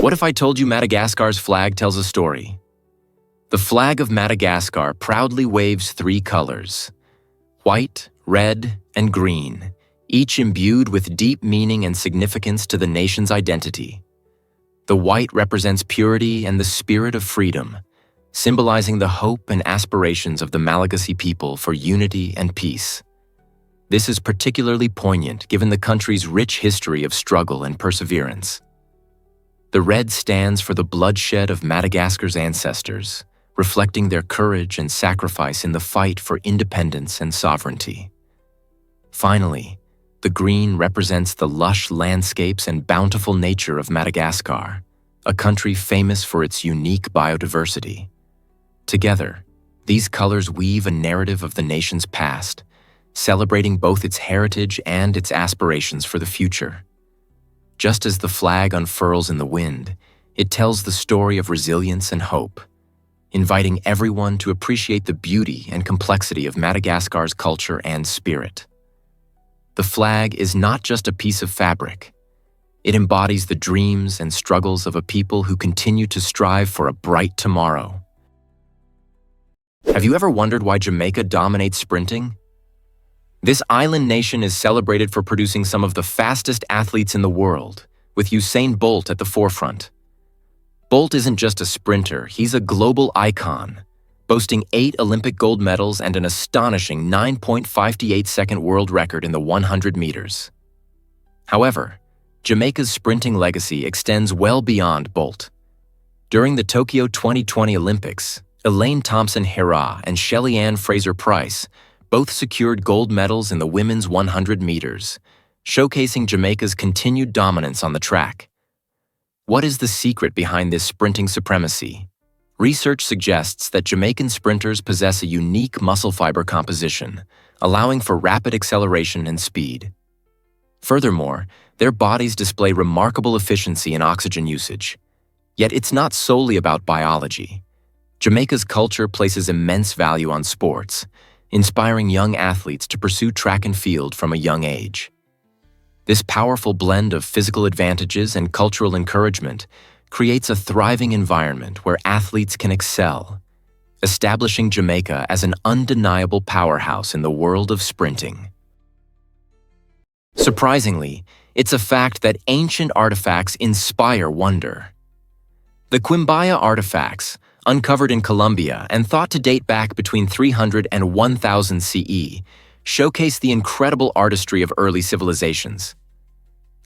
What if I told you Madagascar's flag tells a story? The flag of Madagascar proudly waves three colors: white, red, and green, each imbued with deep meaning and significance to the nation's identity. The white represents purity and the spirit of freedom, symbolizing the hope and aspirations of the Malagasy people for unity and peace. This is particularly poignant given the country's rich history of struggle and perseverance. The red stands for the bloodshed of Madagascar's ancestors, reflecting their courage and sacrifice in the fight for independence and sovereignty. Finally, the green represents the lush landscapes and bountiful nature of Madagascar, a country famous for its unique biodiversity. Together, these colors weave a narrative of the nation's past, celebrating both its heritage and its aspirations for the future. Just as the flag unfurls in the wind, it tells the story of resilience and hope, inviting everyone to appreciate the beauty and complexity of Madagascar's culture and spirit. The flag is not just a piece of fabric. It embodies the dreams and struggles of a people who continue to strive for a bright tomorrow. Have you ever wondered why Jamaica dominates sprinting? This island nation is celebrated for producing some of the fastest athletes in the world, with Usain Bolt at the forefront. Bolt isn't just a sprinter, he's a global icon, boasting 8 Olympic gold medals and an astonishing 9.58-second world record in the 100 meters. However, Jamaica's sprinting legacy extends well beyond Bolt. During the Tokyo 2020 Olympics, Elaine Thompson-Herah and Shelly-Ann Fraser-Pryce both secured gold medals in the women's 100 meters, showcasing Jamaica's continued dominance on the track. What is the secret behind this sprinting supremacy? Research suggests that Jamaican sprinters possess a unique muscle fiber composition, allowing for rapid acceleration and speed. Furthermore, their bodies display remarkable efficiency in oxygen usage. Yet it's not solely about biology. Jamaica's culture places immense value on sports, inspiring young athletes to pursue track and field from a young age. This powerful blend of physical advantages and cultural encouragement creates a thriving environment where athletes can excel, establishing Jamaica as an undeniable powerhouse in the world of sprinting. Surprisingly, it's a fact that ancient artifacts inspire wonder. The Quimbaya artifacts, uncovered in Colombia and thought to date back between 300 and 1000 CE, showcase the incredible artistry of early civilizations.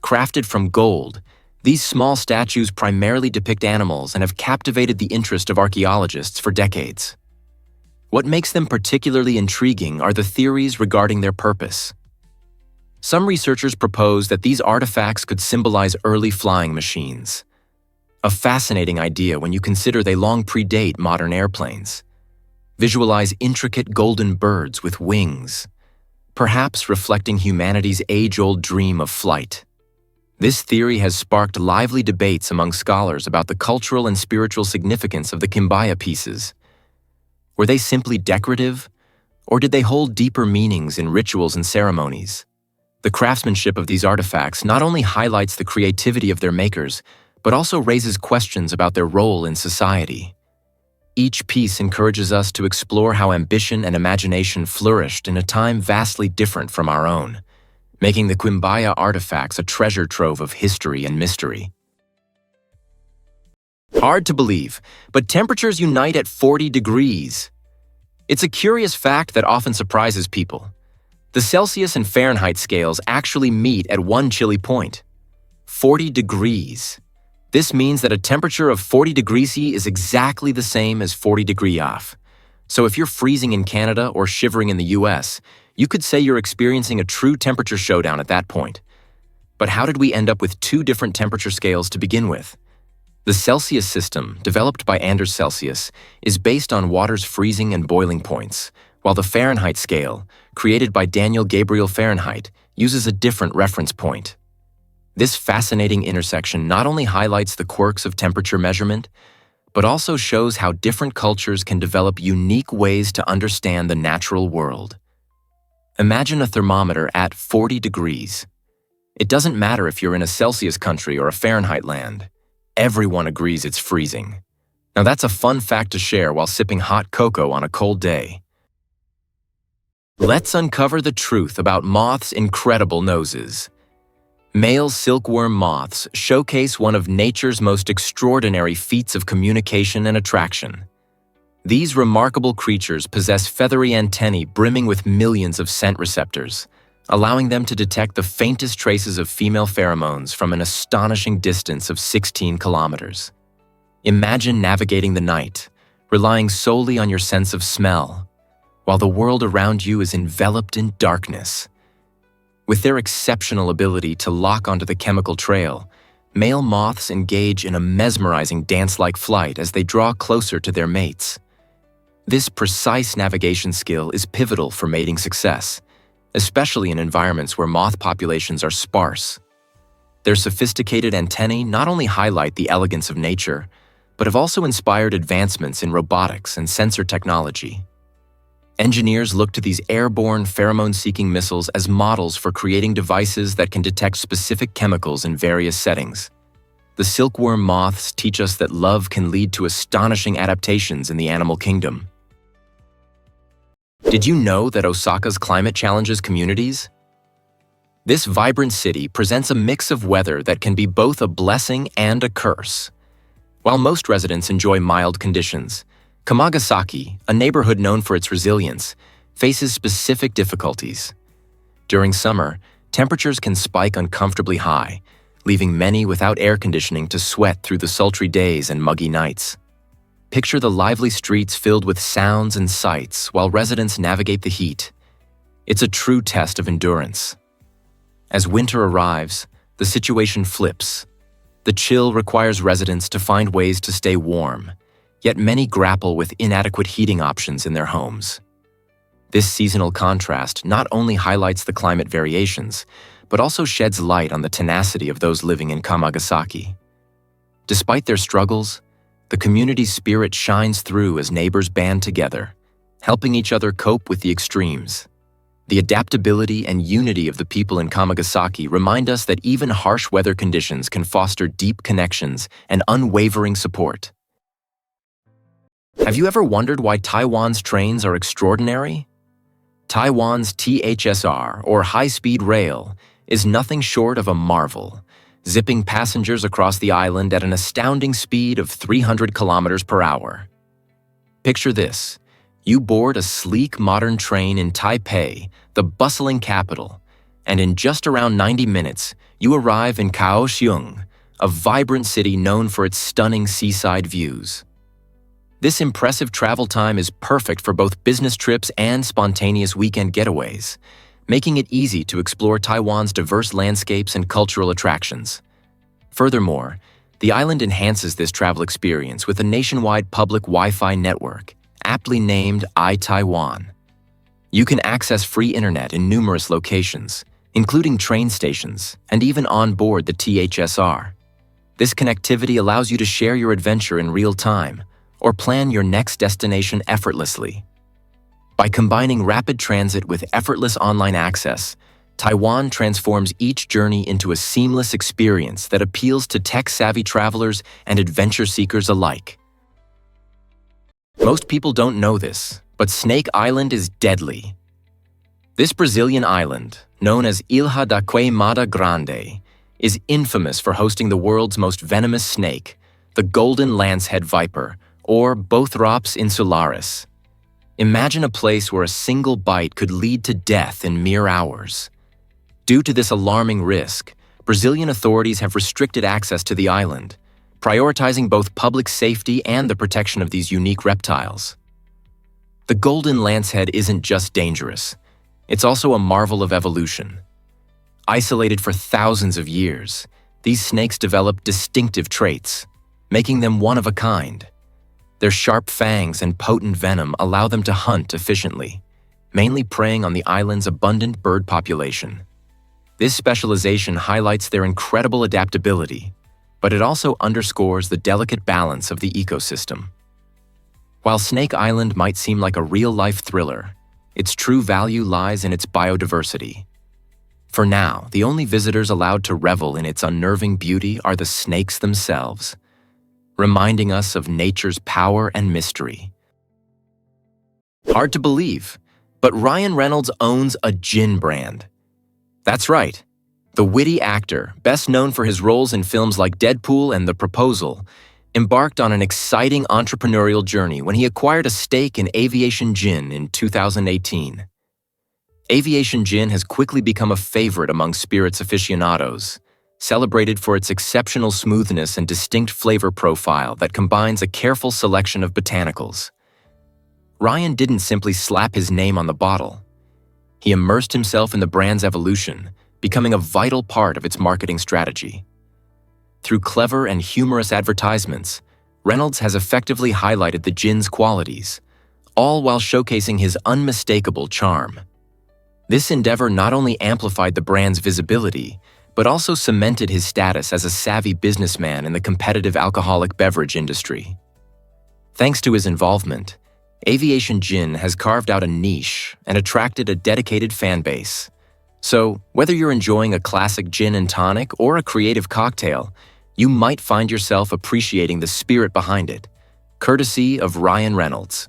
Crafted from gold, these small statues primarily depict animals and have captivated the interest of archaeologists for decades. What makes them particularly intriguing are the theories regarding their purpose. Some researchers propose that these artifacts could symbolize early flying machines, a fascinating idea when you consider they long predate modern airplanes. Visualize intricate golden birds with wings, perhaps reflecting humanity's age-old dream of flight. This theory has sparked lively debates among scholars about the cultural and spiritual significance of the Quimbaya pieces. Were they simply decorative, or did they hold deeper meanings in rituals and ceremonies? The craftsmanship of these artifacts not only highlights the creativity of their makers, but also raises questions about their role in society. Each piece encourages us to explore how ambition and imagination flourished in a time vastly different from our own, making the Quimbaya artifacts a treasure trove of history and mystery. Hard to believe, but temperatures unite at 40 degrees. It's a curious fact that often surprises people. The Celsius and Fahrenheit scales actually meet at one chilly point: 40 degrees. This means that a temperature of 40 degrees C is exactly the same as 40 degrees off. So if you're freezing in Canada or shivering in the US, you could say you're experiencing a true temperature showdown at that point. But how did we end up with two different temperature scales to begin with? The Celsius system, developed by Anders Celsius, is based on water's freezing and boiling points, while the Fahrenheit scale, created by Daniel Gabriel Fahrenheit, uses a different reference point. This fascinating intersection not only highlights the quirks of temperature measurement, but also shows how different cultures can develop unique ways to understand the natural world. Imagine a thermometer at 40 degrees. It doesn't matter if you're in a Celsius country or a Fahrenheit land. everyone agrees it's freezing. Now that's a fun fact to share while sipping hot cocoa on a cold day. Let's uncover the truth about moths' incredible noses. Male silkworm moths showcase one of nature's most extraordinary feats of communication and attraction. These remarkable creatures possess feathery antennae brimming with millions of scent receptors, allowing them to detect the faintest traces of female pheromones from an astonishing distance of 16 kilometers. Imagine navigating the night, relying solely on your sense of smell, while the world around you is enveloped in darkness. With their exceptional ability to lock onto the chemical trail, male moths engage in a mesmerizing dance-like flight as they draw closer to their mates. This precise navigation skill is pivotal for mating success, especially in environments where moth populations are sparse. Their sophisticated antennae not only highlight the elegance of nature, but have also inspired advancements in robotics and sensor technology. Engineers look to these airborne, pheromone-seeking missiles as models for creating devices that can detect specific chemicals in various settings. The silkworm moths teach us that love can lead to astonishing adaptations in the animal kingdom. Did you know that Osaka's climate challenges communities? This vibrant city presents a mix of weather that can be both a blessing and a curse. While most residents enjoy mild conditions, Kamagasaki, a neighborhood known for its resilience, faces specific difficulties. During summer, temperatures can spike uncomfortably high, leaving many without air conditioning to sweat through the sultry days and muggy nights. Picture the lively streets filled with sounds and sights while residents navigate the heat. It's a true test of endurance. As winter arrives, the situation flips. The chill requires residents to find ways to stay warm, yet many grapple with inadequate heating options in their homes. This seasonal contrast not only highlights the climate variations, but also sheds light on the tenacity of those living in Kamagasaki. Despite their struggles, the community's spirit shines through as neighbors band together, helping each other cope with the extremes. The adaptability and unity of the people in Kamagasaki remind us that even harsh weather conditions can foster deep connections and unwavering support. Have you ever wondered why Taiwan's trains are extraordinary? Taiwan's THSR, or high-speed rail, is nothing short of a marvel, zipping passengers across the island at an astounding speed of 300 kilometers per hour. Picture this. You board a sleek, modern train in Taipei, the bustling capital, and in just around 90 minutes, you arrive in Kaohsiung, a vibrant city known for its stunning seaside views. This impressive travel time is perfect for both business trips and spontaneous weekend getaways, making it easy to explore Taiwan's diverse landscapes and cultural attractions. Furthermore, the island enhances this travel experience with a nationwide public Wi-Fi network, aptly named iTaiwan. You can access free internet in numerous locations, including train stations and even on board the THSR. This connectivity allows you to share your adventure in real time or plan your next destination effortlessly. By combining rapid transit with effortless online access, Taiwan transforms each journey into a seamless experience that appeals to tech-savvy travelers and adventure seekers alike. Most people don't know this, but Snake Island is deadly. This Brazilian island, known as Ilha da Queimada Grande, is infamous for hosting the world's most venomous snake, the golden lancehead viper, or Bothrops insularis. Imagine a place where a single bite could lead to death in mere hours. Due to this alarming risk, Brazilian authorities have restricted access to the island, prioritizing both public safety and the protection of these unique reptiles. The golden lancehead isn't just dangerous, it's also a marvel of evolution. Isolated for thousands of years, these snakes develop distinctive traits, making them one of a kind. Their sharp fangs and potent venom allow them to hunt efficiently, mainly preying on the island's abundant bird population. This specialization highlights their incredible adaptability, but it also underscores the delicate balance of the ecosystem. While Snake Island might seem like a real-life thriller, its true value lies in its biodiversity. For now, the only visitors allowed to revel in its unnerving beauty are the snakes themselves, reminding us of nature's power and mystery. Hard to believe, but Ryan Reynolds owns a gin brand. That's right. The witty actor, best known for his roles in films like Deadpool and The Proposal, embarked on an exciting entrepreneurial journey when he acquired a stake in Aviation Gin in 2018. Aviation Gin has quickly become a favorite among spirits aficionados, celebrated for its exceptional smoothness and distinct flavor profile that combines a careful selection of botanicals. Ryan didn't simply slap his name on the bottle. He immersed himself in the brand's evolution, becoming a vital part of its marketing strategy. Through clever and humorous advertisements, Reynolds has effectively highlighted the gin's qualities, all while showcasing his unmistakable charm. This endeavor not only amplified the brand's visibility, but also cemented his status as a savvy businessman in the competitive alcoholic beverage industry. Thanks to his involvement, Aviation Gin has carved out a niche and attracted a dedicated fan base. So, whether you're enjoying a classic gin and tonic or a creative cocktail, you might find yourself appreciating the spirit behind it, courtesy of Ryan Reynolds.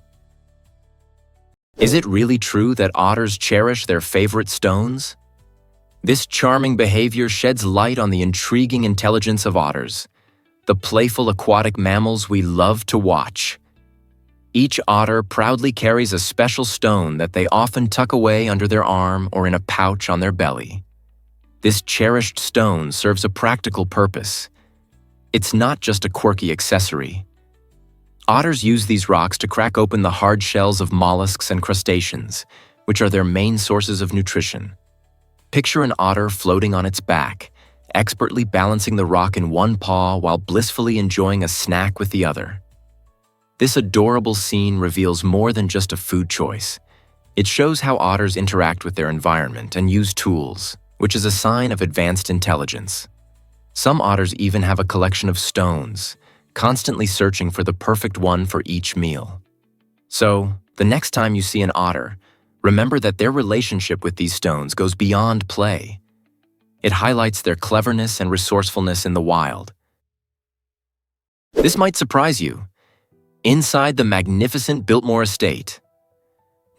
Is it really true that otters cherish their favorite stones? This charming behavior sheds light on the intriguing intelligence of otters, the playful aquatic mammals we love to watch. Each otter proudly carries a special stone that they often tuck away under their arm or in a pouch on their belly. This cherished stone serves a practical purpose. It's not just a quirky accessory. Otters use these rocks to crack open the hard shells of mollusks and crustaceans, which are their main sources of nutrition. Picture an otter floating on its back, expertly balancing the rock in one paw while blissfully enjoying a snack with the other. This adorable scene reveals more than just a food choice. It shows how otters interact with their environment and use tools, which is a sign of advanced intelligence. Some otters even have a collection of stones, constantly searching for the perfect one for each meal. So, the next time you see an otter, remember that their relationship with these stones goes beyond play. It highlights their cleverness and resourcefulness in the wild. This might surprise you. Inside the magnificent Biltmore Estate,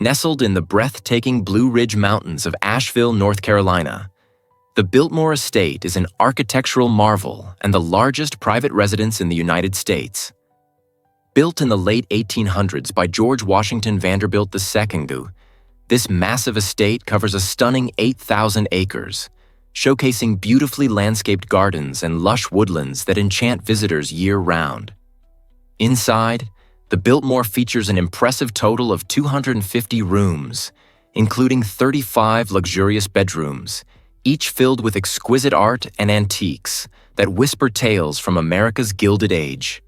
nestled in the breathtaking Blue Ridge Mountains of Asheville, North Carolina, the Biltmore Estate is an architectural marvel and the largest private residence in the United States. Built in the late 1800s by George Washington Vanderbilt II, this massive estate covers a stunning 8,000 acres, showcasing beautifully landscaped gardens and lush woodlands that enchant visitors year-round. Inside, the Biltmore features an impressive total of 250 rooms, including 35 luxurious bedrooms, each filled with exquisite art and antiques that whisper tales from America's Gilded Age.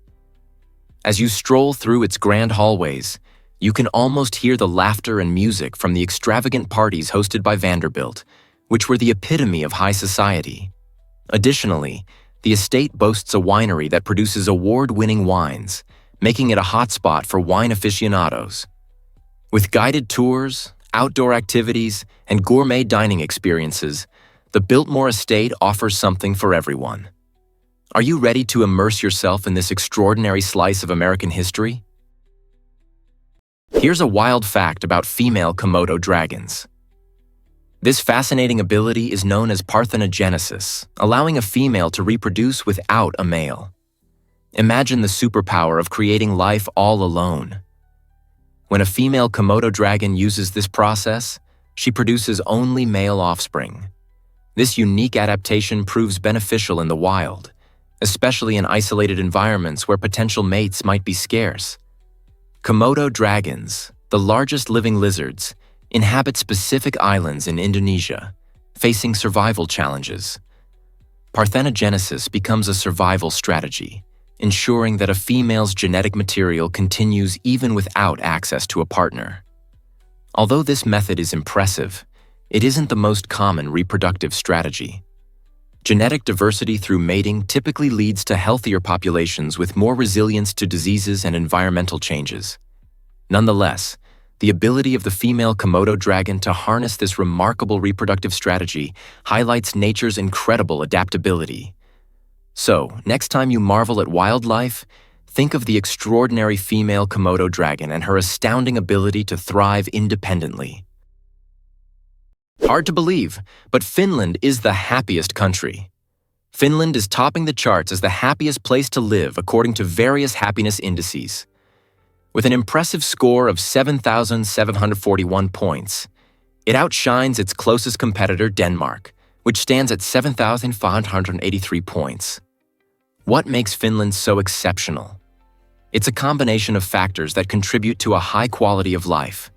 As you stroll through its grand hallways, you can almost hear the laughter and music from the extravagant parties hosted by Vanderbilt, which were the epitome of high society. Additionally, the estate boasts a winery that produces award-winning wines, making it a hotspot for wine aficionados. With guided tours, outdoor activities, and gourmet dining experiences, the Biltmore Estate offers something for everyone. Are you ready to immerse yourself in this extraordinary slice of American history? Here's a wild fact about female Komodo dragons. This fascinating ability is known as parthenogenesis, allowing a female to reproduce without a male. Imagine the superpower of creating life all alone. When a female Komodo dragon uses this process, she produces only male offspring. This unique adaptation proves beneficial in the wild, especially in isolated environments where potential mates might be scarce. Komodo dragons, the largest living lizards, inhabit specific islands in Indonesia, facing survival challenges. Parthenogenesis becomes a survival strategy, ensuring that a female's genetic material continues even without access to a partner. Although this method is impressive, it isn't the most common reproductive strategy. Genetic diversity through mating typically leads to healthier populations with more resilience to diseases and environmental changes. Nonetheless, the ability of the female Komodo dragon to harness this remarkable reproductive strategy highlights nature's incredible adaptability. So, next time you marvel at wildlife, Think of the extraordinary female Komodo dragon and her astounding ability to thrive independently. Hard to believe, but Finland is the happiest country. Finland is topping the charts as the happiest place to live according to various happiness indices. With an impressive score of 7,741 points, it outshines its closest competitor, Denmark, which stands at 7,583 points. What makes Finland so exceptional? It's a combination of factors that contribute to a high quality of life.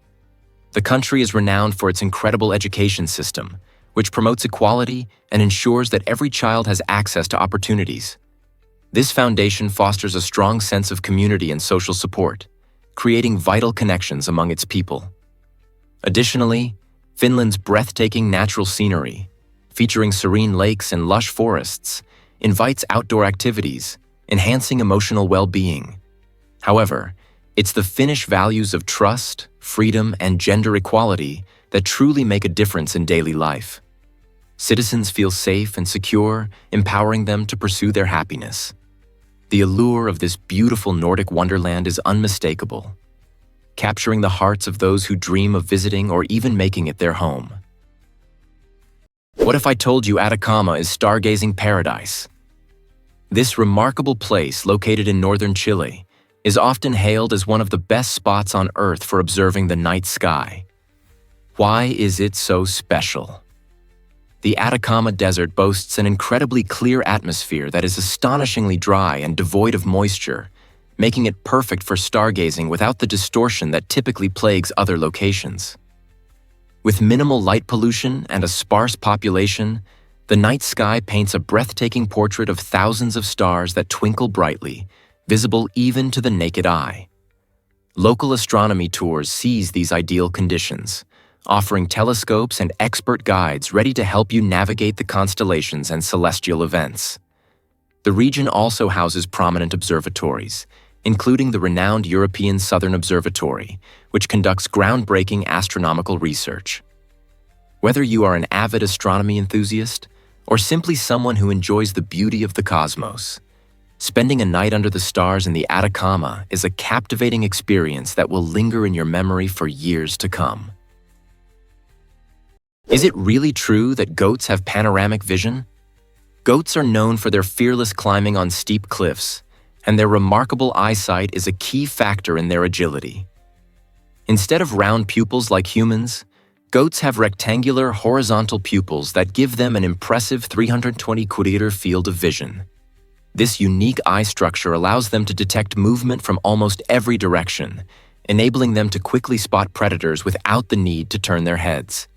The country is renowned for its incredible education system, which promotes equality and ensures that every child has access to opportunities. This foundation fosters a strong sense of community and social support, creating vital connections among its people. Additionally, Finland's breathtaking natural scenery, featuring serene lakes and lush forests, invites outdoor activities, enhancing emotional well-being. However, it's the Finnish values of trust, freedom, and gender equality that truly make a difference in daily life. Citizens feel safe and secure, empowering them to pursue their happiness. The allure of this beautiful Nordic wonderland is unmistakable, capturing the hearts of those who dream of visiting or even making it their home. What if I told you Atacama is stargazing paradise? This remarkable place, located in northern Chile, is often hailed as one of the best spots on Earth for observing the night sky. Why is it so special? The Atacama Desert boasts an incredibly clear atmosphere that is astonishingly dry and devoid of moisture, making it perfect for stargazing without the distortion that typically plagues other locations. With minimal light pollution and a sparse population, the night sky paints a breathtaking portrait of thousands of stars that twinkle brightly, visible even to the naked eye. Local astronomy tours seize these ideal conditions, offering telescopes and expert guides ready to help you navigate the constellations and celestial events. The region also houses prominent observatories, including the renowned European Southern Observatory, which conducts groundbreaking astronomical research. Whether you are an avid astronomy enthusiast or simply someone who enjoys the beauty of the cosmos, spending a night under the stars in the Atacama is a captivating experience that will linger in your memory for years to come. Is it really true that goats have panoramic vision? Goats are known for their fearless climbing on steep cliffs, and their remarkable eyesight is a key factor in their agility. Instead of round pupils like humans, goats have rectangular, horizontal pupils that give them an impressive 320-kilometer field of vision. This unique eye structure allows them to detect movement from almost every direction, enabling them to quickly spot predators without the need to turn their heads.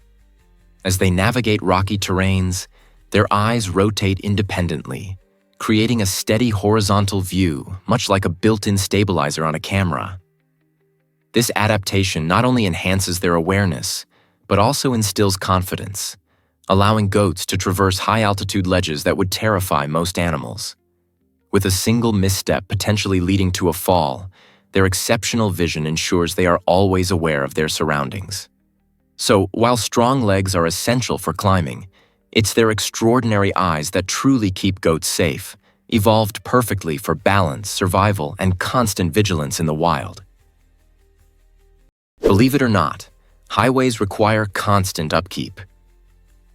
As they navigate rocky terrains, their eyes rotate independently, creating a steady horizontal view, much like a built-in stabilizer on a camera. This adaptation not only enhances their awareness, but also instills confidence, allowing goats to traverse high-altitude ledges that would terrify most animals. With a single misstep potentially leading to a fall, their exceptional vision ensures they are always aware of their surroundings. So, while strong legs are essential for climbing, it's their extraordinary eyes that truly keep goats safe, evolved perfectly for balance, survival, and constant vigilance in the wild. Believe it or not, highways require constant upkeep.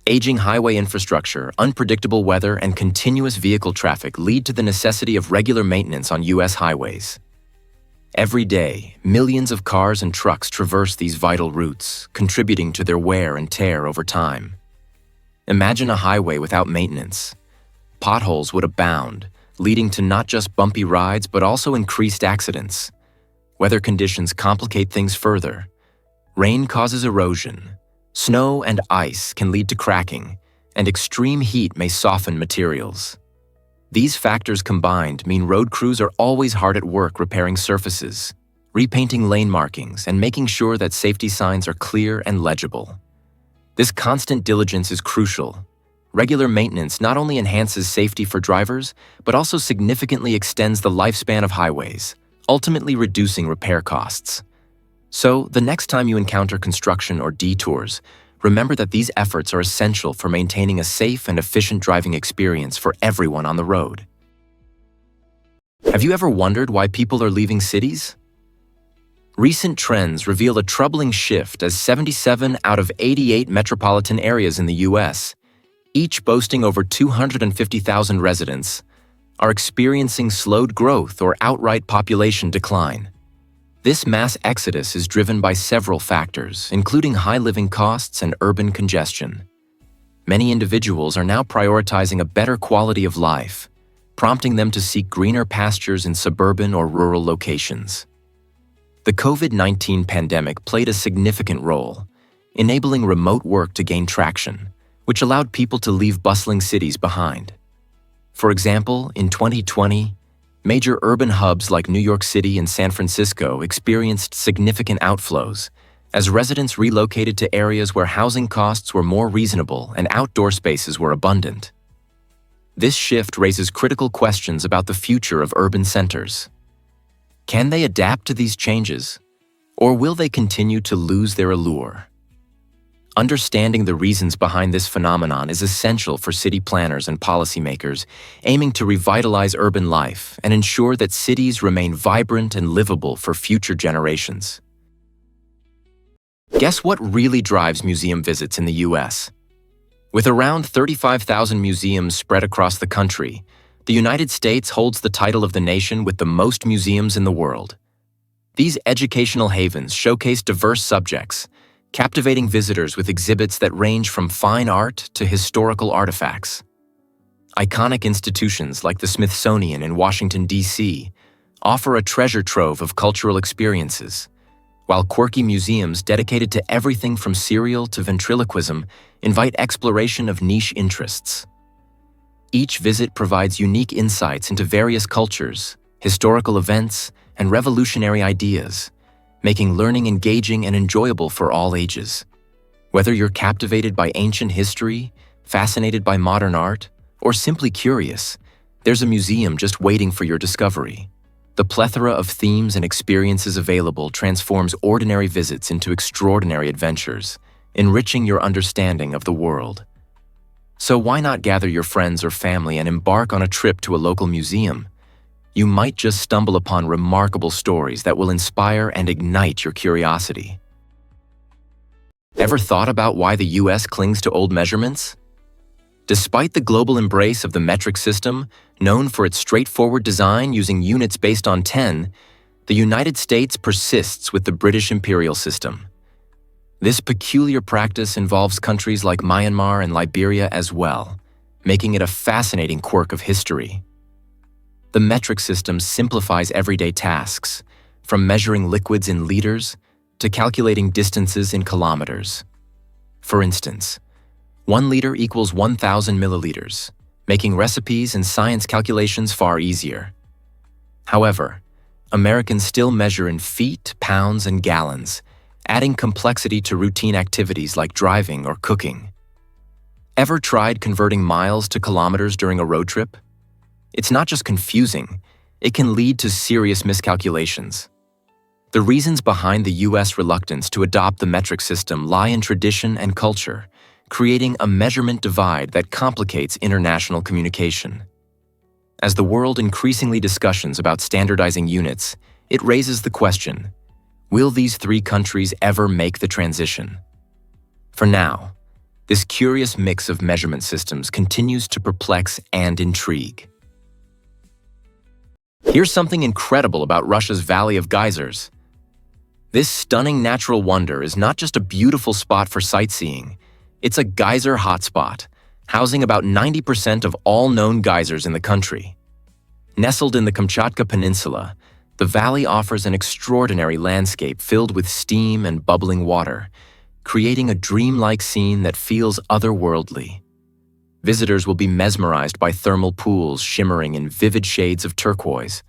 Aging highway infrastructure, unpredictable weather, and continuous vehicle traffic lead to the necessity of regular maintenance on U.S. highways. Every day, millions of cars and trucks traverse these vital routes, contributing to their wear and tear over time. Imagine a highway without maintenance. Potholes would abound, leading to not just bumpy rides but also increased accidents. Weather conditions complicate things further. Rain causes erosion. Snow and ice can lead to cracking, and extreme heat may soften materials. These factors combined mean road crews are always hard at work repairing surfaces, repainting lane markings, and making sure that safety signs are clear and legible. This constant diligence is crucial. Regular maintenance not only enhances safety for drivers, but also significantly extends the lifespan of highways, ultimately reducing repair costs. So, the next time you encounter construction or detours, remember that these efforts are essential for maintaining a safe and efficient driving experience for everyone on the road. Have you ever wondered why people are leaving cities? Recent trends reveal a troubling shift as 77 out of 88 metropolitan areas in the U.S., each boasting over 250,000 residents, are experiencing slowed growth or outright population decline. This mass exodus is driven by several factors, including high living costs and urban congestion. Many individuals are now prioritizing a better quality of life, prompting them to seek greener pastures in suburban or rural locations. The COVID-19 pandemic played a significant role, enabling remote work to gain traction, which allowed people to leave bustling cities behind. For example, in 2020, major urban hubs like New York City and San Francisco experienced significant outflows as residents relocated to areas where housing costs were more reasonable and outdoor spaces were abundant. This shift raises critical questions about the future of urban centers. Can they adapt to these changes, or will they continue to lose their allure? Understanding the reasons behind this phenomenon is essential for city planners and policymakers aiming to revitalize urban life and ensure that cities remain vibrant and livable for future generations. Guess what really drives museum visits in the U.S.? With around 35,000 museums spread across the country, the United States holds the title of the nation with the most museums in the world. These educational havens showcase diverse subjects, captivating visitors with exhibits that range from fine art to historical artifacts. Iconic institutions like the Smithsonian in Washington, D.C., offer a treasure trove of cultural experiences, while quirky museums dedicated to everything from cereal to ventriloquism invite exploration of niche interests. Each visit provides unique insights into various cultures, historical events, and revolutionary ideas, making learning engaging and enjoyable for all ages. Whether you're captivated by ancient history, fascinated by modern art, or simply curious, there's a museum just waiting for your discovery. The plethora of themes and experiences available transforms ordinary visits into extraordinary adventures, enriching your understanding of the world. So why not gather your friends or family and embark on a trip to a local museum? You might just stumble upon remarkable stories that will inspire and ignite your curiosity. Ever thought about why the U.S. clings to old measurements? Despite the global embrace of the metric system, known for its straightforward design using units based on 10, the United States persists with the British imperial system. This peculiar practice involves countries like Myanmar and Liberia as well, making it a fascinating quirk of history. The metric system simplifies everyday tasks, from measuring liquids in liters to calculating distances in kilometers. For instance, 1 liter equals 1,000 milliliters, making recipes and science calculations far easier. However, Americans still measure in feet, pounds, and gallons, adding complexity to routine activities like driving or cooking. Ever tried converting miles to kilometers during a road trip? It's not just confusing, it can lead to serious miscalculations. The reasons behind the U.S. reluctance to adopt the metric system lie in tradition and culture, creating a measurement divide that complicates international communication. As the world increasingly discussions about standardizing units, it raises the question, will these three countries ever make the transition? For now, this curious mix of measurement systems continues to perplex and intrigue. Here's something incredible about Russia's Valley of Geysers. This stunning natural wonder is not just a beautiful spot for sightseeing, it's a geyser hotspot, housing about 90% of all known geysers in the country. Nestled in the Kamchatka Peninsula, the valley offers an extraordinary landscape filled with steam and bubbling water, creating a dreamlike scene that feels otherworldly. Visitors will be mesmerized by thermal pools shimmering in vivid shades of turquoise,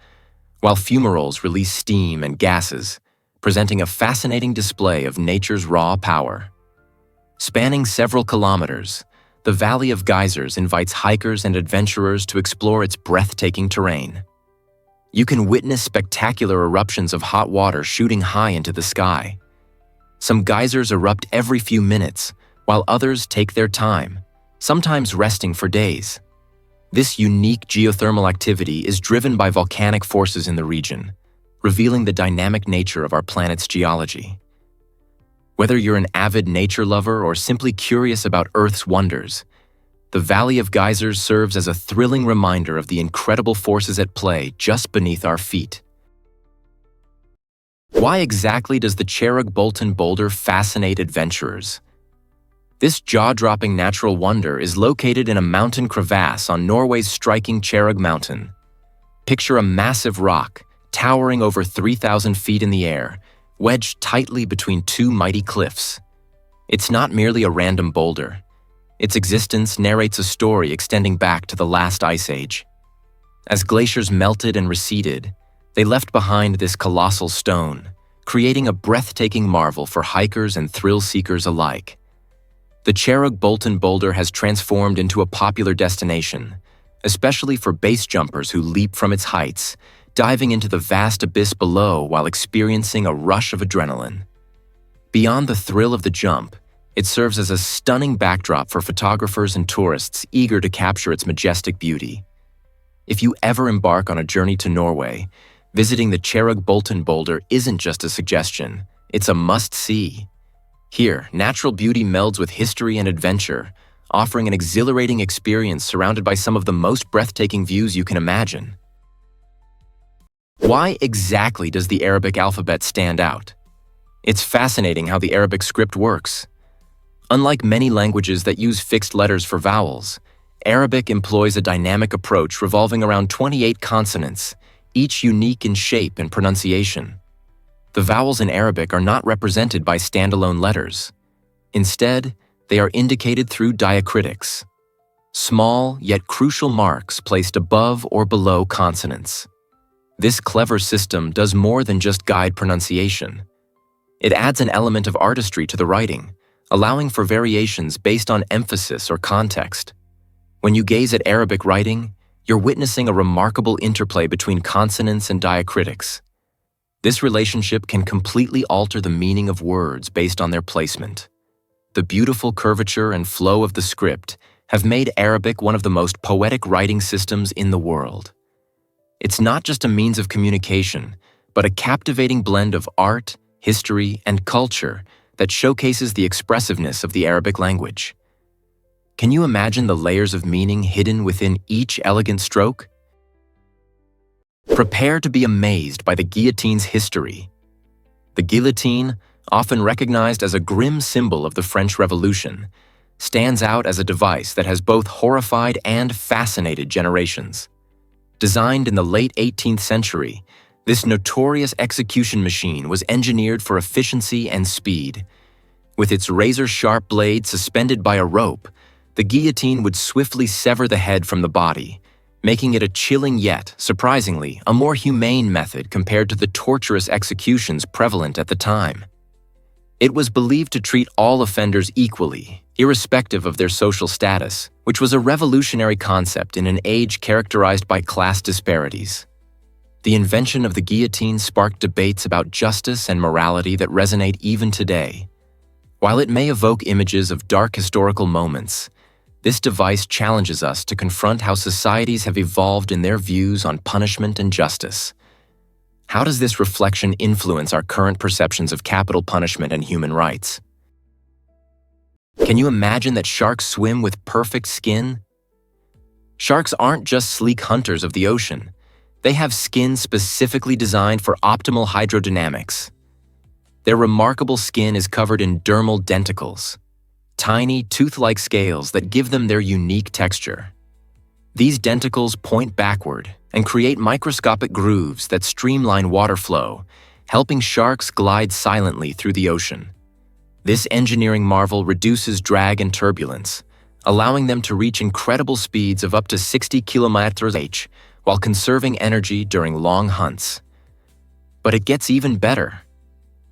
while fumaroles release steam and gases, presenting a fascinating display of nature's raw power. Spanning several kilometers, the Valley of Geysers invites hikers and adventurers to explore its breathtaking terrain. You can witness spectacular eruptions of hot water shooting high into the sky. Some geysers erupt every few minutes, while others take their time, sometimes resting for days. This unique geothermal activity is driven by volcanic forces in the region, revealing the dynamic nature of our planet's geology. Whether you're an avid nature lover or simply curious about Earth's wonders, the Valley of Geysers serves as a thrilling reminder of the incredible forces at play just beneath our feet. Why exactly does the Cherrog-Bolton boulder fascinate adventurers? This jaw-dropping natural wonder is located in a mountain crevasse on Norway's striking Cherrog Mountain. Picture a massive rock, towering over 3,000 feet in the air, wedged tightly between two mighty cliffs. It's not merely a random boulder. Its existence narrates a story extending back to the last ice age. As glaciers melted and receded, they left behind this colossal stone, creating a breathtaking marvel for hikers and thrill-seekers alike. The Cherrog-Bolton boulder has transformed into a popular destination, especially for base jumpers who leap from its heights, diving into the vast abyss below while experiencing a rush of adrenaline. Beyond the thrill of the jump, it serves as a stunning backdrop for photographers and tourists eager to capture its majestic beauty. If you ever embark on a journey to Norway, visiting the Cherrog-Bolton boulder isn't just a suggestion, it's a must-see. Here, natural beauty melds with history and adventure, offering an exhilarating experience surrounded by some of the most breathtaking views you can imagine. Why exactly does the Arabic alphabet stand out? It's fascinating how the Arabic script works. Unlike many languages that use fixed letters for vowels, Arabic employs a dynamic approach revolving around 28 consonants, each unique in shape and pronunciation. The vowels in Arabic are not represented by standalone letters. Instead, they are indicated through diacritics, small yet crucial marks placed above or below consonants. This clever system does more than just guide pronunciation. It adds an element of artistry to the writing, allowing for variations based on emphasis or context. When you gaze at Arabic writing, you're witnessing a remarkable interplay between consonants and diacritics. This relationship can completely alter the meaning of words based on their placement. The beautiful curvature and flow of the script have made Arabic one of the most poetic writing systems in the world. It's not just a means of communication, but a captivating blend of art, history, and culture that showcases the expressiveness of the Arabic language. Can you imagine the layers of meaning hidden within each elegant stroke? Prepare to be amazed by the guillotine's history. The guillotine, often recognized as a grim symbol of the French Revolution, stands out as a device that has both horrified and fascinated generations. Designed in the late 18th century, this notorious execution machine was engineered for efficiency and speed. With its razor-sharp blade suspended by a rope, the guillotine would swiftly sever the head from the body, making it a chilling yet, surprisingly, a more humane method compared to the torturous executions prevalent at the time. It was believed to treat all offenders equally, irrespective of their social status, which was a revolutionary concept in an age characterized by class disparities. The invention of the guillotine sparked debates about justice and morality that resonate even today. While it may evoke images of dark historical moments, this device challenges us to confront how societies have evolved in their views on punishment and justice. How does this reflection influence our current perceptions of capital punishment and human rights? Can you imagine that sharks swim with perfect skin? Sharks aren't just sleek hunters of the ocean. They have skin specifically designed for optimal hydrodynamics. Their remarkable skin is covered in dermal denticles, tiny, tooth-like scales that give them their unique texture. These denticles point backward and create microscopic grooves that streamline water flow, helping sharks glide silently through the ocean. This engineering marvel reduces drag and turbulence, allowing them to reach incredible speeds of up to 60 km/h while conserving energy during long hunts. But it gets even better.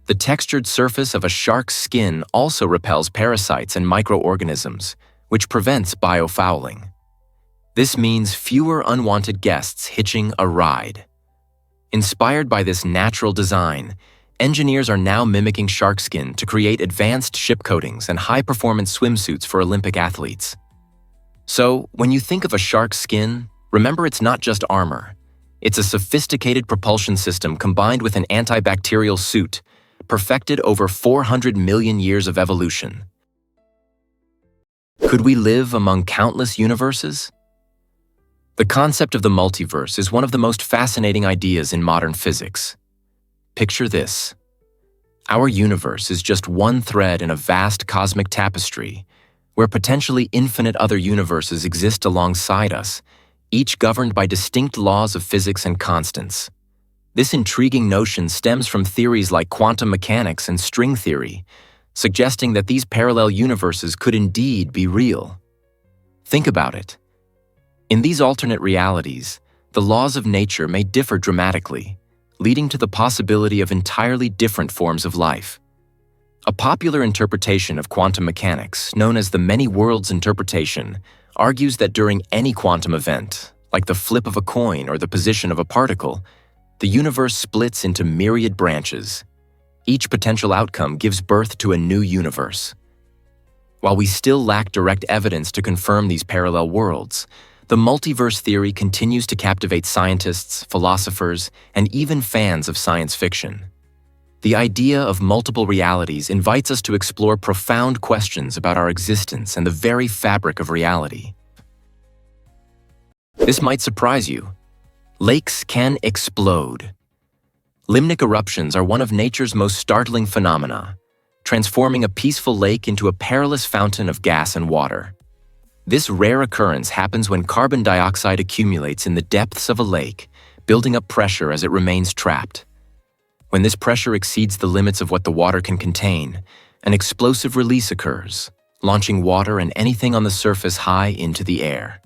The textured surface of a shark's skin also repels parasites and microorganisms, which prevents biofouling. This means fewer unwanted guests hitching a ride. Inspired by this natural design, engineers are now mimicking shark skin to create advanced ship coatings and high-performance swimsuits for Olympic athletes. So, when you think of a shark's skin, remember it's not just armor. It's a sophisticated propulsion system combined with an antibacterial suit, perfected over 400 million years of evolution. Could we live among countless universes? The concept of the multiverse is one of the most fascinating ideas in modern physics. Picture this. Our universe is just one thread in a vast cosmic tapestry, where potentially infinite other universes exist alongside us, each governed by distinct laws of physics and constants. This intriguing notion stems from theories like quantum mechanics and string theory, suggesting that these parallel universes could indeed be real. Think about it. In these alternate realities, the laws of nature may differ dramatically, leading to the possibility of entirely different forms of life. A popular interpretation of quantum mechanics, known as the many worlds interpretation, argues that during any quantum event, like the flip of a coin or the position of a particle, the universe splits into myriad branches. Each potential outcome gives birth to a new universe. While we still lack direct evidence to confirm these parallel worlds, the multiverse theory continues to captivate scientists, philosophers, and even fans of science fiction. The idea of multiple realities invites us to explore profound questions about our existence and the very fabric of reality. This might surprise you. Lakes can explode. Limnic eruptions are one of nature's most startling phenomena, transforming a peaceful lake into a perilous fountain of gas and water. This rare occurrence happens when carbon dioxide accumulates in the depths of a lake, building up pressure as it remains trapped. When this pressure exceeds the limits of what the water can contain, an explosive release occurs, launching water and anything on the surface high into the air.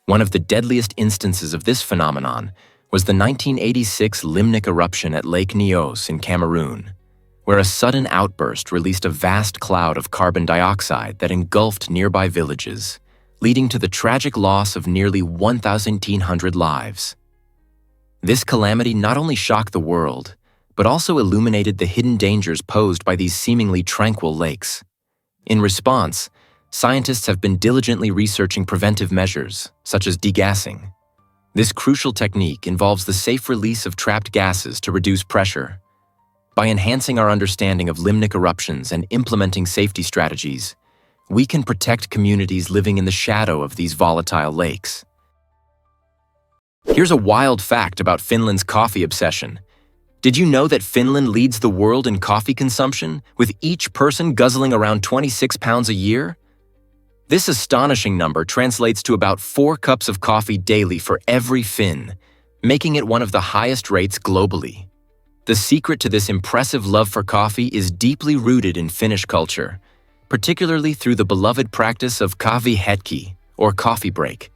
One of the deadliest instances of this phenomenon was the 1986 Limnic eruption at Lake Nyos in Cameroon, where a sudden outburst released a vast cloud of carbon dioxide that engulfed nearby villages, leading to the tragic loss of nearly 1,800 lives. This calamity not only shocked the world, but also illuminated the hidden dangers posed by these seemingly tranquil lakes. In response, scientists have been diligently researching preventive measures, such as degassing. This crucial technique involves the safe release of trapped gases to reduce pressure. By enhancing our understanding of limnic eruptions and implementing safety strategies, we can protect communities living in the shadow of these volatile lakes. Here's a wild fact about Finland's coffee obsession. Did you know that Finland leads the world in coffee consumption, with each person guzzling around 26 pounds a year? This astonishing number translates to about 4 cups of coffee daily for every Finn, making it one of the highest rates globally. The secret to this impressive love for coffee is deeply rooted in Finnish culture, particularly through the beloved practice of kahvihetki, or coffee break.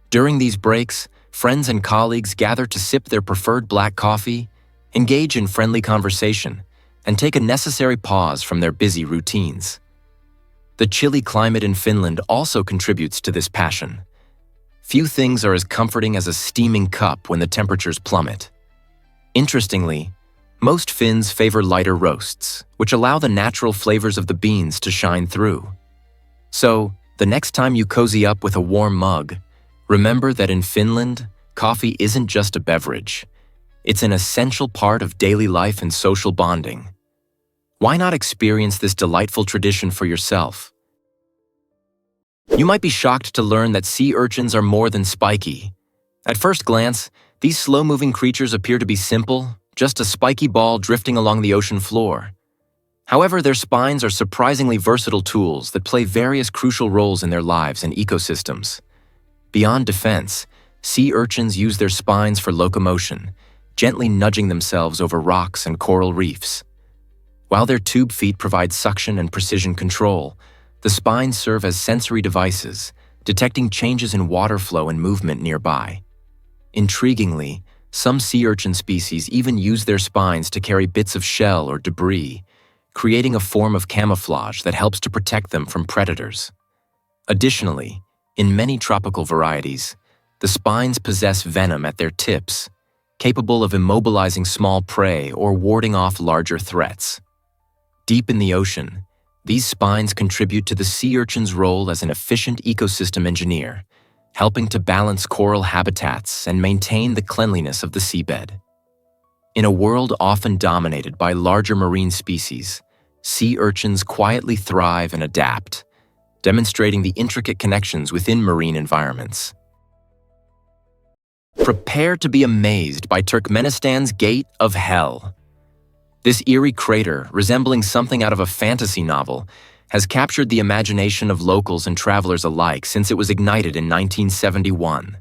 During these breaks, friends and colleagues gather to sip their preferred black coffee, engage in friendly conversation, and take a necessary pause from their busy routines. The chilly climate in Finland also contributes to this passion. Few things are as comforting as a steaming cup when the temperatures plummet. Interestingly, most Finns favor lighter roasts, which allow the natural flavors of the beans to shine through. So, the next time you cozy up with a warm mug, remember that in Finland, coffee isn't just a beverage. It's an essential part of daily life and social bonding. Why not experience this delightful tradition for yourself? You might be shocked to learn that sea urchins are more than spiky. At first glance, these slow-moving creatures appear to be simple, just a spiky ball drifting along the ocean floor. However, their spines are surprisingly versatile tools that play various crucial roles in their lives and ecosystems. Beyond defense, sea urchins use their spines for locomotion, gently nudging themselves over rocks and coral reefs. While their tube feet provide suction and precision control, the spines serve as sensory devices, detecting changes in water flow and movement nearby. Intriguingly, some sea urchin species even use their spines to carry bits of shell or debris, creating a form of camouflage that helps to protect them from predators. Additionally, in many tropical varieties, the spines possess venom at their tips, capable of immobilizing small prey or warding off larger threats. Deep in the ocean, These spines contribute to the sea urchin's role as an efficient ecosystem engineer, helping to balance coral habitats and maintain the cleanliness of the seabed. In a world often dominated by larger marine species, sea urchins quietly thrive and adapt, demonstrating the intricate connections within marine environments. Prepare to be amazed by Turkmenistan's Gate of Hell. This eerie crater, resembling something out of a fantasy novel, has captured the imagination of locals and travelers alike since it was ignited in 1971.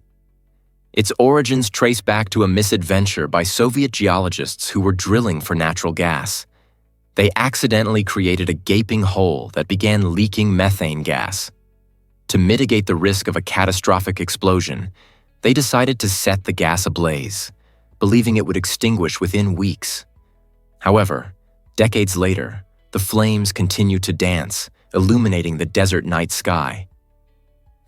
Its origins trace back to a misadventure by Soviet geologists who were drilling for natural gas. They accidentally created a gaping hole that began leaking methane gas. To mitigate the risk of a catastrophic explosion, they decided to set the gas ablaze, believing it would extinguish within weeks. However, decades later, the flames continued to dance, illuminating the desert night sky.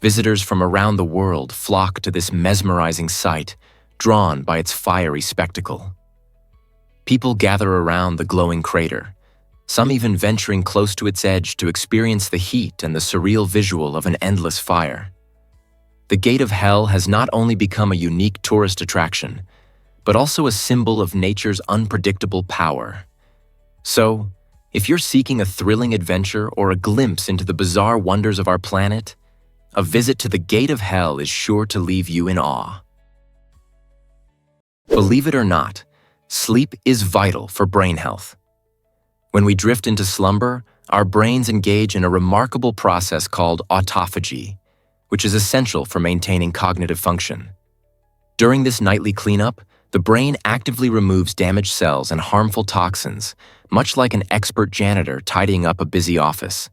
Visitors from around the world flock to this mesmerizing sight, drawn by its fiery spectacle. People gather around the glowing crater, some even venturing close to its edge to experience the heat and the surreal visual of an endless fire. The Gate of Hell has not only become a unique tourist attraction, but also a symbol of nature's unpredictable power. So, if you're seeking a thrilling adventure or a glimpse into the bizarre wonders of our planet, a visit to the Gate of Hell is sure to leave you in awe. Believe it or not, sleep is vital for brain health. When we drift into slumber, our brains engage in a remarkable process called autophagy, which is essential for maintaining cognitive function. During this nightly cleanup, the brain actively removes damaged cells and harmful toxins, much like an expert janitor tidying up a busy office.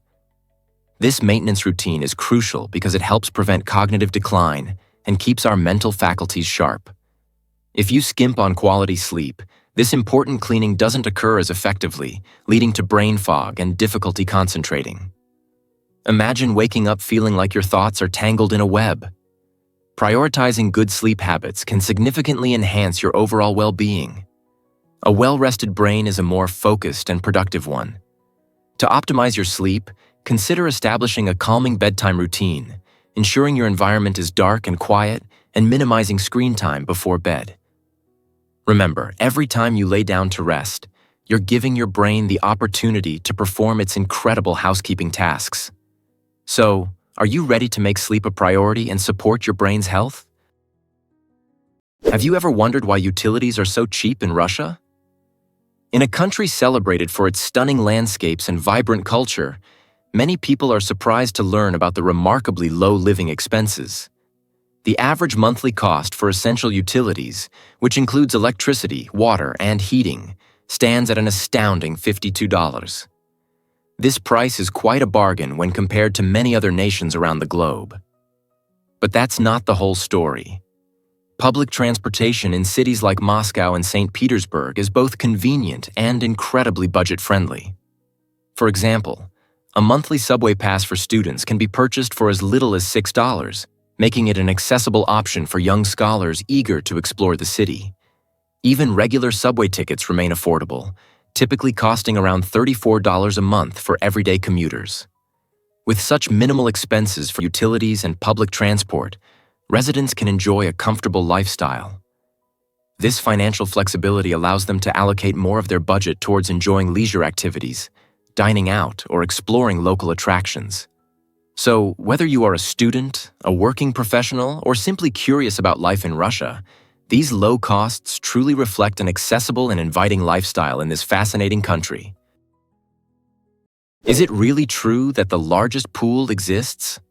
This maintenance routine is crucial because it helps prevent cognitive decline and keeps our mental faculties sharp. If you skimp on quality sleep, this important cleaning doesn't occur as effectively, leading to brain fog and difficulty concentrating. Imagine waking up feeling like your thoughts are tangled in a web. Prioritizing good sleep habits can significantly enhance your overall well-being. A well-rested brain is a more focused and productive one. To optimize your sleep, consider establishing a calming bedtime routine, ensuring your environment is dark and quiet, and minimizing screen time before bed. Remember, every time you lay down to rest, you're giving your brain the opportunity to perform its incredible housekeeping tasks. So, are you ready to make sleep a priority and support your brain's health? Have you ever wondered why utilities are so cheap in Russia? In a country celebrated for its stunning landscapes and vibrant culture, many people are surprised to learn about the remarkably low living expenses. The average monthly cost for essential utilities, which includes electricity, water, and heating, stands at an astounding $52. This price is quite a bargain when compared to many other nations around the globe. But that's not the whole story. Public transportation in cities like Moscow and St. Petersburg is both convenient and incredibly budget-friendly. For example, a monthly subway pass for students can be purchased for as little as $6, making it an accessible option for young scholars eager to explore the city. Even regular subway tickets remain affordable, typically costing around $34 a month for everyday commuters. With such minimal expenses for utilities and public transport, residents can enjoy a comfortable lifestyle. This financial flexibility allows them to allocate more of their budget towards enjoying leisure activities, dining out, or exploring local attractions. So, whether you are a student, a working professional, or simply curious about life in Russia, these low costs truly reflect an accessible and inviting lifestyle in this fascinating country. Is it really true that the largest pool exists?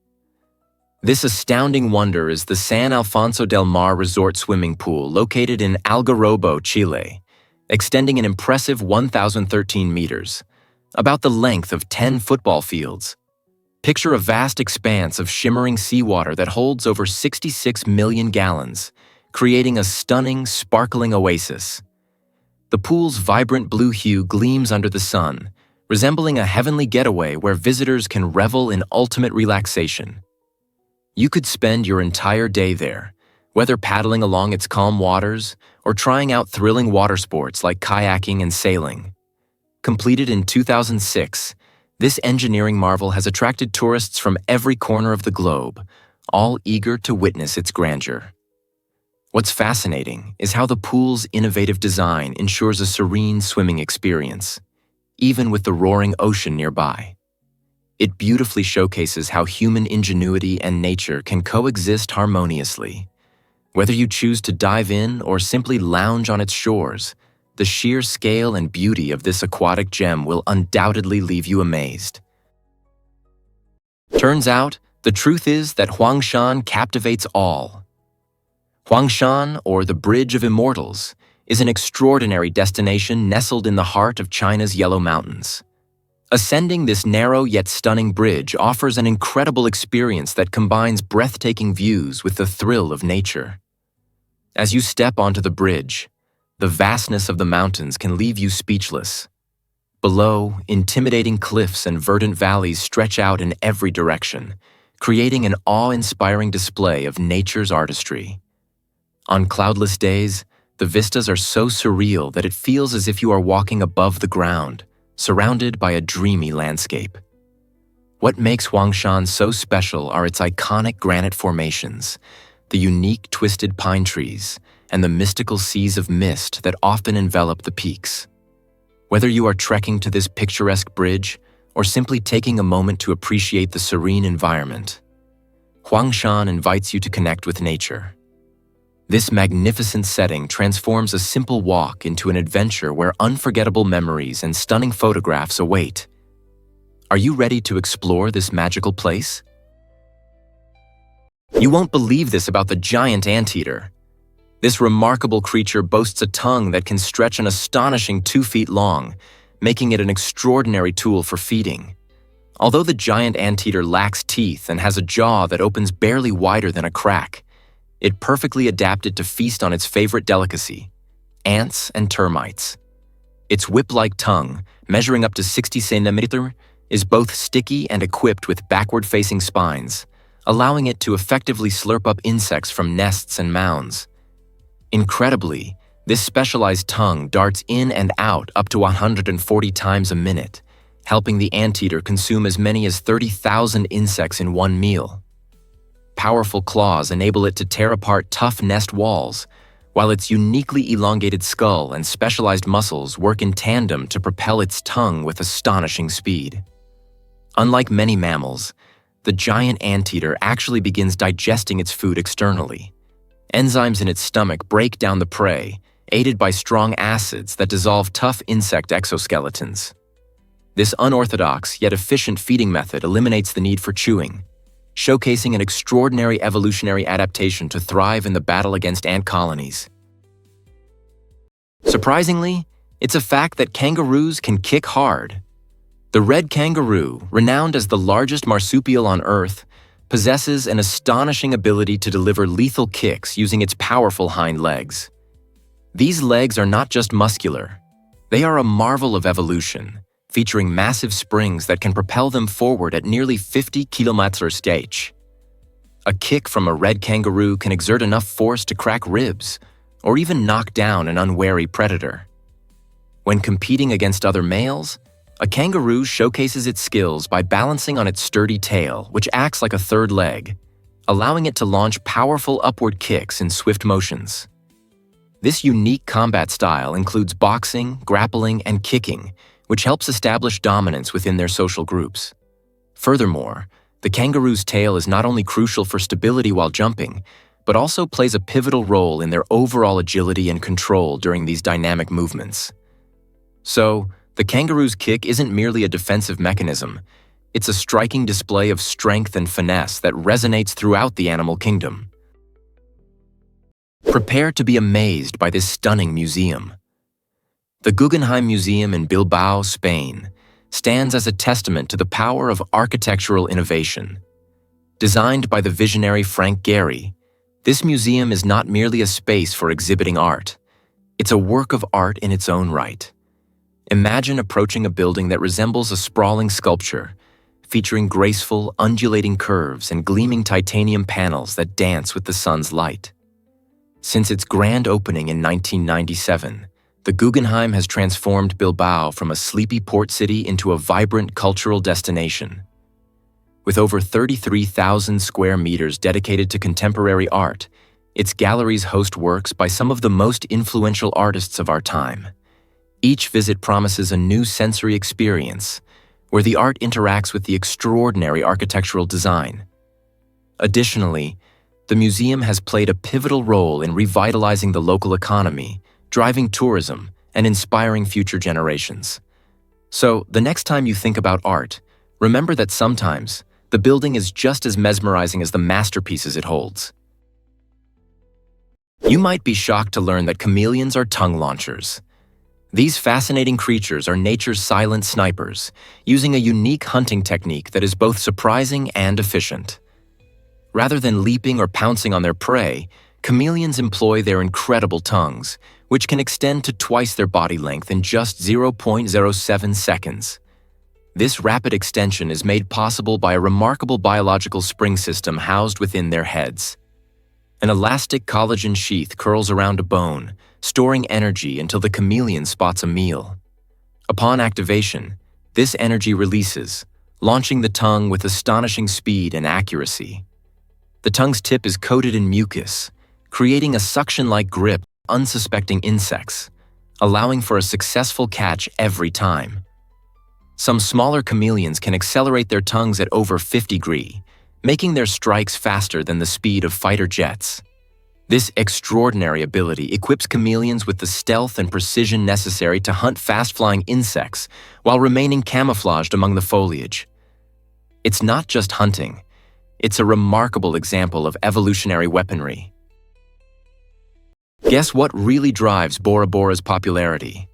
This astounding wonder is the San Alfonso del Mar Resort Swimming Pool located in Algarrobo, Chile, extending an impressive 1,013 meters, about the length of 10 football fields. Picture a vast expanse of shimmering seawater that holds over 66 million gallons, creating a stunning, sparkling oasis. The pool's vibrant blue hue gleams under the sun, resembling a heavenly getaway where visitors can revel in ultimate relaxation. You could spend your entire day there, whether paddling along its calm waters or trying out thrilling water sports like kayaking and sailing. Completed in 2006, This engineering marvel has attracted tourists from every corner of the globe, all eager to witness its grandeur. What's fascinating is how the pool's innovative design ensures a serene swimming experience, even with the roaring ocean nearby. It beautifully showcases how human ingenuity and nature can coexist harmoniously. Whether you choose to dive in or simply lounge on its shores, the sheer scale and beauty of this aquatic gem will undoubtedly leave you amazed. Turns out, the truth is that Huangshan captivates all. Huangshan, or the Bridge of Immortals, is an extraordinary destination nestled in the heart of China's Yellow Mountains. Ascending this narrow yet stunning bridge offers an incredible experience that combines breathtaking views with the thrill of nature. As you step onto the bridge, the vastness of the mountains can leave you speechless. Below, intimidating cliffs and verdant valleys stretch out in every direction, creating an awe-inspiring display of nature's artistry. On cloudless days, the vistas are so surreal that it feels as if you are walking above the ground, surrounded by a dreamy landscape. What makes Huangshan so special are its iconic granite formations, the unique twisted pine trees, and the mystical seas of mist that often envelop the peaks. Whether you are trekking to this picturesque bridge or simply taking a moment to appreciate the serene environment, Huangshan invites you to connect with nature. This magnificent setting transforms a simple walk into an adventure where unforgettable memories and stunning photographs await. Are you ready to explore this magical place? You won't believe this about the giant anteater. This remarkable creature boasts a tongue that can stretch an astonishing 2 feet long, making it an extraordinary tool for feeding. Although the giant anteater lacks teeth and has a jaw that opens barely wider than a crack, it perfectly adapted to feast on its favorite delicacy, ants and termites. Its whip-like tongue, measuring up to 60 centimeters, is both sticky and equipped with backward-facing spines, allowing it to effectively slurp up insects from nests and mounds. Incredibly, this specialized tongue darts in and out up to 140 times a minute, helping the anteater consume as many as 30,000 insects in one meal. Powerful claws enable it to tear apart tough nest walls, while its uniquely elongated skull and specialized muscles work in tandem to propel its tongue with astonishing speed. Unlike many mammals, the giant anteater actually begins digesting its food externally. Enzymes in its stomach break down the prey, aided by strong acids that dissolve tough insect exoskeletons. This unorthodox yet efficient feeding method eliminates the need for chewing, showcasing an extraordinary evolutionary adaptation to thrive in the battle against ant colonies. Surprisingly, it's a fact that kangaroos can kick hard. The red kangaroo, renowned as the largest marsupial on Earth, possesses an astonishing ability to deliver lethal kicks using its powerful hind legs. These legs are not just muscular, they are a marvel of evolution, featuring massive springs that can propel them forward at nearly 50 km/h. A kick from a red kangaroo can exert enough force to crack ribs, or even knock down an unwary predator. When competing against other males, a kangaroo showcases its skills by balancing on its sturdy tail, which acts like a third leg, allowing it to launch powerful upward kicks in swift motions. This unique combat style includes boxing, grappling, and kicking, which helps establish dominance within their social groups. Furthermore, the kangaroo's tail is not only crucial for stability while jumping, but also plays a pivotal role in their overall agility and control during these dynamic movements. So, the kangaroo's kick isn't merely a defensive mechanism, it's a striking display of strength and finesse that resonates throughout the animal kingdom. Prepare to be amazed by this stunning museum. The Guggenheim Museum in Bilbao, Spain, stands as a testament to the power of architectural innovation. Designed by the visionary Frank Gehry, this museum is not merely a space for exhibiting art. It's a work of art in its own right. Imagine approaching a building that resembles a sprawling sculpture, featuring graceful, undulating curves and gleaming titanium panels that dance with the sun's light. Since its grand opening in 1997, The Guggenheim has transformed Bilbao from a sleepy port city into a vibrant cultural destination. With over 33,000 square meters dedicated to contemporary art, its galleries host works by some of the most influential artists of our time. Each visit promises a new sensory experience, where the art interacts with the extraordinary architectural design. Additionally, the museum has played a pivotal role in revitalizing the local economy, driving tourism, and inspiring future generations. So, the next time you think about art, remember that sometimes the building is just as mesmerizing as the masterpieces it holds. You might be shocked to learn that chameleons are tongue launchers. These fascinating creatures are nature's silent snipers, using a unique hunting technique that is both surprising and efficient. Rather than leaping or pouncing on their prey, chameleons employ their incredible tongues, which can extend to twice their body length in just 0.07 seconds. This rapid extension is made possible by a remarkable biological spring system housed within their heads. An elastic collagen sheath curls around a bone, storing energy until the chameleon spots a meal. Upon activation, this energy releases, launching the tongue with astonishing speed and accuracy. The tongue's tip is coated in mucus, creating a suction-like grip on unsuspecting insects, allowing for a successful catch every time. Some smaller chameleons can accelerate their tongues at over 50 degrees, making their strikes faster than the speed of fighter jets. This extraordinary ability equips chameleons with the stealth and precision necessary to hunt fast-flying insects while remaining camouflaged among the foliage. It's not just hunting. It's a remarkable example of evolutionary weaponry. Guess what really drives Bora Bora's popularity?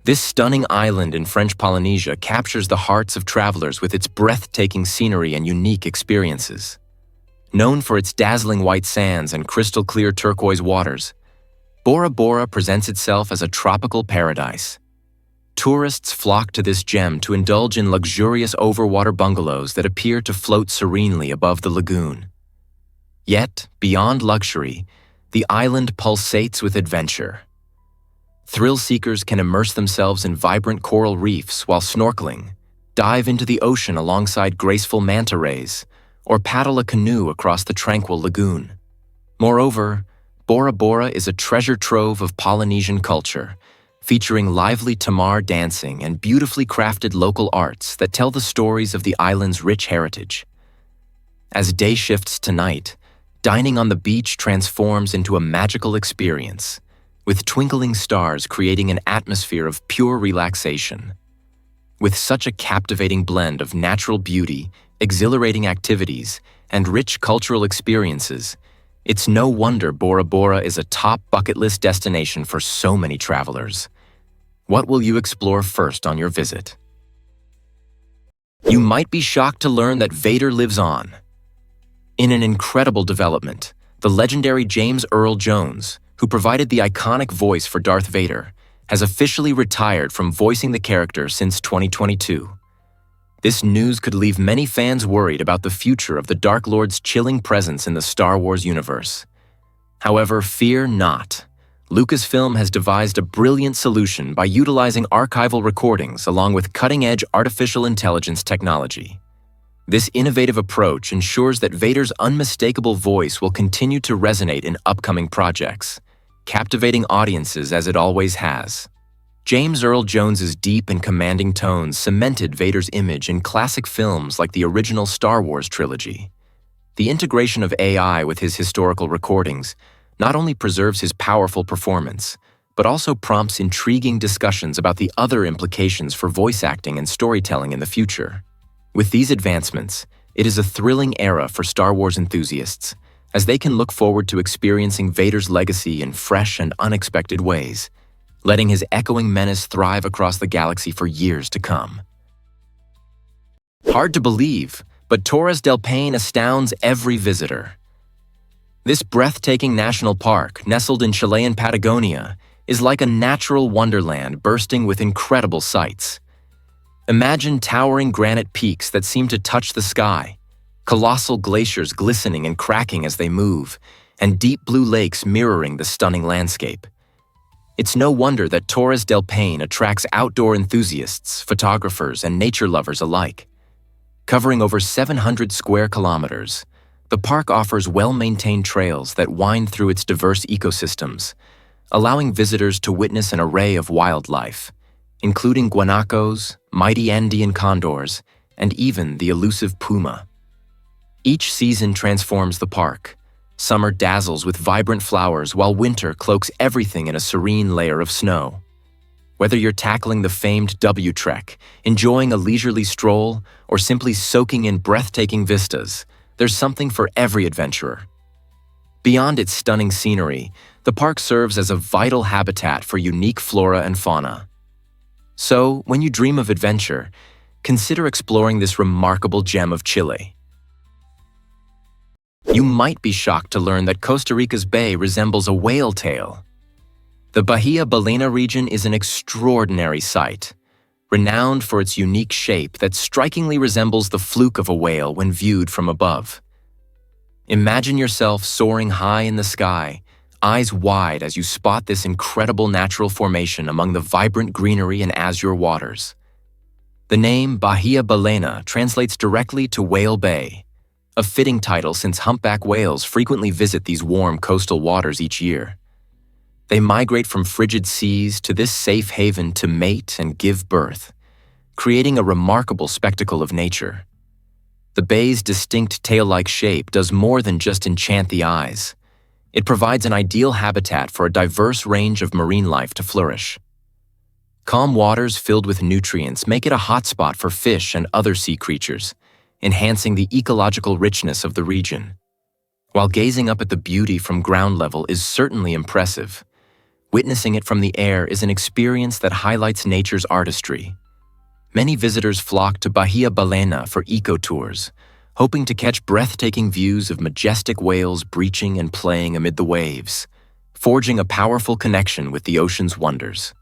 This stunning island in French Polynesia captures the hearts of travelers with its breathtaking scenery and unique experiences. Known for its dazzling white sands and crystal-clear turquoise waters, Bora Bora presents itself as a tropical paradise. Tourists flock to this gem to indulge in luxurious overwater bungalows that appear to float serenely above the lagoon. Yet, beyond luxury, the island pulsates with adventure. Thrill seekers can immerse themselves in vibrant coral reefs while snorkeling, dive into the ocean alongside graceful manta rays, or paddle a canoe across the tranquil lagoon. Moreover, Bora Bora is a treasure trove of Polynesian culture, featuring lively tamar dancing and beautifully crafted local arts that tell the stories of the island's rich heritage. As day shifts to night, dining on the beach transforms into a magical experience, with twinkling stars creating an atmosphere of pure relaxation. With such a captivating blend of natural beauty, exhilarating activities, and rich cultural experiences, it's no wonder Bora Bora is a top bucket list destination for so many travelers. What will you explore first on your visit? You might be shocked to learn that Vader lives on. In an incredible development, the legendary James Earl Jones, who provided the iconic voice for Darth Vader, has officially retired from voicing the character since 2022. This news could leave many fans worried about the future of the Dark Lord's chilling presence in the Star Wars universe. However, fear not. Lucasfilm has devised a brilliant solution by utilizing archival recordings along with cutting-edge artificial intelligence technology. This innovative approach ensures that Vader's unmistakable voice will continue to resonate in upcoming projects, captivating audiences as it always has. James Earl Jones's deep and commanding tones cemented Vader's image in classic films like the original Star Wars trilogy. The integration of AI with his historical recordings not only preserves his powerful performance, but also prompts intriguing discussions about the other implications for voice acting and storytelling in the future. With these advancements, it is a thrilling era for Star Wars enthusiasts, as they can look forward to experiencing Vader's legacy in fresh and unexpected ways, letting his echoing menace thrive across the galaxy for years to come. Hard to believe, but Torres del Paine astounds every visitor. This breathtaking national park, nestled in Chilean Patagonia, is like a natural wonderland bursting with incredible sights. Imagine towering granite peaks that seem to touch the sky, colossal glaciers glistening and cracking as they move, and deep blue lakes mirroring the stunning landscape. It's no wonder that Torres del Paine attracts outdoor enthusiasts, photographers, and nature lovers alike. Covering over 700 square kilometers, the park offers well-maintained trails that wind through its diverse ecosystems, allowing visitors to witness an array of wildlife, including guanacos, mighty Andean condors, and even the elusive puma. Each season transforms the park. Summer dazzles with vibrant flowers, while winter cloaks everything in a serene layer of snow. Whether you're tackling the famed W Trek, enjoying a leisurely stroll, or simply soaking in breathtaking vistas, there's something for every adventurer. Beyond its stunning scenery, the park serves as a vital habitat for unique flora and fauna. So, when you dream of adventure, consider exploring this remarkable gem of Chile. You might be shocked to learn that Costa Rica's bay resembles a whale tail. The Bahia Balena region is an extraordinary sight, renowned for its unique shape that strikingly resembles the fluke of a whale when viewed from above. Imagine yourself soaring high in the sky, eyes wide as you spot this incredible natural formation among the vibrant greenery and azure waters. The name Bahia Balena translates directly to Whale Bay, a fitting title since humpback whales frequently visit these warm coastal waters each year. They migrate from frigid seas to this safe haven to mate and give birth, creating a remarkable spectacle of nature. The bay's distinct tail-like shape does more than just enchant the eyes. It provides an ideal habitat for a diverse range of marine life to flourish. Calm waters filled with nutrients make it a hotspot for fish and other sea creatures, enhancing the ecological richness of the region. While gazing up at the beauty from ground level is certainly impressive, witnessing it from the air is an experience that highlights nature's artistry. Many visitors flock to Bahia Balena for eco-tours, hoping to catch breathtaking views of majestic whales breaching and playing amid the waves, forging a powerful connection with the ocean's wonders.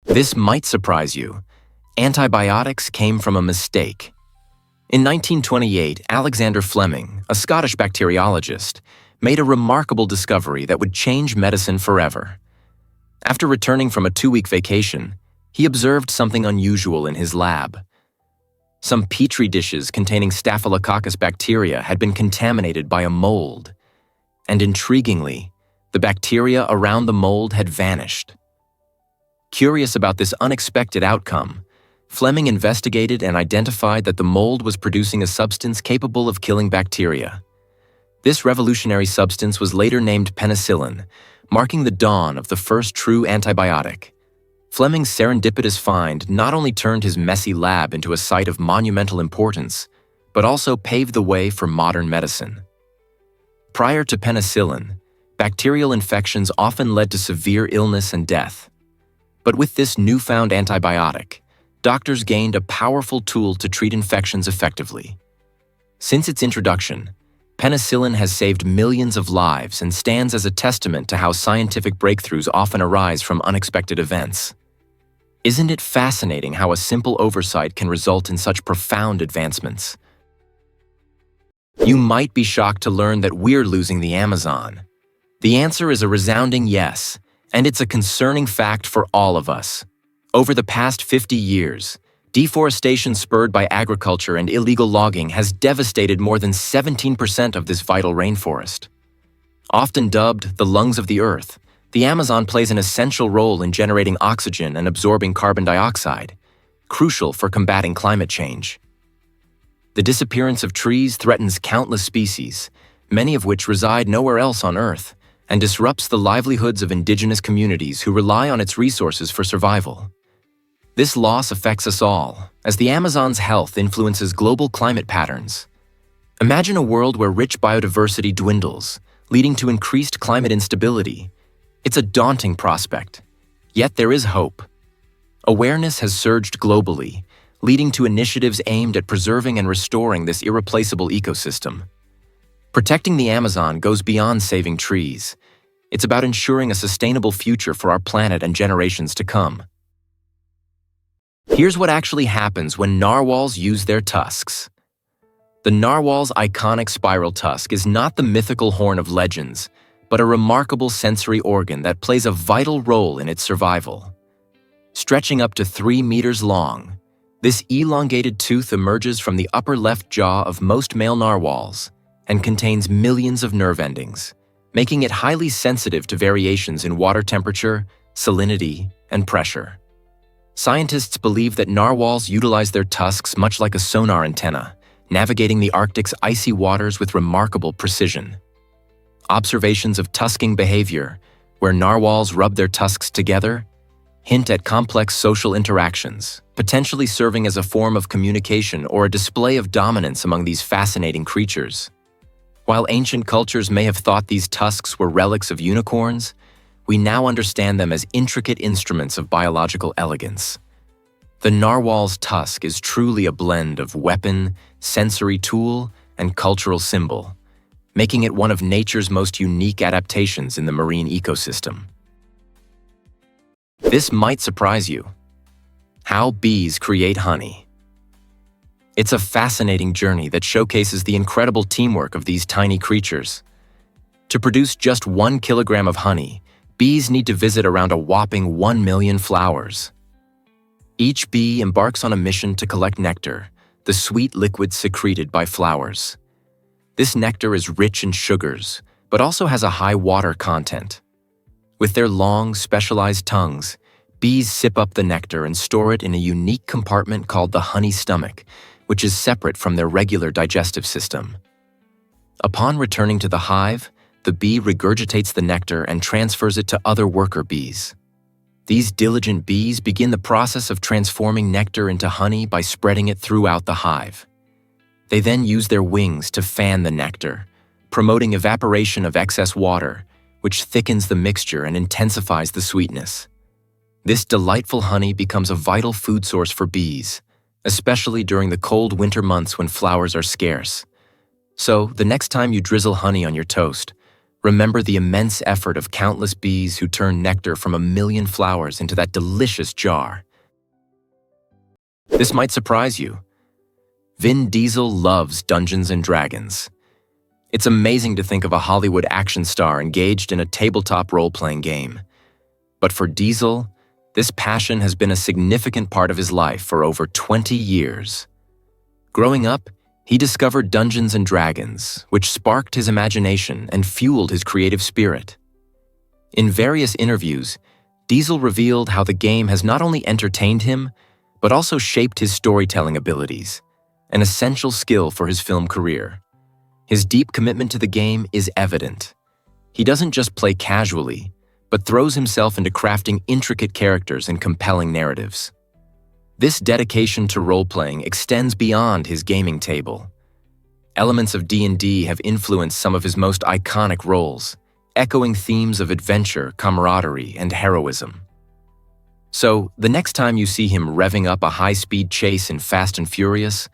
This might surprise you. Antibiotics came from a mistake. In 1928, Alexander Fleming, a Scottish bacteriologist, made a remarkable discovery that would change medicine forever. After returning from a 2-week vacation, he observed something unusual in his lab. Some petri dishes containing Staphylococcus bacteria had been contaminated by a mold, and intriguingly, the bacteria around the mold had vanished. Curious about this unexpected outcome, Fleming investigated and identified that the mold was producing a substance capable of killing bacteria. This revolutionary substance was later named penicillin, marking the dawn of the first true antibiotic. Fleming's serendipitous find not only turned his messy lab into a site of monumental importance, but also paved the way for modern medicine. Prior to penicillin, bacterial infections often led to severe illness and death. But with this newfound antibiotic, doctors gained a powerful tool to treat infections effectively. Since its introduction, penicillin has saved millions of lives and stands as a testament to how scientific breakthroughs often arise from unexpected events. Isn't it fascinating how a simple oversight can result in such profound advancements? You might be shocked to learn that we're losing the Amazon. The answer is a resounding yes, and it's a concerning fact for all of us. Over the past 50 years, deforestation spurred by agriculture and illegal logging has devastated more than 17% of this vital rainforest. Often dubbed the lungs of the earth, the Amazon plays an essential role in generating oxygen and absorbing carbon dioxide, crucial for combating climate change. The disappearance of trees threatens countless species, many of which reside nowhere else on Earth, and disrupts the livelihoods of indigenous communities who rely on its resources for survival. This loss affects us all, as the Amazon's health influences global climate patterns. Imagine a world where rich biodiversity dwindles, leading to increased climate instability. It's a daunting prospect, yet there is hope. Awareness has surged globally, leading to initiatives aimed at preserving and restoring this irreplaceable ecosystem. Protecting the Amazon goes beyond saving trees. It's about ensuring a sustainable future for our planet and generations to come. Here's what actually happens when narwhals use their tusks. The narwhal's iconic spiral tusk is not the mythical horn of legends, but but a remarkable sensory organ that plays a vital role in its survival. Stretching up to 3 meters long, this elongated tooth emerges from the upper left jaw of most male narwhals and contains millions of nerve endings, making it highly sensitive to variations in water temperature, salinity, and pressure. Scientists believe that narwhals utilize their tusks much like a sonar antenna, navigating the Arctic's icy waters with remarkable precision. Observations of tusking behavior, where narwhals rub their tusks together, hint at complex social interactions, potentially serving as a form of communication or a display of dominance among these fascinating creatures. While ancient cultures may have thought these tusks were relics of unicorns, we now understand them as intricate instruments of biological elegance. The narwhal's tusk is truly a blend of weapon, sensory tool, and cultural symbol, making it one of nature's most unique adaptations in the marine ecosystem. This might surprise you. How bees create honey. It's a fascinating journey that showcases the incredible teamwork of these tiny creatures. To produce just 1 kilogram of honey, bees need to visit around a whopping 1 million flowers. Each bee embarks on a mission to collect nectar, the sweet liquid secreted by flowers. This nectar is rich in sugars, but also has a high water content. With their long, specialized tongues, bees sip up the nectar and store it in a unique compartment called the honey stomach, which is separate from their regular digestive system. Upon returning to the hive, the bee regurgitates the nectar and transfers it to other worker bees. These diligent bees begin the process of transforming nectar into honey by spreading it throughout the hive. They then use their wings to fan the nectar, promoting evaporation of excess water, which thickens the mixture and intensifies the sweetness. This delightful honey becomes a vital food source for bees, especially during the cold winter months when flowers are scarce. So, the next time you drizzle honey on your toast, remember the immense effort of countless bees who turn nectar from 1 million flowers into that delicious jar. This might surprise you. Vin Diesel loves Dungeons & Dragons. It's amazing to think of a Hollywood action star engaged in a tabletop role-playing game. But for Diesel, this passion has been a significant part of his life for over 20 years. Growing up, he discovered Dungeons & Dragons, which sparked his imagination and fueled his creative spirit. In various interviews, Diesel revealed how the game has not only entertained him, but also shaped his storytelling abilities, an essential skill for his film career. His deep commitment to the game is evident. He doesn't just play casually, but throws himself into crafting intricate characters and compelling narratives. This dedication to role-playing extends beyond his gaming table. Elements of D&D have influenced some of his most iconic roles, echoing themes of adventure, camaraderie, and heroism. So, the next time you see him revving up a high-speed chase in Fast and Furious,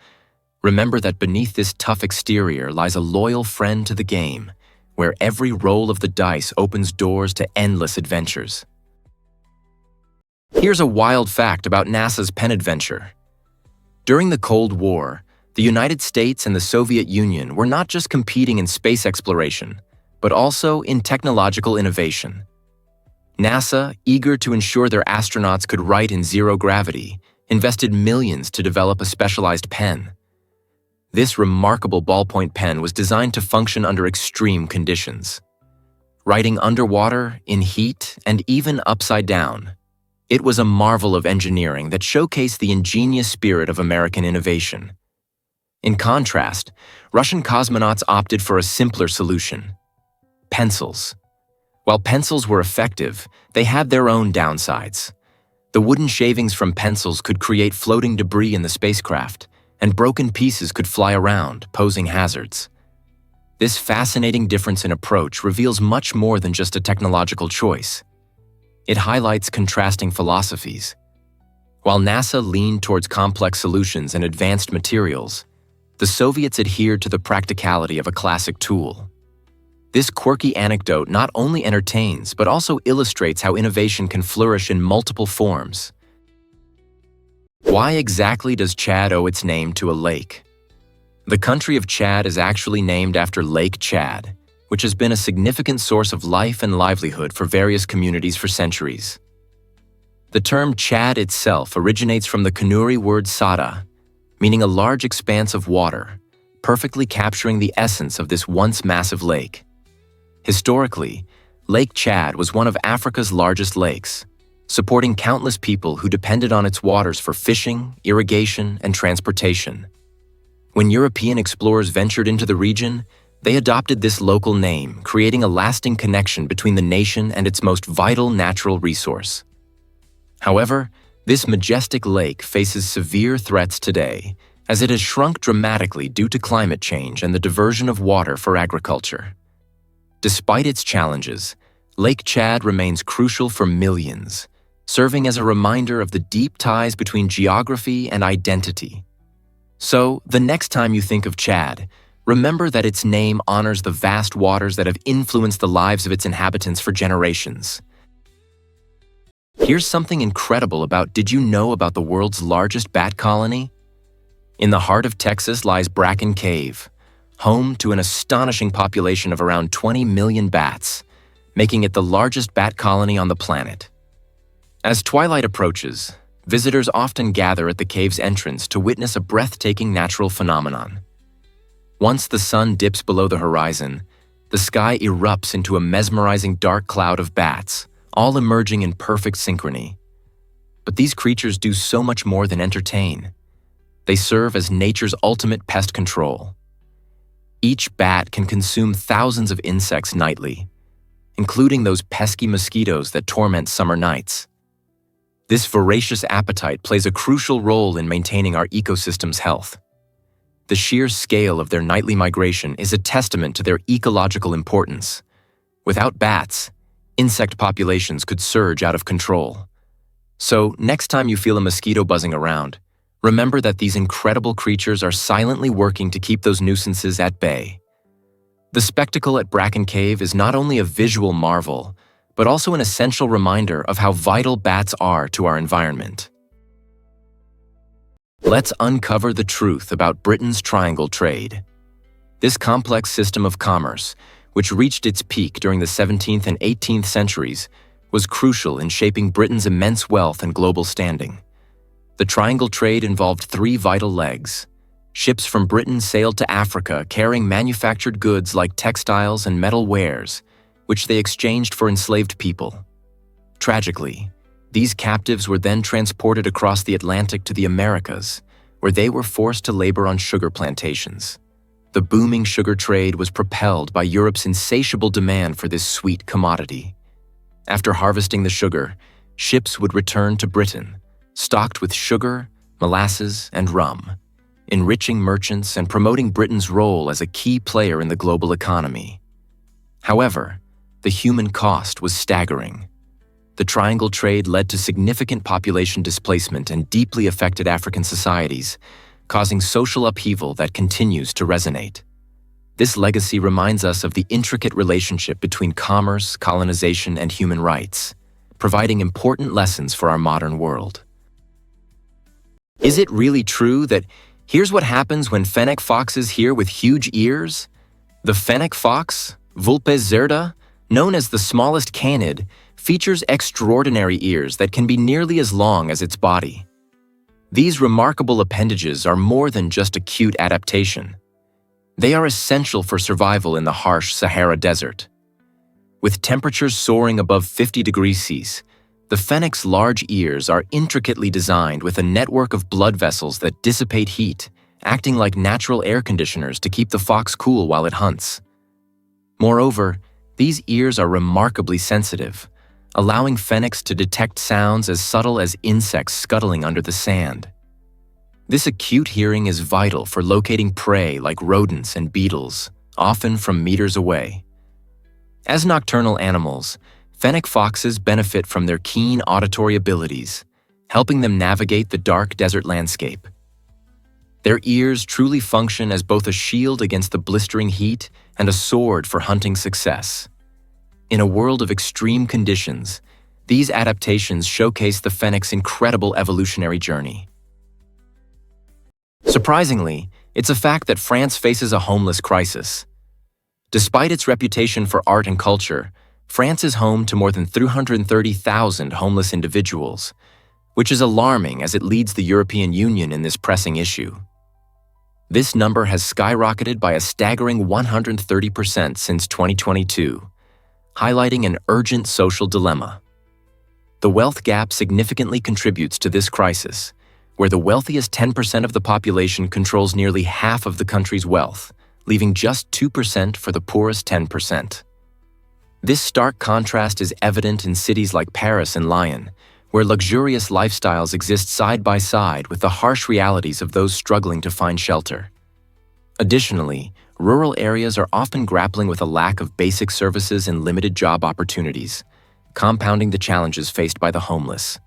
remember that beneath this tough exterior lies a loyal friend to the game, where every roll of the dice opens doors to endless adventures. Here's a wild fact about NASA's Penn adventure. During the Cold War, the United States and the Soviet Union were not just competing in space exploration, but also in technological innovation. NASA, eager to ensure their astronauts could write in zero gravity, invested millions to develop a specialized pen. This remarkable ballpoint pen was designed to function under extreme conditions. Writing underwater, in heat, and even upside down, it was a marvel of engineering that showcased the ingenious spirit of American innovation. In contrast, Russian cosmonauts opted for a simpler solution: pencils. While pencils were effective, they had their own downsides. The wooden shavings from pencils could create floating debris in the spacecraft, and broken pieces could fly around, posing hazards. This fascinating difference in approach reveals much more than just a technological choice. It highlights contrasting philosophies. While NASA leaned towards complex solutions and advanced materials, the Soviets adhered to the practicality of a classic tool. This quirky anecdote not only entertains, but also illustrates how innovation can flourish in multiple forms. Why exactly does Chad owe its name to a lake? The country of Chad is actually named after Lake Chad, which has been a significant source of life and livelihood for various communities for centuries. The term Chad itself originates from the Kanuri word sada, meaning a large expanse of water, perfectly capturing the essence of this once massive lake. Historically, Lake Chad was one of Africa's largest lakes, supporting countless people who depended on its waters for fishing, irrigation, and transportation. When European explorers ventured into the region, they adopted this local name, creating a lasting connection between the nation and its most vital natural resource. However, this majestic lake faces severe threats today, as it has shrunk dramatically due to climate change and the diversion of water for agriculture. Despite its challenges, Lake Chad remains crucial for millions, serving as a reminder of the deep ties between geography and identity. So, the next time you think of Chad, remember that its name honors the vast waters that have influenced the lives of its inhabitants for generations. Here's something incredible about did you know about the world's largest bat colony? In the heart of Texas lies Bracken Cave, home to an astonishing population of around 20 million bats, making it the largest bat colony on the planet. As twilight approaches, visitors often gather at the cave's entrance to witness a breathtaking natural phenomenon. Once the sun dips below the horizon, the sky erupts into a mesmerizing dark cloud of bats, all emerging in perfect synchrony. But these creatures do so much more than entertain. They serve as nature's ultimate pest control. Each bat can consume thousands of insects nightly, including those pesky mosquitoes that torment summer nights. This voracious appetite plays a crucial role in maintaining our ecosystem's health. The sheer scale of their nightly migration is a testament to their ecological importance. Without bats, insect populations could surge out of control. So, next time you feel a mosquito buzzing around, remember that these incredible creatures are silently working to keep those nuisances at bay. The spectacle at Bracken Cave is not only a visual marvel, but also an essential reminder of how vital bats are to our environment. Let's uncover the truth about Britain's triangle trade. This complex system of commerce, which reached its peak during the 17th and 18th centuries, was crucial in shaping Britain's immense wealth and global standing. The triangle trade involved three vital legs. Ships from Britain sailed to Africa carrying manufactured goods like textiles and metal wares, which they exchanged for enslaved people. Tragically, these captives were then transported across the Atlantic to the Americas, where they were forced to labor on sugar plantations. The booming sugar trade was propelled by Europe's insatiable demand for this sweet commodity. After harvesting the sugar, ships would return to Britain, stocked with sugar, molasses, and rum, enriching merchants and promoting Britain's role as a key player in the global economy. However, the human cost was staggering. The triangle trade led to significant population displacement and deeply affected African societies, causing social upheaval that continues to resonate. This legacy reminds us of the intricate relationship between commerce, colonization, and human rights, providing important lessons for our modern world. Is it really true that here's what happens when fennec foxes hear with huge ears? The fennec fox, Vulpes zerda, known as the smallest canid, features extraordinary ears that can be nearly as long as its body. These remarkable appendages are more than just a cute adaptation. They are essential for survival in the harsh Sahara Desert. With temperatures soaring above 50 degrees Celsius, the fennec's large ears are intricately designed with a network of blood vessels that dissipate heat, acting like natural air conditioners to keep the fox cool while it hunts. Moreover, these ears are remarkably sensitive, allowing fennecs to detect sounds as subtle as insects scuttling under the sand. This acute hearing is vital for locating prey like rodents and beetles, often from meters away. As nocturnal animals, fennec foxes benefit from their keen auditory abilities, helping them navigate the dark desert landscape. Their ears truly function as both a shield against the blistering heat and a sword for hunting success. In a world of extreme conditions, these adaptations showcase the fennec's incredible evolutionary journey. Surprisingly, it's a fact that France faces a homeless crisis. Despite its reputation for art and culture, France is home to more than 330,000 homeless individuals, which is alarming as it leads the European Union in this pressing issue. This number has skyrocketed by a staggering 130% since 2022, highlighting an urgent social dilemma. The wealth gap significantly contributes to this crisis, where the wealthiest 10% of the population controls nearly half of the country's wealth, leaving just 2% for the poorest 10%. This stark contrast is evident in cities like Paris and Lyon, where luxurious lifestyles exist side by side with the harsh realities of those struggling to find shelter. Additionally, rural areas are often grappling with a lack of basic services and limited job opportunities, compounding the challenges faced by the homeless.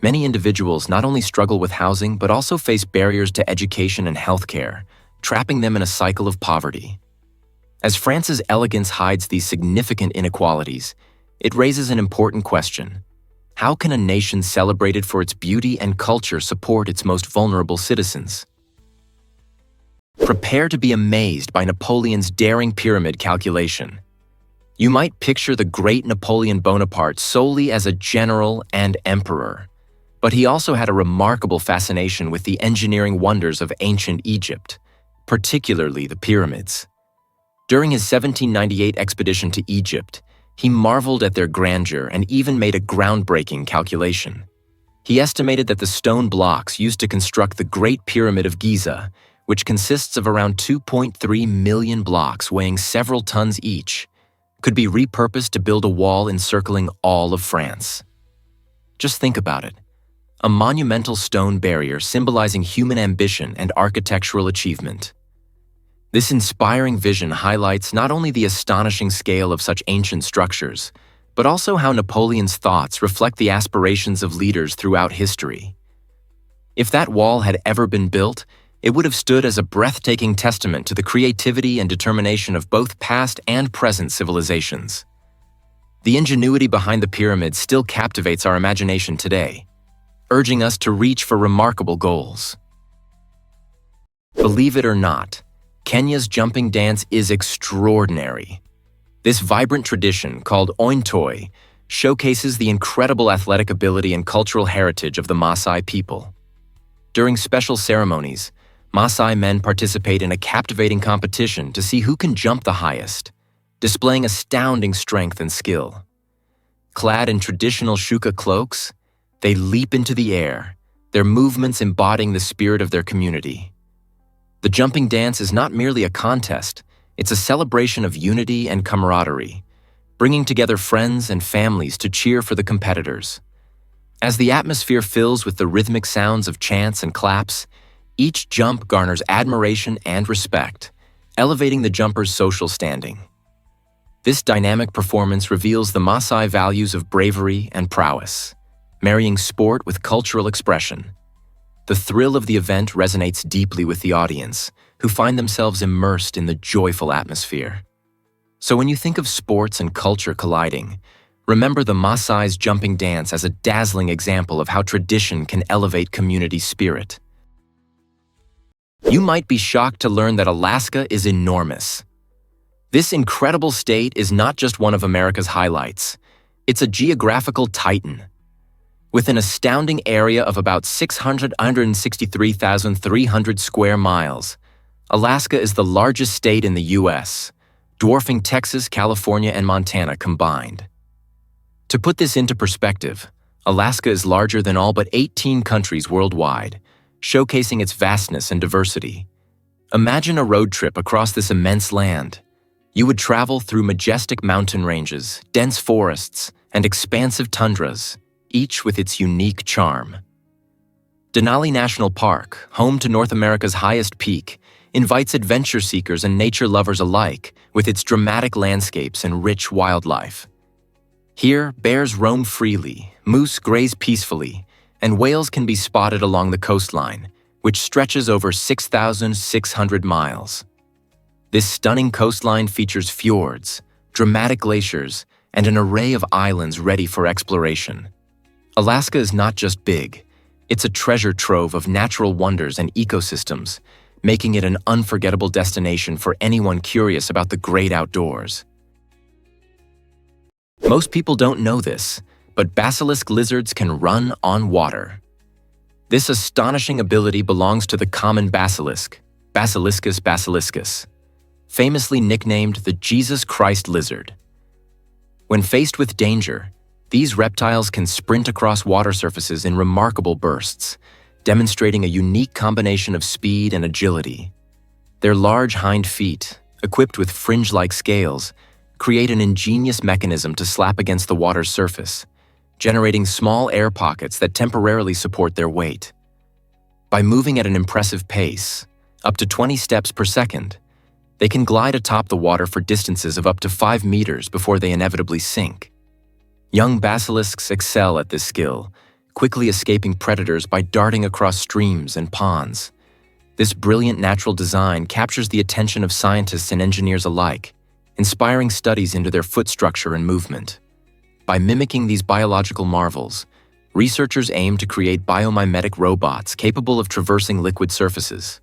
Many individuals not only struggle with housing but also face barriers to education and healthcare, trapping them in a cycle of poverty. As France's elegance hides these significant inequalities, it raises an important question. How can a nation celebrated for its beauty and culture support its most vulnerable citizens? Prepare to be amazed by Napoleon's daring pyramid calculation. You might picture the great Napoleon Bonaparte solely as a general and emperor, but he also had a remarkable fascination with the engineering wonders of ancient Egypt, particularly the pyramids. During his 1798 expedition to Egypt, he marveled at their grandeur and even made a groundbreaking calculation. He estimated that the stone blocks used to construct the Great Pyramid of Giza, which consists of around 2.3 million blocks weighing several tons each, could be repurposed to build a wall encircling all of France. Just think about it. A monumental stone barrier symbolizing human ambition and architectural achievement. This inspiring vision highlights not only the astonishing scale of such ancient structures, but also how Napoleon's thoughts reflect the aspirations of leaders throughout history. If that wall had ever been built, it would have stood as a breathtaking testament to the creativity and determination of both past and present civilizations. The ingenuity behind the pyramids still captivates our imagination today, urging us to reach for remarkable goals. Believe it or not, Kenya's jumping dance is extraordinary. This vibrant tradition, called Ointoi, showcases the incredible athletic ability and cultural heritage of the Maasai people. During special ceremonies, Maasai men participate in a captivating competition to see who can jump the highest, displaying astounding strength and skill. Clad in traditional shuka cloaks, they leap into the air, their movements embodying the spirit of their community. The jumping dance is not merely a contest, it's a celebration of unity and camaraderie, bringing together friends and families to cheer for the competitors. As the atmosphere fills with the rhythmic sounds of chants and claps, each jump garners admiration and respect, elevating the jumper's social standing. This dynamic performance reveals the Maasai values of bravery and prowess, marrying sport with cultural expression. The thrill of the event resonates deeply with the audience, who find themselves immersed in the joyful atmosphere. So when you think of sports and culture colliding, remember the Maasai's jumping dance as a dazzling example of how tradition can elevate community spirit. You might be shocked to learn that Alaska is enormous. This incredible state is not just one of America's highlights, it's a geographical titan. With an astounding area of about 663,300 square miles, Alaska is the largest state in the U.S., dwarfing Texas, California, and Montana combined. To put this into perspective, Alaska is larger than all but 18 countries worldwide, showcasing its vastness and diversity. Imagine a road trip across this immense land. You would travel through majestic mountain ranges, dense forests, and expansive tundras, each with its unique charm. Denali National Park, home to North America's highest peak, invites adventure seekers and nature lovers alike with its dramatic landscapes and rich wildlife. Here, bears roam freely, moose graze peacefully, and whales can be spotted along the coastline, which stretches over 6,600 miles. This stunning coastline features fjords, dramatic glaciers, and an array of islands ready for exploration. Alaska is not just big, it's a treasure trove of natural wonders and ecosystems, making it an unforgettable destination for anyone curious about the great outdoors. Most people don't know this, but basilisk lizards can run on water. This astonishing ability belongs to the common basilisk, Basiliscus basiliscus, famously nicknamed the Jesus Christ lizard. When faced with danger, these reptiles can sprint across water surfaces in remarkable bursts, demonstrating a unique combination of speed and agility. Their large hind feet, equipped with fringe-like scales, create an ingenious mechanism to slap against the water's surface, generating small air pockets that temporarily support their weight. By moving at an impressive pace, up to 20 steps per second, they can glide atop the water for distances of up to 5 meters before they inevitably sink. Young basilisks excel at this skill, quickly escaping predators by darting across streams and ponds. This brilliant natural design captures the attention of scientists and engineers alike, inspiring studies into their foot structure and movement. By mimicking these biological marvels, researchers aim to create biomimetic robots capable of traversing liquid surfaces.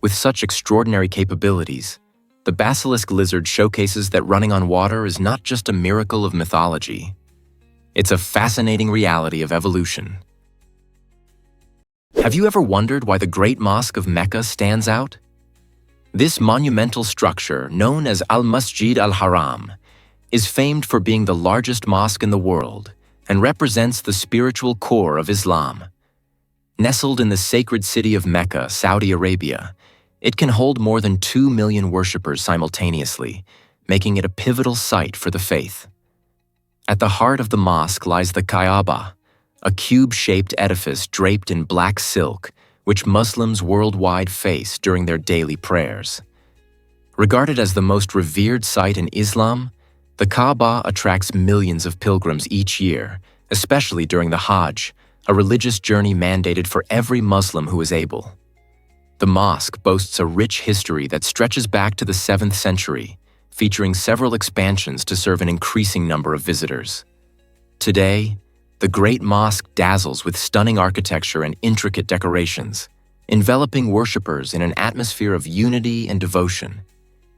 With such extraordinary capabilities, the basilisk lizard showcases that running on water is not just a miracle of mythology. It's a fascinating reality of evolution. Have you ever wondered why the Great Mosque of Mecca stands out? This monumental structure, known as Al-Masjid al-Haram, is famed for being the largest mosque in the world and represents the spiritual core of Islam. Nestled in the sacred city of Mecca, Saudi Arabia, it can hold more than 2 million worshippers simultaneously, making it a pivotal site for the faith. At the heart of the mosque lies the Kaaba, a cube-shaped edifice draped in black silk, which Muslims worldwide face during their daily prayers. Regarded as the most revered site in Islam, the Kaaba attracts millions of pilgrims each year, especially during the Hajj, a religious journey mandated for every Muslim who is able. The mosque boasts a rich history that stretches back to the 7th century, featuring several expansions to serve an increasing number of visitors. Today, the Great Mosque dazzles with stunning architecture and intricate decorations, enveloping worshippers in an atmosphere of unity and devotion.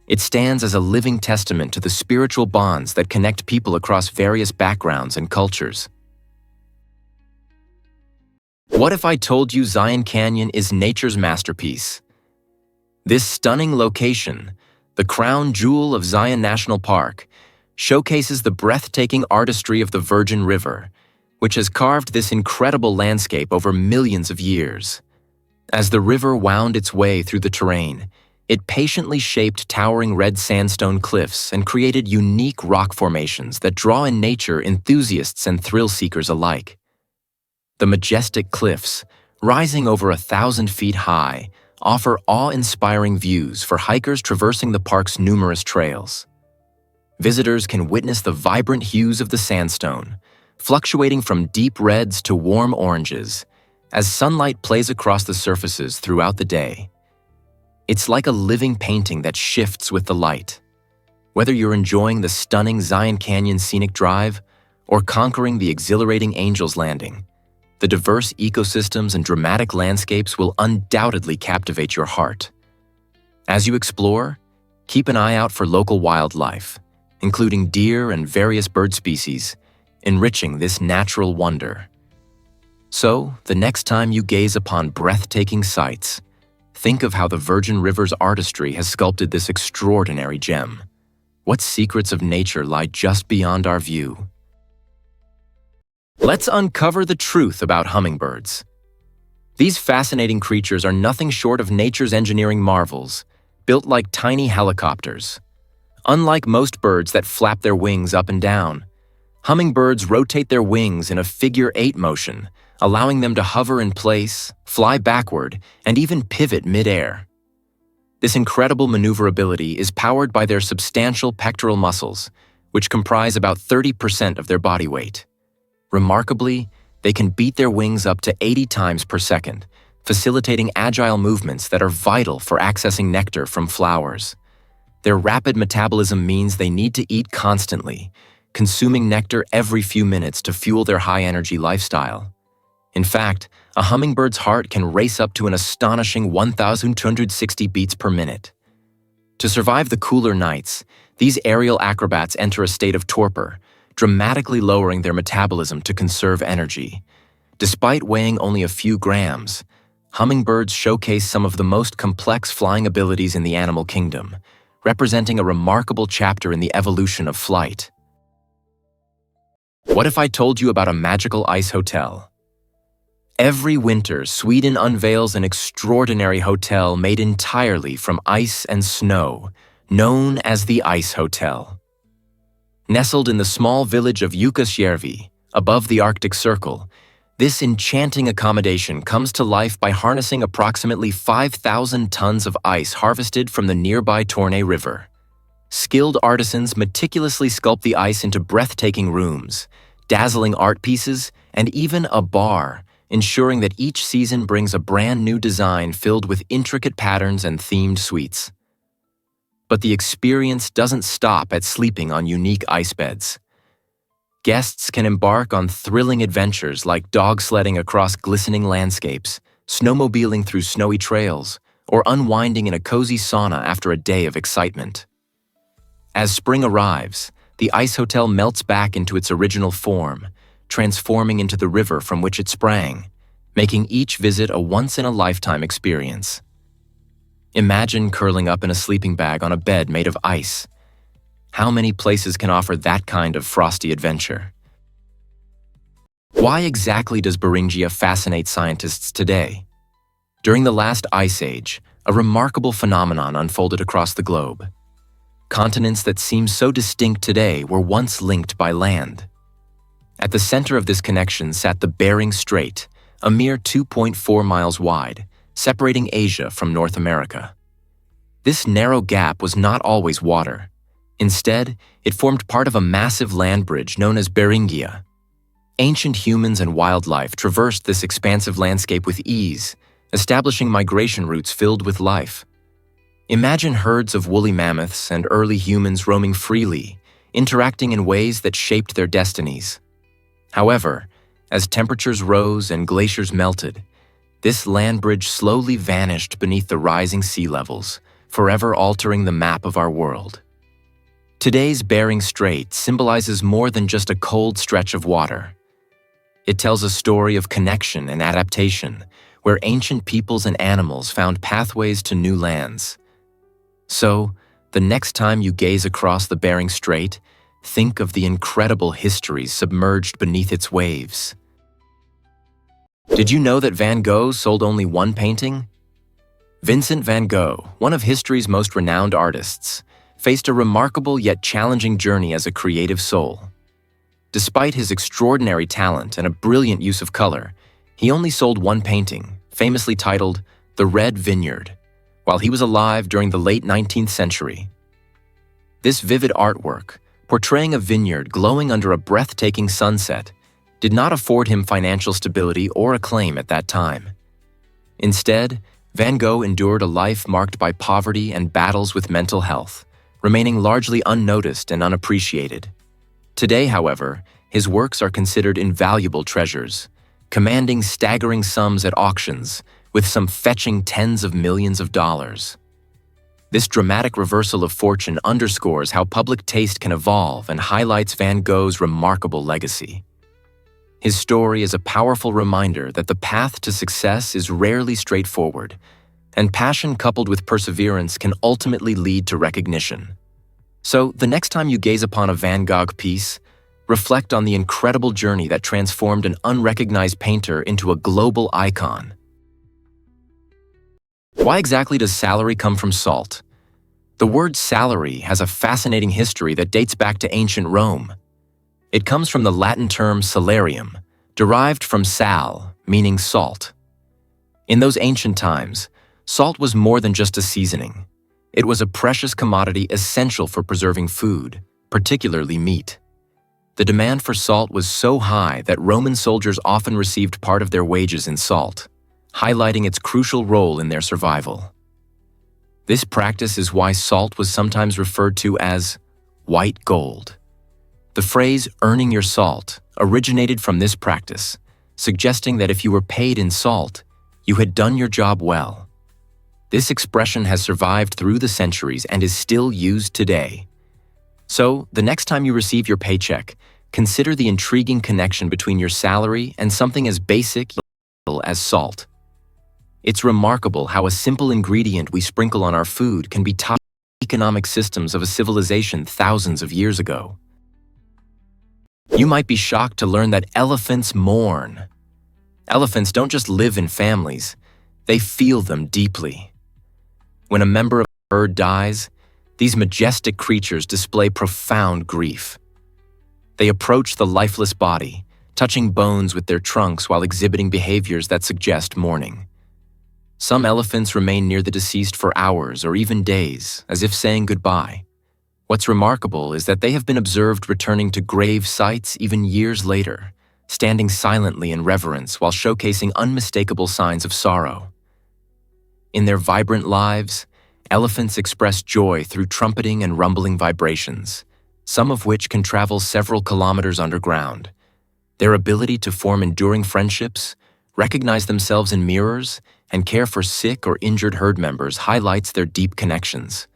It stands as a living testament to the spiritual bonds that connect people across various backgrounds and cultures. What if I told you Zion Canyon is nature's masterpiece? This stunning location, the crown jewel of Zion National Park, showcases the breathtaking artistry of the Virgin River, which has carved this incredible landscape over millions of years. As the river wound its way through the terrain, it patiently shaped towering red sandstone cliffs and created unique rock formations that draw in nature enthusiasts and thrill-seekers alike. The majestic cliffs, rising over 1,000 feet high, offer awe-inspiring views for hikers traversing the park's numerous trails. Visitors can witness the vibrant hues of the sandstone, fluctuating from deep reds to warm oranges, as sunlight plays across the surfaces throughout the day. It's like a living painting that shifts with the light. Whether you're enjoying the stunning Zion Canyon scenic drive or conquering the exhilarating Angel's Landing, the diverse ecosystems and dramatic landscapes will undoubtedly captivate your heart. As you explore, keep an eye out for local wildlife, including deer and various bird species, enriching this natural wonder. So, the next time you gaze upon breathtaking sights, think of how the Virgin River's artistry has sculpted this extraordinary gem. What secrets of nature lie just beyond our view? Let's uncover the truth about hummingbirds. These fascinating creatures are nothing short of nature's engineering marvels, built like tiny helicopters. Unlike most birds that flap their wings up and down, hummingbirds rotate their wings in a figure-8 motion, allowing them to hover in place, fly backward, and even pivot mid-air. This incredible maneuverability is powered by their substantial pectoral muscles, which comprise about 30% of their body weight. Remarkably, they can beat their wings up to 80 times per second, facilitating agile movements that are vital for accessing nectar from flowers. Their rapid metabolism means they need to eat constantly, consuming nectar every few minutes to fuel their high-energy lifestyle. In fact, a hummingbird's heart can race up to an astonishing 1,260 beats per minute. To survive the cooler nights, these aerial acrobats enter a state of torpor, dramatically lowering their metabolism to conserve energy. Despite weighing only a few grams, hummingbirds showcase some of the most complex flying abilities in the animal kingdom, representing a remarkable chapter in the evolution of flight. What if I told you about a magical ice hotel? Every winter, Sweden unveils an extraordinary hotel made entirely from ice and snow, known as the Ice Hotel. Nestled in the small village of Jukkasjärvi, above the Arctic Circle, this enchanting accommodation comes to life by harnessing approximately 5,000 tons of ice harvested from the nearby Torne River. Skilled artisans meticulously sculpt the ice into breathtaking rooms, dazzling art pieces, and even a bar, ensuring that each season brings a brand new design filled with intricate patterns and themed suites. But the experience doesn't stop at sleeping on unique ice beds. Guests can embark on thrilling adventures like dog sledding across glistening landscapes, snowmobiling through snowy trails, or unwinding in a cozy sauna after a day of excitement. As spring arrives, the Ice Hotel melts back into its original form, transforming into the river from which it sprang, making each visit a once-in-a-lifetime experience. Imagine curling up in a sleeping bag on a bed made of ice. How many places can offer that kind of frosty adventure? Why exactly does Beringia fascinate scientists today? During the last ice age, a remarkable phenomenon unfolded across the globe. Continents that seem so distinct today were once linked by land. At the center of this connection sat the Bering Strait, a mere 2.4 miles wide, separating Asia from North America. This narrow gap was not always water. Instead, it formed part of a massive land bridge known as Beringia. Ancient humans and wildlife traversed this expansive landscape with ease, establishing migration routes filled with life. Imagine herds of woolly mammoths and early humans roaming freely, interacting in ways that shaped their destinies. However, as temperatures rose and glaciers melted, this land bridge slowly vanished beneath the rising sea levels, forever altering the map of our world. Today's Bering Strait symbolizes more than just a cold stretch of water. It tells a story of connection and adaptation, where ancient peoples and animals found pathways to new lands. So, the next time you gaze across the Bering Strait, think of the incredible histories submerged beneath its waves. Did you know that Van Gogh sold only one painting? Vincent van Gogh, one of history's most renowned artists, faced a remarkable yet challenging journey as a creative soul. Despite his extraordinary talent and a brilliant use of color, he only sold one painting, famously titled The Red Vineyard, while he was alive during the late 19th century. This vivid artwork, portraying a vineyard glowing under a breathtaking sunset, did not afford him financial stability or acclaim at that time. Instead, Van Gogh endured a life marked by poverty and battles with mental health, remaining largely unnoticed and unappreciated. Today, however, his works are considered invaluable treasures, commanding staggering sums at auctions, with some fetching tens of millions of dollars. This dramatic reversal of fortune underscores how public taste can evolve and highlights Van Gogh's remarkable legacy. His story is a powerful reminder that the path to success is rarely straightforward, and passion coupled with perseverance can ultimately lead to recognition. So, the next time you gaze upon a Van Gogh piece, reflect on the incredible journey that transformed an unrecognized painter into a global icon. Why exactly does celery come from salt? The word celery has a fascinating history that dates back to ancient Rome. It comes from the Latin term salarium, derived from sal, meaning salt. In those ancient times, salt was more than just a seasoning. It was a precious commodity essential for preserving food, particularly meat. The demand for salt was so high that Roman soldiers often received part of their wages in salt, highlighting its crucial role in their survival. This practice is why salt was sometimes referred to as white gold. The phrase "earning your salt" originated from this practice, suggesting that if you were paid in salt, you had done your job well. This expression has survived through the centuries and is still used today. So, the next time you receive your paycheck, consider the intriguing connection between your salary and something as basic as salt. It's remarkable how a simple ingredient we sprinkle on our food can be tied to the economic systems of a civilization thousands of years ago. You might be shocked to learn that elephants mourn. Elephants don't just live in families, they feel them deeply. When a member of a herd dies, these majestic creatures display profound grief. They approach the lifeless body, touching bones with their trunks while exhibiting behaviors that suggest mourning. Some elephants remain near the deceased for hours or even days, as if saying goodbye. What's remarkable is that they have been observed returning to grave sites even years later, standing silently in reverence while showcasing unmistakable signs of sorrow. In their vibrant lives, elephants express joy through trumpeting and rumbling vibrations, some of which can travel several kilometers underground. Their ability to form enduring friendships, recognize themselves in mirrors, and care for sick or injured herd members highlights their deep connections.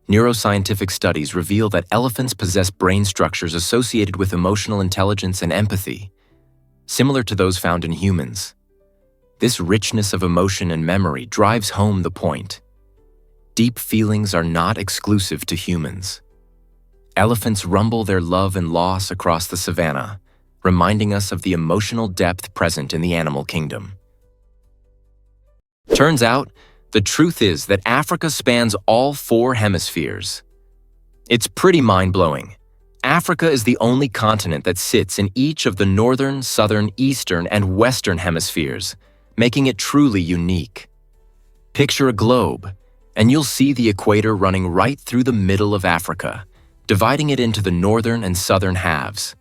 Neuroscientific studies reveal that elephants possess brain structures associated with emotional intelligence and empathy, similar to those found in humans. This richness of emotion and memory drives home the point. Deep feelings are not exclusive to humans. Elephants rumble their love and loss across the savanna, reminding us of the emotional depth present in the animal kingdom. Turns out, the truth is that Africa spans all 4 hemispheres. It's pretty mind-blowing. Africa is the only continent that sits in each of the northern, southern, eastern, and western hemispheres, making it truly unique. Picture a globe, and you'll see the equator running right through the middle of Africa, dividing it into the northern and southern halves.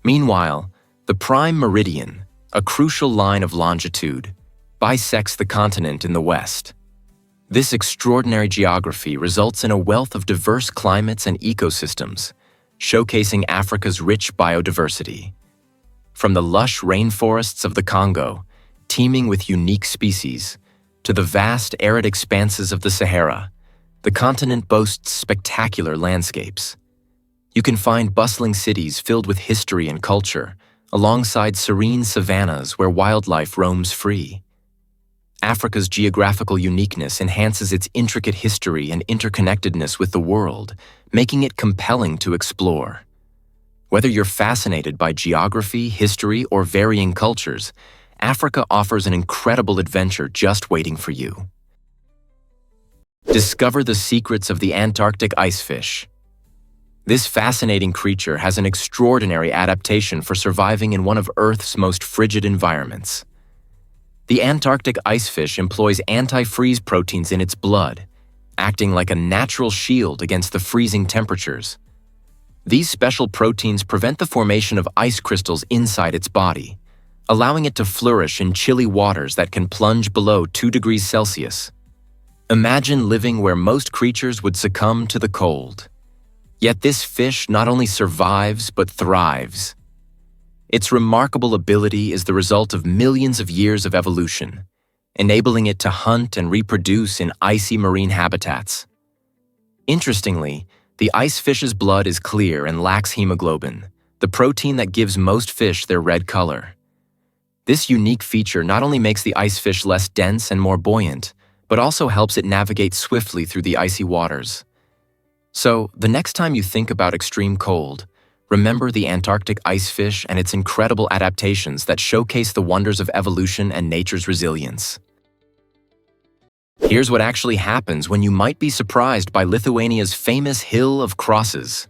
Meanwhile, the prime meridian, a crucial line of longitude, bisects the continent in the west. This extraordinary geography results in a wealth of diverse climates and ecosystems, showcasing Africa's rich biodiversity. From the lush rainforests of the Congo, teeming with unique species, to the vast arid expanses of the Sahara, the continent boasts spectacular landscapes. You can find bustling cities filled with history and culture, alongside serene savannas where wildlife roams free. Africa's geographical uniqueness enhances its intricate history and interconnectedness with the world, making it compelling to explore. Whether you're fascinated by geography, history, or varying cultures, Africa offers an incredible adventure just waiting for you. Discover the secrets of the Antarctic icefish. This fascinating creature has an extraordinary adaptation for surviving in one of Earth's most frigid environments. The Antarctic icefish employs antifreeze proteins in its blood, acting like a natural shield against the freezing temperatures. These special proteins prevent the formation of ice crystals inside its body, allowing it to flourish in chilly waters that can plunge below 2 degrees Celsius. Imagine living where most creatures would succumb to the cold. Yet this fish not only survives but thrives. Its remarkable ability is the result of millions of years of evolution, enabling it to hunt and reproduce in icy marine habitats. Interestingly, the icefish's blood is clear and lacks hemoglobin, the protein that gives most fish their red color. This unique feature not only makes the icefish less dense and more buoyant, but also helps it navigate swiftly through the icy waters. So, the next time you think about extreme cold, remember the Antarctic icefish and its incredible adaptations that showcase the wonders of evolution and nature's resilience. Here's what actually happens when you might be surprised by Lithuania's famous Hill of Crosses.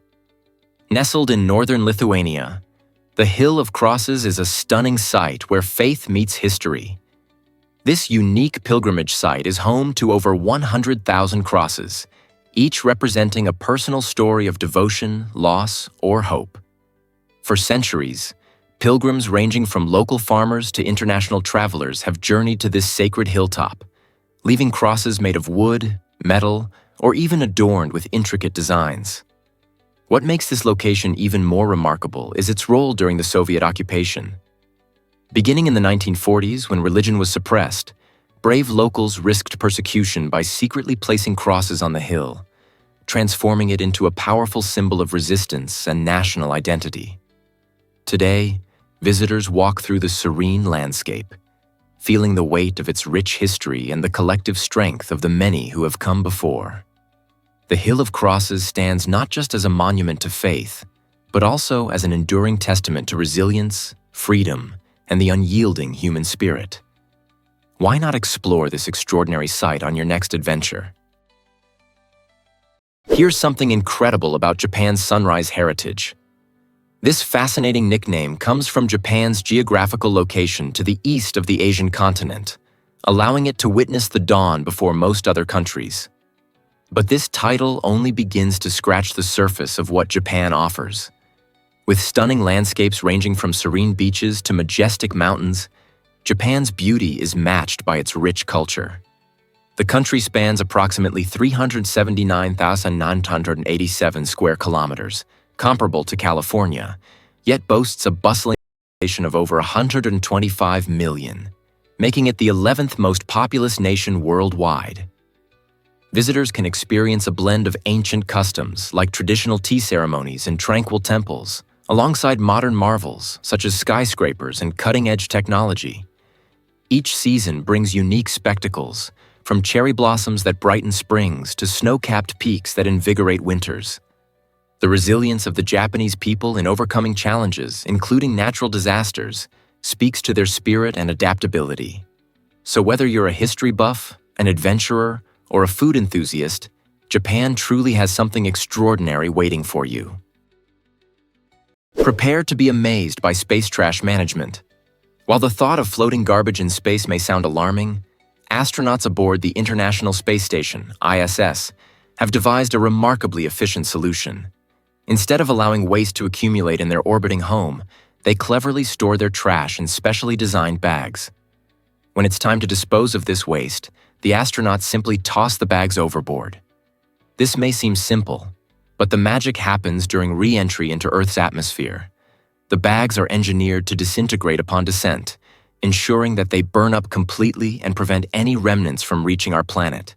Nestled in northern Lithuania, the Hill of Crosses is a stunning site where faith meets history. This unique pilgrimage site is home to over 100,000 crosses, each representing a personal story of devotion, loss, or hope. For centuries, pilgrims ranging from local farmers to international travelers have journeyed to this sacred hilltop, leaving crosses made of wood, metal, or even adorned with intricate designs. What makes this location even more remarkable is its role during the Soviet occupation. Beginning in the 1940s, when religion was suppressed, brave locals risked persecution by secretly placing crosses on the hill, transforming it into a powerful symbol of resistance and national identity. Today, visitors walk through the serene landscape, feeling the weight of its rich history and the collective strength of the many who have come before. The Hill of Crosses stands not just as a monument to faith, but also as an enduring testament to resilience, freedom, and the unyielding human spirit. Why not explore this extraordinary site on your next adventure? Here's something incredible about Japan's sunrise heritage. This fascinating nickname comes from Japan's geographical location to the east of the Asian continent, allowing it to witness the dawn before most other countries. But this title only begins to scratch the surface of what Japan offers. With stunning landscapes ranging from serene beaches to majestic mountains, Japan's beauty is matched by its rich culture. The country spans approximately 379,987 square kilometers, comparable to California, yet boasts a bustling population of over 125 million, making it the 11th most populous nation worldwide. Visitors can experience a blend of ancient customs like traditional tea ceremonies and tranquil temples, alongside modern marvels such as skyscrapers and cutting-edge technology. Each season brings unique spectacles, from cherry blossoms that brighten springs to snow-capped peaks that invigorate winters. The resilience of the Japanese people in overcoming challenges, including natural disasters, speaks to their spirit and adaptability. So whether you're a history buff, an adventurer, or a food enthusiast, Japan truly has something extraordinary waiting for you. Prepare to be amazed by space trash management. While the thought of floating garbage in space may sound alarming, astronauts aboard the International Space Station, ISS, have devised a remarkably efficient solution. Instead of allowing waste to accumulate in their orbiting home, they cleverly store their trash in specially designed bags. When it's time to dispose of this waste, the astronauts simply toss the bags overboard. This may seem simple, but the magic happens during re-entry into Earth's atmosphere. The bags are engineered to disintegrate upon descent, ensuring that they burn up completely and prevent any remnants from reaching our planet.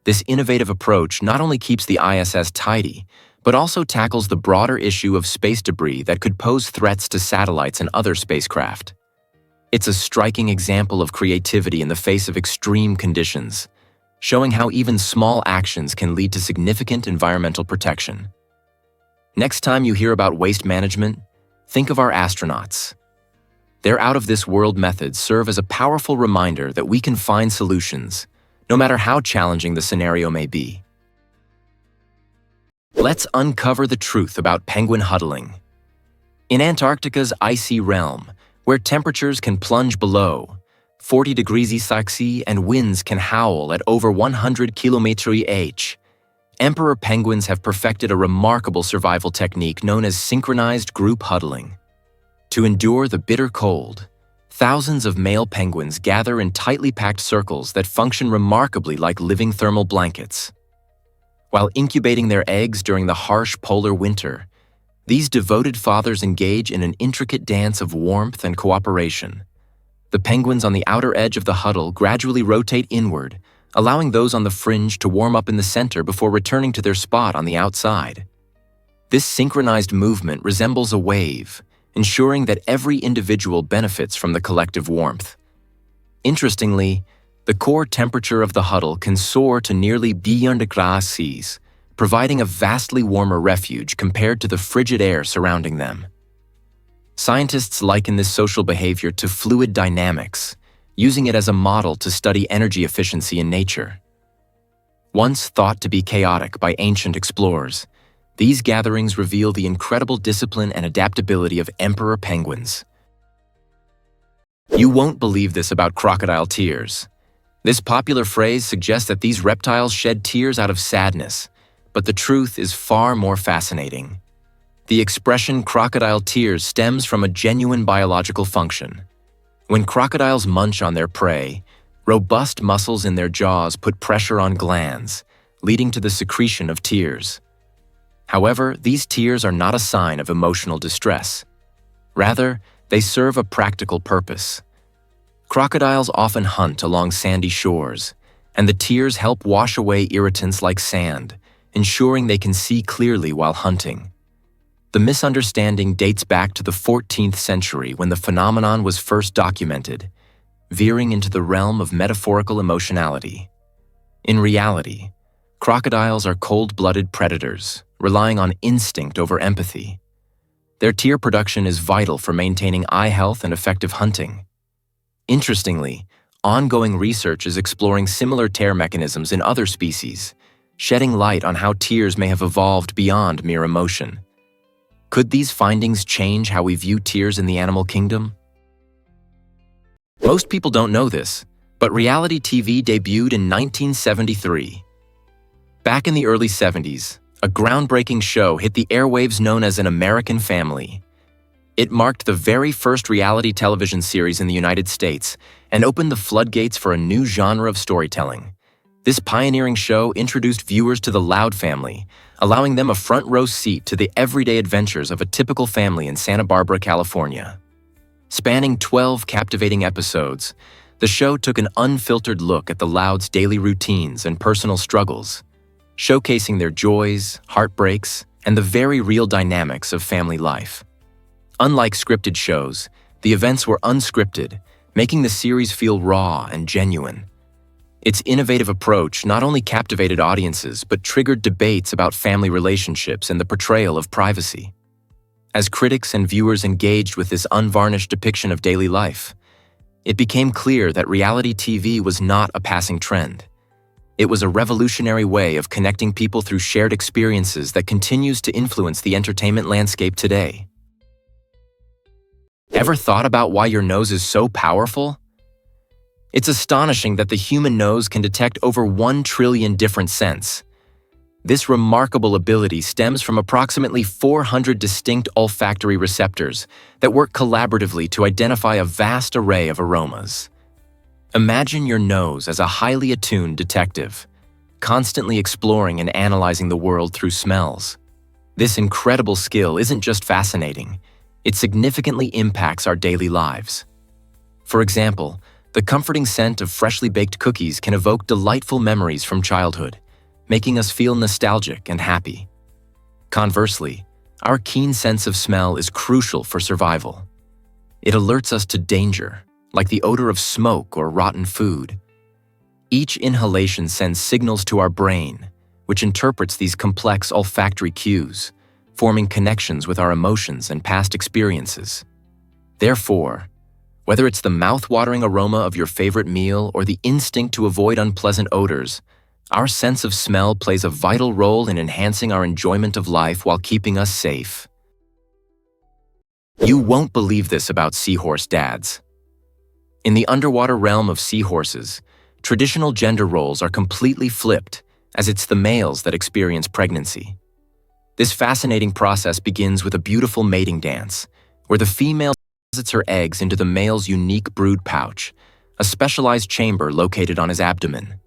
This innovative approach not only keeps the ISS tidy, but also tackles the broader issue of space debris that could pose threats to satellites and other spacecraft. It's a striking example of creativity in the face of extreme conditions, showing how even small actions can lead to significant environmental protection. Next time you hear about waste management, think of our astronauts. Their out-of-this-world methods serve as a powerful reminder that we can find solutions, no matter how challenging the scenario may be. Let's uncover the truth about penguin huddling. In Antarctica's icy realm, where temperatures can plunge below 40 degrees Celsius and winds can howl at over 100 km/h, emperor penguins have perfected a remarkable survival technique known as synchronized group huddling. To endure the bitter cold, thousands of male penguins gather in tightly packed circles that function remarkably like living thermal blankets. While incubating their eggs during the harsh polar winter, these devoted fathers engage in an intricate dance of warmth and cooperation. The penguins on the outer edge of the huddle gradually rotate inward, allowing those on the fringe to warm up in the center before returning to their spot on the outside. This synchronized movement resembles a wave, ensuring that every individual benefits from the collective warmth. Interestingly, the core temperature of the huddle can soar to nearly 100 degrees Celsius, providing a vastly warmer refuge compared to the frigid air surrounding them. Scientists liken this social behavior to fluid dynamics, using it as a model to study energy efficiency in nature. Once thought to be chaotic by ancient explorers, these gatherings reveal the incredible discipline and adaptability of emperor penguins. You won't believe this about crocodile tears. This popular phrase suggests that these reptiles shed tears out of sadness, but the truth is far more fascinating. The expression crocodile tears stems from a genuine biological function. When crocodiles munch on their prey, robust muscles in their jaws put pressure on glands, leading to the secretion of tears. However, these tears are not a sign of emotional distress. Rather, They serve a practical purpose. Crocodiles often hunt along sandy shores, and the tears help wash away irritants like sand, ensuring they can see clearly while hunting. The misunderstanding dates back to the 14th century when the phenomenon was first documented, veering into the realm of metaphorical emotionality. In reality, crocodiles are cold-blooded predators, relying on instinct over empathy. Their tear production is vital for maintaining eye health and effective hunting. Interestingly, ongoing research is exploring similar tear mechanisms in other species, shedding light on how tears may have evolved beyond mere emotion. Could these findings change how we view tears in the animal kingdom? Most people don't know this, but reality TV debuted in 1973. Back in the early 70s, a groundbreaking show hit the airwaves known as An American Family. It marked the very first reality television series in the United States and opened the floodgates for a new genre of storytelling. This pioneering show introduced viewers to the Loud family, allowing them a front-row seat to the everyday adventures of a typical family in Santa Barbara, California. Spanning 12 captivating episodes, the show took an unfiltered look at the Louds' daily routines and personal struggles, showcasing their joys, heartbreaks, and the very real dynamics of family life. Unlike scripted shows, the events were unscripted, making the series feel raw and genuine. Its innovative approach not only captivated audiences but triggered debates about family relationships and the portrayal of privacy. As critics and viewers engaged with this unvarnished depiction of daily life, it became clear that reality TV was not a passing trend. It was a revolutionary way of connecting people through shared experiences that continues to influence the entertainment landscape today. Ever thought about why your nose is so powerful? It's astonishing that the human nose can detect over 1 trillion different scents. This remarkable ability stems from approximately 400 distinct olfactory receptors that work collaboratively to identify a vast array of aromas. Imagine your nose as a highly attuned detective, constantly exploring and analyzing the world through smells. This incredible skill isn't just fascinating, it significantly impacts our daily lives. For example, the comforting scent of freshly baked cookies can evoke delightful memories from childhood, making us feel nostalgic and happy. Conversely, our keen sense of smell is crucial for survival. It alerts us to danger, like the odor of smoke or rotten food. Each inhalation sends signals to our brain, which interprets these complex olfactory cues, forming connections with our emotions and past experiences. Therefore, whether it's the mouth-watering aroma of your favorite meal or the instinct to avoid unpleasant odors, our sense of smell plays a vital role in enhancing our enjoyment of life while keeping us safe. You won't believe this about seahorse dads. In the underwater realm of seahorses, traditional gender roles are completely flipped, as it's the males that experience pregnancy. This fascinating process begins with a beautiful mating dance, where the female deposits her eggs into the male's unique brood pouch, a specialized chamber located on his abdomen.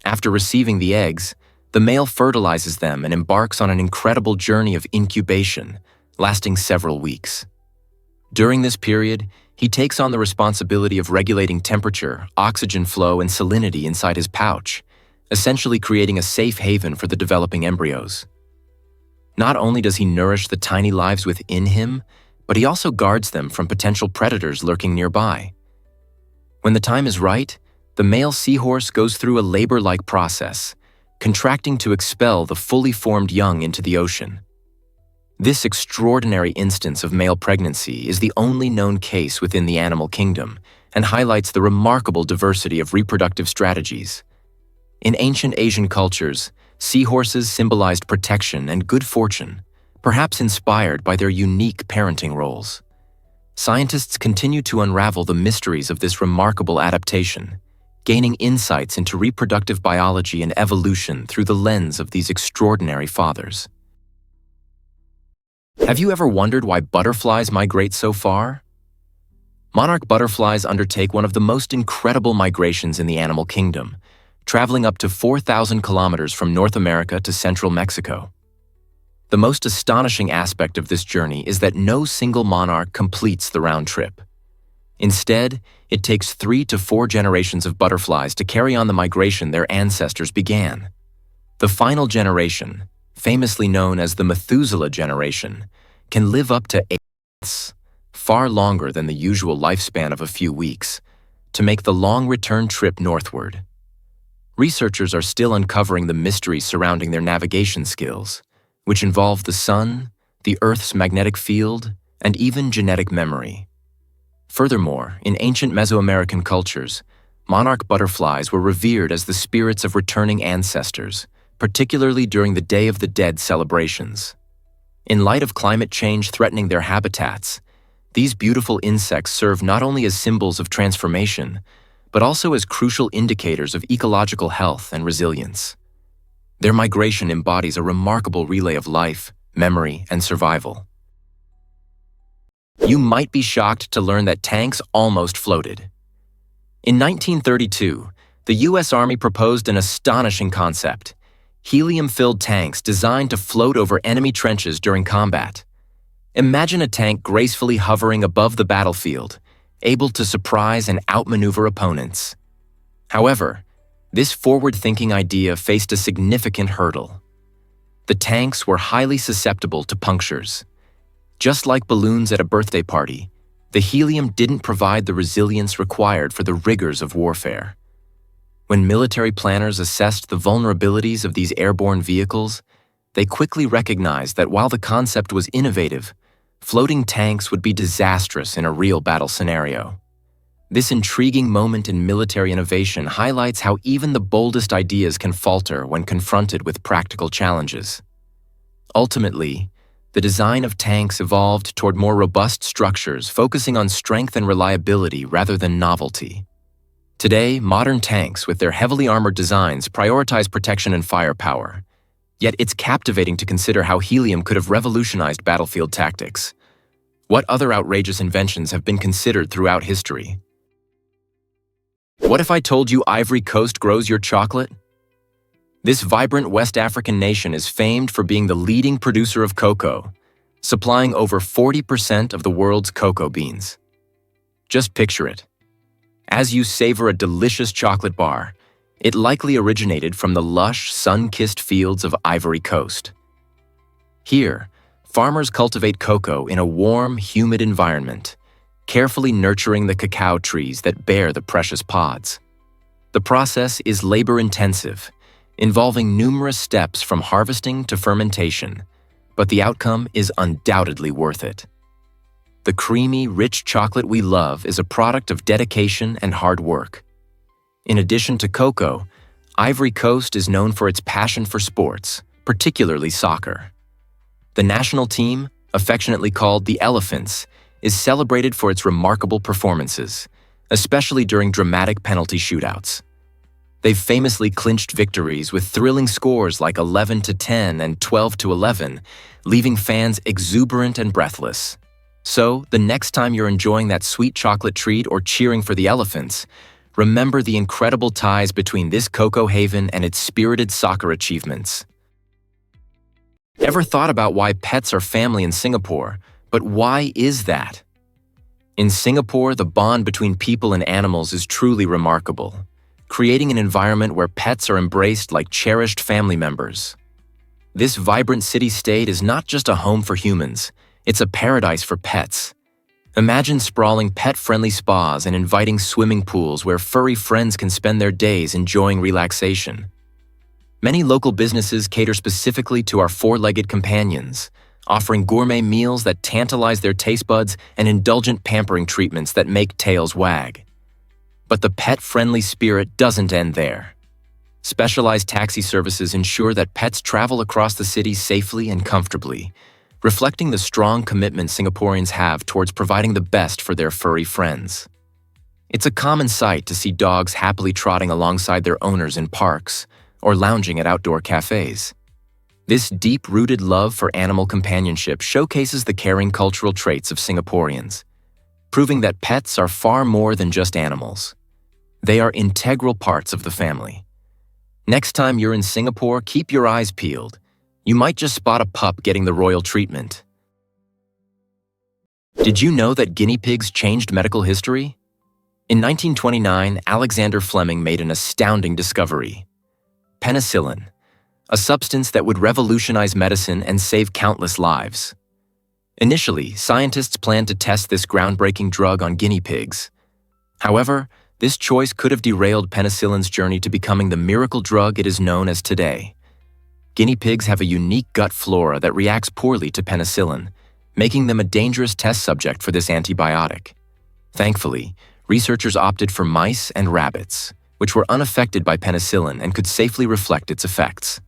After receiving the eggs, the male fertilizes them and embarks on an incredible journey of incubation, lasting several weeks. During this period, he takes on the responsibility of regulating temperature, oxygen flow, and salinity inside his pouch, essentially creating a safe haven for the developing embryos. Not only does he nourish the tiny lives within him, but he also guards them from potential predators lurking nearby. When the time is right, the male seahorse goes through a labor-like process, contracting to expel the fully formed young into the ocean. This extraordinary instance of male pregnancy is the only known case within the animal kingdom and highlights the remarkable diversity of reproductive strategies. In ancient Asian cultures, seahorses symbolized protection and good fortune, perhaps inspired by their unique parenting roles. Scientists continue to unravel the mysteries of this remarkable adaptation, gaining insights into reproductive biology and evolution through the lens of these extraordinary fathers. Have you ever wondered why butterflies migrate so far? Monarch butterflies undertake one of the most incredible migrations in the animal kingdom, traveling up to 4,000 kilometers from North America to central Mexico. The most astonishing aspect of this journey is that no single monarch completes the round trip. Instead, it takes 3 to 4 generations of butterflies to carry on the migration their ancestors began. The final generation, famously known as the Methuselah generation, can live up to 8 months, far longer than the usual lifespan of a few weeks, to make the long return trip northward. Researchers are still uncovering the mysteries surrounding their navigation skills, which involve the sun, the Earth's magnetic field, and even genetic memory. Furthermore, in ancient Mesoamerican cultures, monarch butterflies were revered as the spirits of returning ancestors, particularly during the Day of the Dead celebrations. In light of climate change threatening their habitats, these beautiful insects serve not only as symbols of transformation, but also as crucial indicators of ecological health and resilience. Their migration embodies a remarkable relay of life, memory, and survival. You might be shocked to learn that tanks almost floated. In 1932, the U.S. Army proposed an astonishing concept: helium-filled tanks designed to float over enemy trenches during combat. Imagine a tank gracefully hovering above the battlefield, able to surprise and outmaneuver opponents. However, this forward-thinking idea faced a significant hurdle. The tanks were highly susceptible to punctures. Just like balloons at a birthday party, the helium didn't provide the resilience required for the rigors of warfare. When military planners assessed the vulnerabilities of these airborne vehicles, they quickly recognized that while the concept was innovative, floating tanks would be disastrous in a real battle scenario. This intriguing moment in military innovation highlights how even the boldest ideas can falter when confronted with practical challenges. Ultimately, the design of tanks evolved toward more robust structures, focusing on strength and reliability rather than novelty. Today, modern tanks, with their heavily armored designs, prioritize protection and firepower. Yet it's captivating to consider how helium could have revolutionized battlefield tactics. What other outrageous inventions have been considered throughout history? What if I told you Ivory Coast grows your chocolate? This vibrant West African nation is famed for being the leading producer of cocoa, supplying over 40% of the world's cocoa beans. Just picture it. As you savor a delicious chocolate bar, it likely originated from the lush, sun-kissed fields of Ivory Coast. Here, farmers cultivate cocoa in a warm, humid environment, carefully nurturing the cacao trees that bear the precious pods. The process is labor-intensive, involving numerous steps from harvesting to fermentation, but the outcome is undoubtedly worth it. The creamy, rich chocolate we love is a product of dedication and hard work. In addition to cocoa, Ivory Coast is known for its passion for sports, particularly soccer. The national team, affectionately called the Elephants, is celebrated for its remarkable performances, especially during dramatic penalty shootouts. They've famously clinched victories with thrilling scores like 11-10 and 12-11, leaving fans exuberant and breathless. So, the next time you're enjoying that sweet chocolate treat or cheering for the Elephants, remember the incredible ties between this cocoa haven and its spirited soccer achievements. Ever thought about why pets are family in Singapore? But why is that? In Singapore, the bond between people and animals is truly remarkable, creating an environment where pets are embraced like cherished family members. This vibrant city-state is not just a home for humans, it's a paradise for pets. Imagine sprawling pet-friendly spas and inviting swimming pools where furry friends can spend their days enjoying relaxation. Many local businesses cater specifically to our four-legged companions, offering gourmet meals that tantalize their taste buds and indulgent pampering treatments that make tails wag. But the pet-friendly spirit doesn't end there. Specialized taxi services ensure that pets travel across the city safely and comfortably, reflecting the strong commitment Singaporeans have towards providing the best for their furry friends. It's a common sight to see dogs happily trotting alongside their owners in parks or lounging at outdoor cafes. This deep-rooted love for animal companionship showcases the caring cultural traits of Singaporeans, proving that pets are far more than just animals. They are integral parts of the family. Next time you're in Singapore, keep your eyes peeled. You might just spot a pup getting the royal treatment. Did you know that guinea pigs changed medical history? In 1929, Alexander Fleming made an astounding discovery: penicillin, a substance that would revolutionize medicine and save countless lives. Initially, scientists planned to test this groundbreaking drug on guinea pigs. However, this choice could have derailed penicillin's journey to becoming the miracle drug it is known as today. Guinea pigs have a unique gut flora that reacts poorly to penicillin, making them a dangerous test subject for this antibiotic. Thankfully, researchers opted for mice and rabbits, which were unaffected by penicillin and could safely reflect its effects.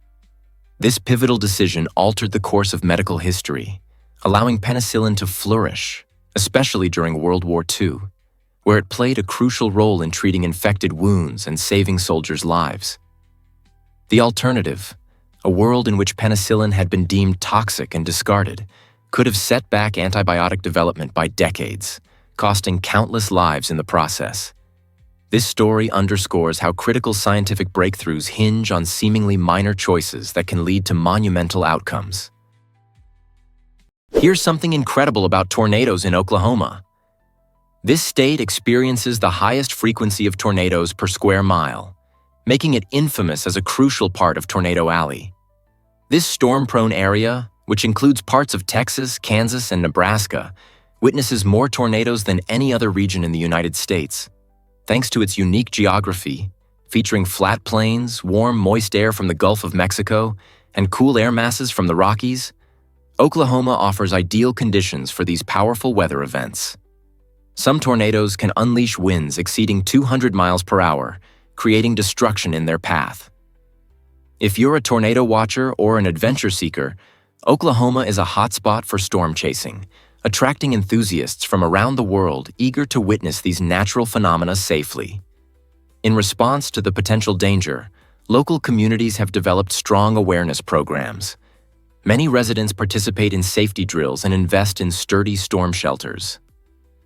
This pivotal decision altered the course of medical history, allowing penicillin to flourish, especially during World War II, where it played a crucial role in treating infected wounds and saving soldiers' lives. The alternative, a world in which penicillin had been deemed toxic and discarded, could have set back antibiotic development by decades, costing countless lives in the process. This story underscores how critical scientific breakthroughs hinge on seemingly minor choices that can lead to monumental outcomes. Here's something incredible about tornadoes in Oklahoma. This state experiences the highest frequency of tornadoes per square mile, making it infamous as a crucial part of Tornado Alley. This storm-prone area, which includes parts of Texas, Kansas, and Nebraska, witnesses more tornadoes than any other region in the United States. Thanks to its unique geography, featuring flat plains, warm, moist air from the Gulf of Mexico, and cool air masses from the Rockies, Oklahoma offers ideal conditions for these powerful weather events. Some tornadoes can unleash winds exceeding 200 miles per hour, creating destruction in their path. If you're a tornado watcher or an adventure seeker, Oklahoma is a hotspot for storm chasing, attracting enthusiasts from around the world eager to witness these natural phenomena safely. In response to the potential danger, local communities have developed strong awareness programs. Many residents participate in safety drills and invest in sturdy storm shelters.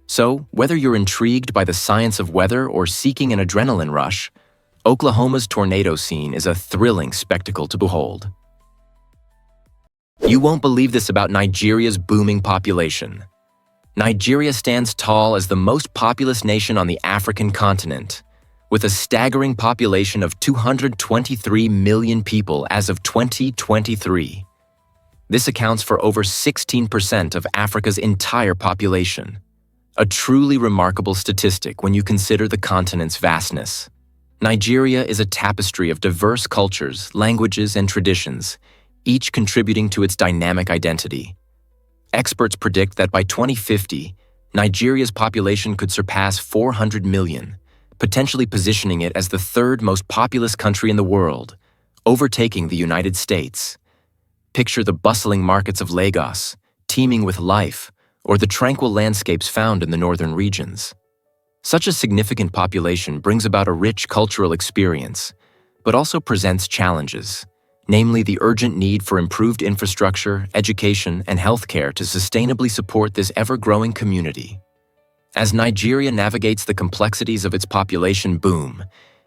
So, whether you're intrigued by the science of weather or seeking an adrenaline rush, Oklahoma's tornado scene is a thrilling spectacle to behold. You won't believe this about Nigeria's booming population. Nigeria stands tall as the most populous nation on the African continent, with a staggering population of 223 million people as of 2023. This accounts for over 16% of Africa's entire population. A truly remarkable statistic when you consider the continent's vastness. Nigeria is a tapestry of diverse cultures, languages, and traditions, each contributing to its dynamic identity. Experts predict that by 2050, Nigeria's population could surpass 400 million, potentially positioning it as the third most populous country in the world, overtaking the United States. Picture the bustling markets of Lagos, teeming with life, or the tranquil landscapes found in the northern regions. Such a significant population brings about a rich cultural experience, but also presents challenges, namely the urgent need for improved infrastructure, education, and healthcare to sustainably support this ever-growing community. As Nigeria navigates the complexities of its population boom,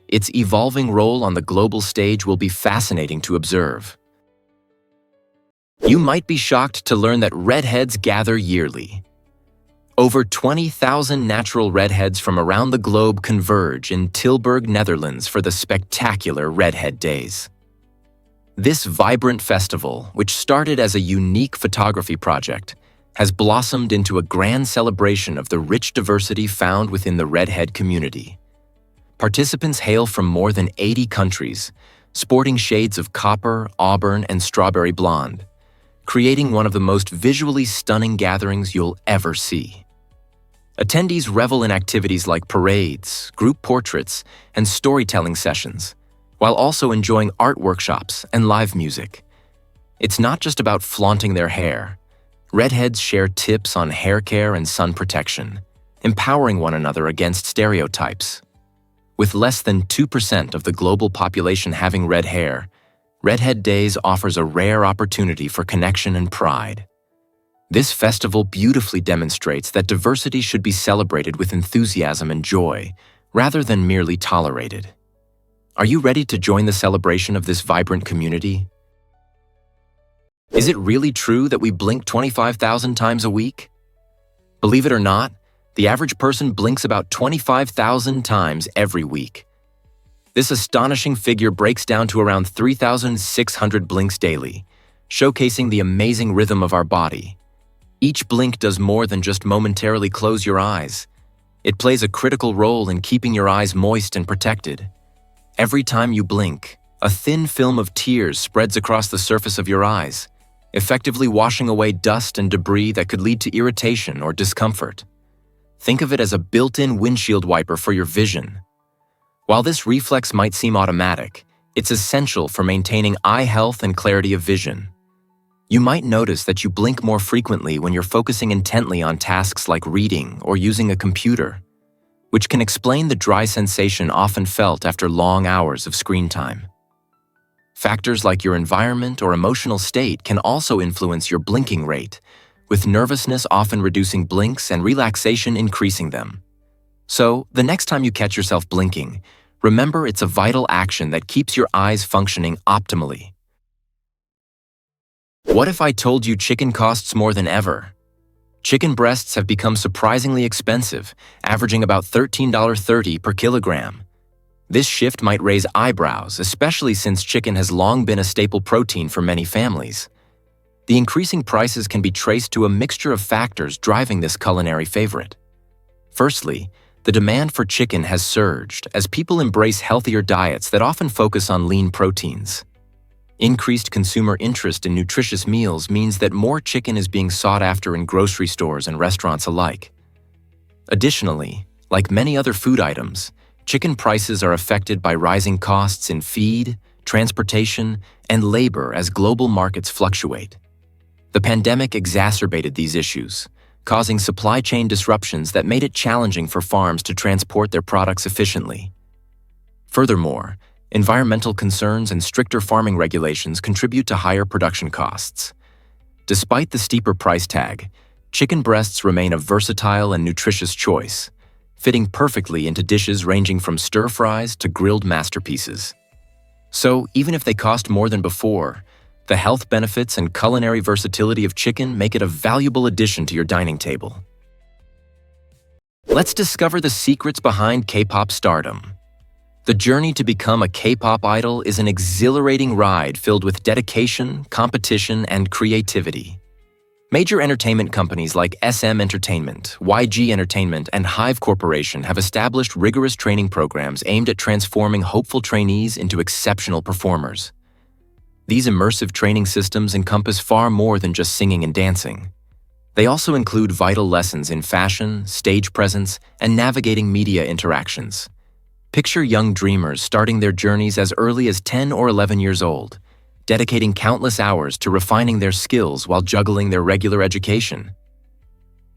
its evolving role on the global stage will be fascinating to observe. You might be shocked to learn that redheads gather yearly. Over 20,000 natural redheads from around the globe converge in Tilburg, Netherlands for the spectacular Redhead Days. This vibrant festival, which started as a unique photography project, has blossomed into a grand celebration of the rich diversity found within the redhead community. Participants hail from more than 80 countries, sporting shades of copper, auburn, and strawberry blonde, creating one of the most visually stunning gatherings you'll ever see. Attendees revel in activities like parades, group portraits, and storytelling sessions, while also enjoying art workshops and live music. It's not just about flaunting their hair. Redheads share tips on hair care and sun protection, empowering one another against stereotypes. With less than 2% of the global population having red hair, Redhead Days offers a rare opportunity for connection and pride. This festival beautifully demonstrates that diversity should be celebrated with enthusiasm and joy, rather than merely tolerated. Are you ready to join the celebration of this vibrant community? Is it really true that we blink 25,000 times a week? Believe it or not, the average person blinks about 25,000 times every week. This astonishing figure breaks down to around 3,600 blinks daily, showcasing the amazing rhythm of our body. Each blink does more than just momentarily close your eyes. It plays a critical role in keeping your eyes moist and protected. Every time you blink, a thin film of tears spreads across the surface of your eyes, effectively washing away dust and debris that could lead to irritation or discomfort. Think of it as a built-in windshield wiper for your vision. While this reflex might seem automatic, it's essential for maintaining eye health and clarity of vision. You might notice that you blink more frequently when you're focusing intently on tasks like reading or using a computer, which can explain the dry sensation often felt after long hours of screen time. Factors like your environment or emotional state can also influence your blinking rate, with nervousness often reducing blinks and relaxation increasing them. So, the next time you catch yourself blinking, remember it's a vital action that keeps your eyes functioning optimally. What if I told you chicken costs more than ever? Chicken breasts have become surprisingly expensive, averaging about $13.30 per kilogram. This shift might raise eyebrows, especially since chicken has long been a staple protein for many families. The increasing prices can be traced to a mixture of factors driving this culinary favorite. Firstly, the demand for chicken has surged as people embrace healthier diets that often focus on lean proteins. Increased consumer interest in nutritious meals means that more chicken is being sought after in grocery stores and restaurants alike. Additionally, like many other food items, chicken prices are affected by rising costs in feed, transportation, and labor as global markets fluctuate. The pandemic exacerbated these issues, causing supply chain disruptions that made it challenging for farms to transport their products efficiently. Furthermore, environmental concerns and stricter farming regulations contribute to higher production costs. Despite the steeper price tag, chicken breasts remain a versatile and nutritious choice, fitting perfectly into dishes ranging from stir-fries to grilled masterpieces. So, even if they cost more than before, the health benefits and culinary versatility of chicken make it a valuable addition to your dining table. Let's discover the secrets behind K-pop stardom. The journey to become a K-pop idol is an exhilarating ride filled with dedication, competition, and creativity. Major entertainment companies like SM Entertainment, YG Entertainment, and Hive Corporation have established rigorous training programs aimed at transforming hopeful trainees into exceptional performers. These immersive training systems encompass far more than just singing and dancing. They also include vital lessons in fashion, stage presence, and navigating media interactions. Picture young dreamers starting their journeys as early as 10 or 11 years old, dedicating countless hours to refining their skills while juggling their regular education.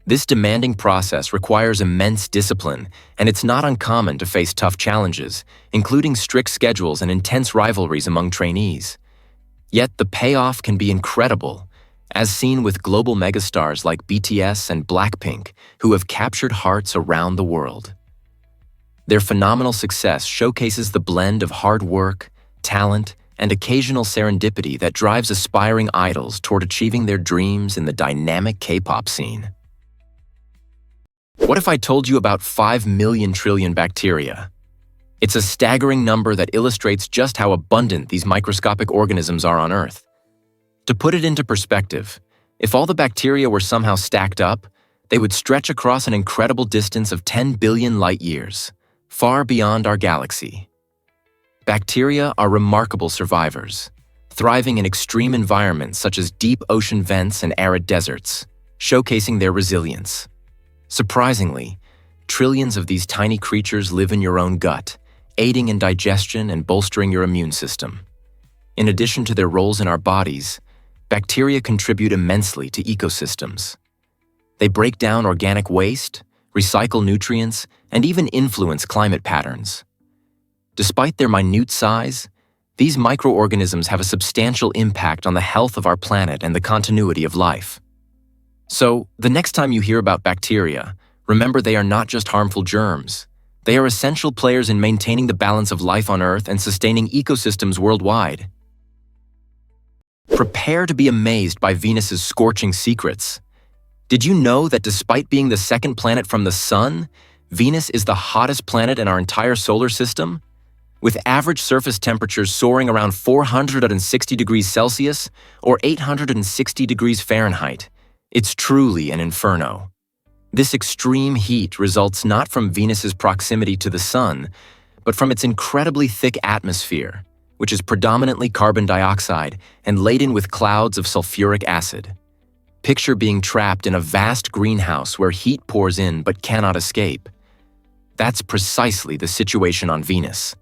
This demanding process requires immense discipline, and it's not uncommon to face tough challenges, including strict schedules and intense rivalries among trainees. Yet the payoff can be incredible, as seen with global megastars like BTS and Blackpink, who have captured hearts around the world. Their phenomenal success showcases the blend of hard work, talent, and occasional serendipity that drives aspiring idols toward achieving their dreams in the dynamic K-pop scene. What if I told you about 5 million trillion bacteria? It's a staggering number that illustrates just how abundant these microscopic organisms are on Earth. To put it into perspective, if all the bacteria were somehow stacked up, they would stretch across an incredible distance of 10 billion light-years, far beyond our galaxy. Bacteria are remarkable survivors, thriving in extreme environments such as deep ocean vents and arid deserts, showcasing their resilience. Surprisingly, trillions of these tiny creatures live in your own gut, aiding in digestion and bolstering your immune system. In addition to their roles in our bodies, bacteria contribute immensely to ecosystems. They break down organic waste, recycle nutrients, and even influence climate patterns. Despite their minute size, these microorganisms have a substantial impact on the health of our planet and the continuity of life. So, the next time you hear about bacteria, remember they are not just harmful germs. They are essential players in maintaining the balance of life on Earth and sustaining ecosystems worldwide. Prepare to be amazed by Venus's scorching secrets. Did you know that despite being the second planet from the Sun, Venus is the hottest planet in our entire solar system? With average surface temperatures soaring around 460 degrees Celsius or 860 degrees Fahrenheit, it's truly an inferno. This extreme heat results not from Venus's proximity to the Sun, but from its incredibly thick atmosphere, which is predominantly carbon dioxide and laden with clouds of sulfuric acid. Picture being trapped in a vast greenhouse where heat pours in but cannot escape. That's precisely the situation on Venus.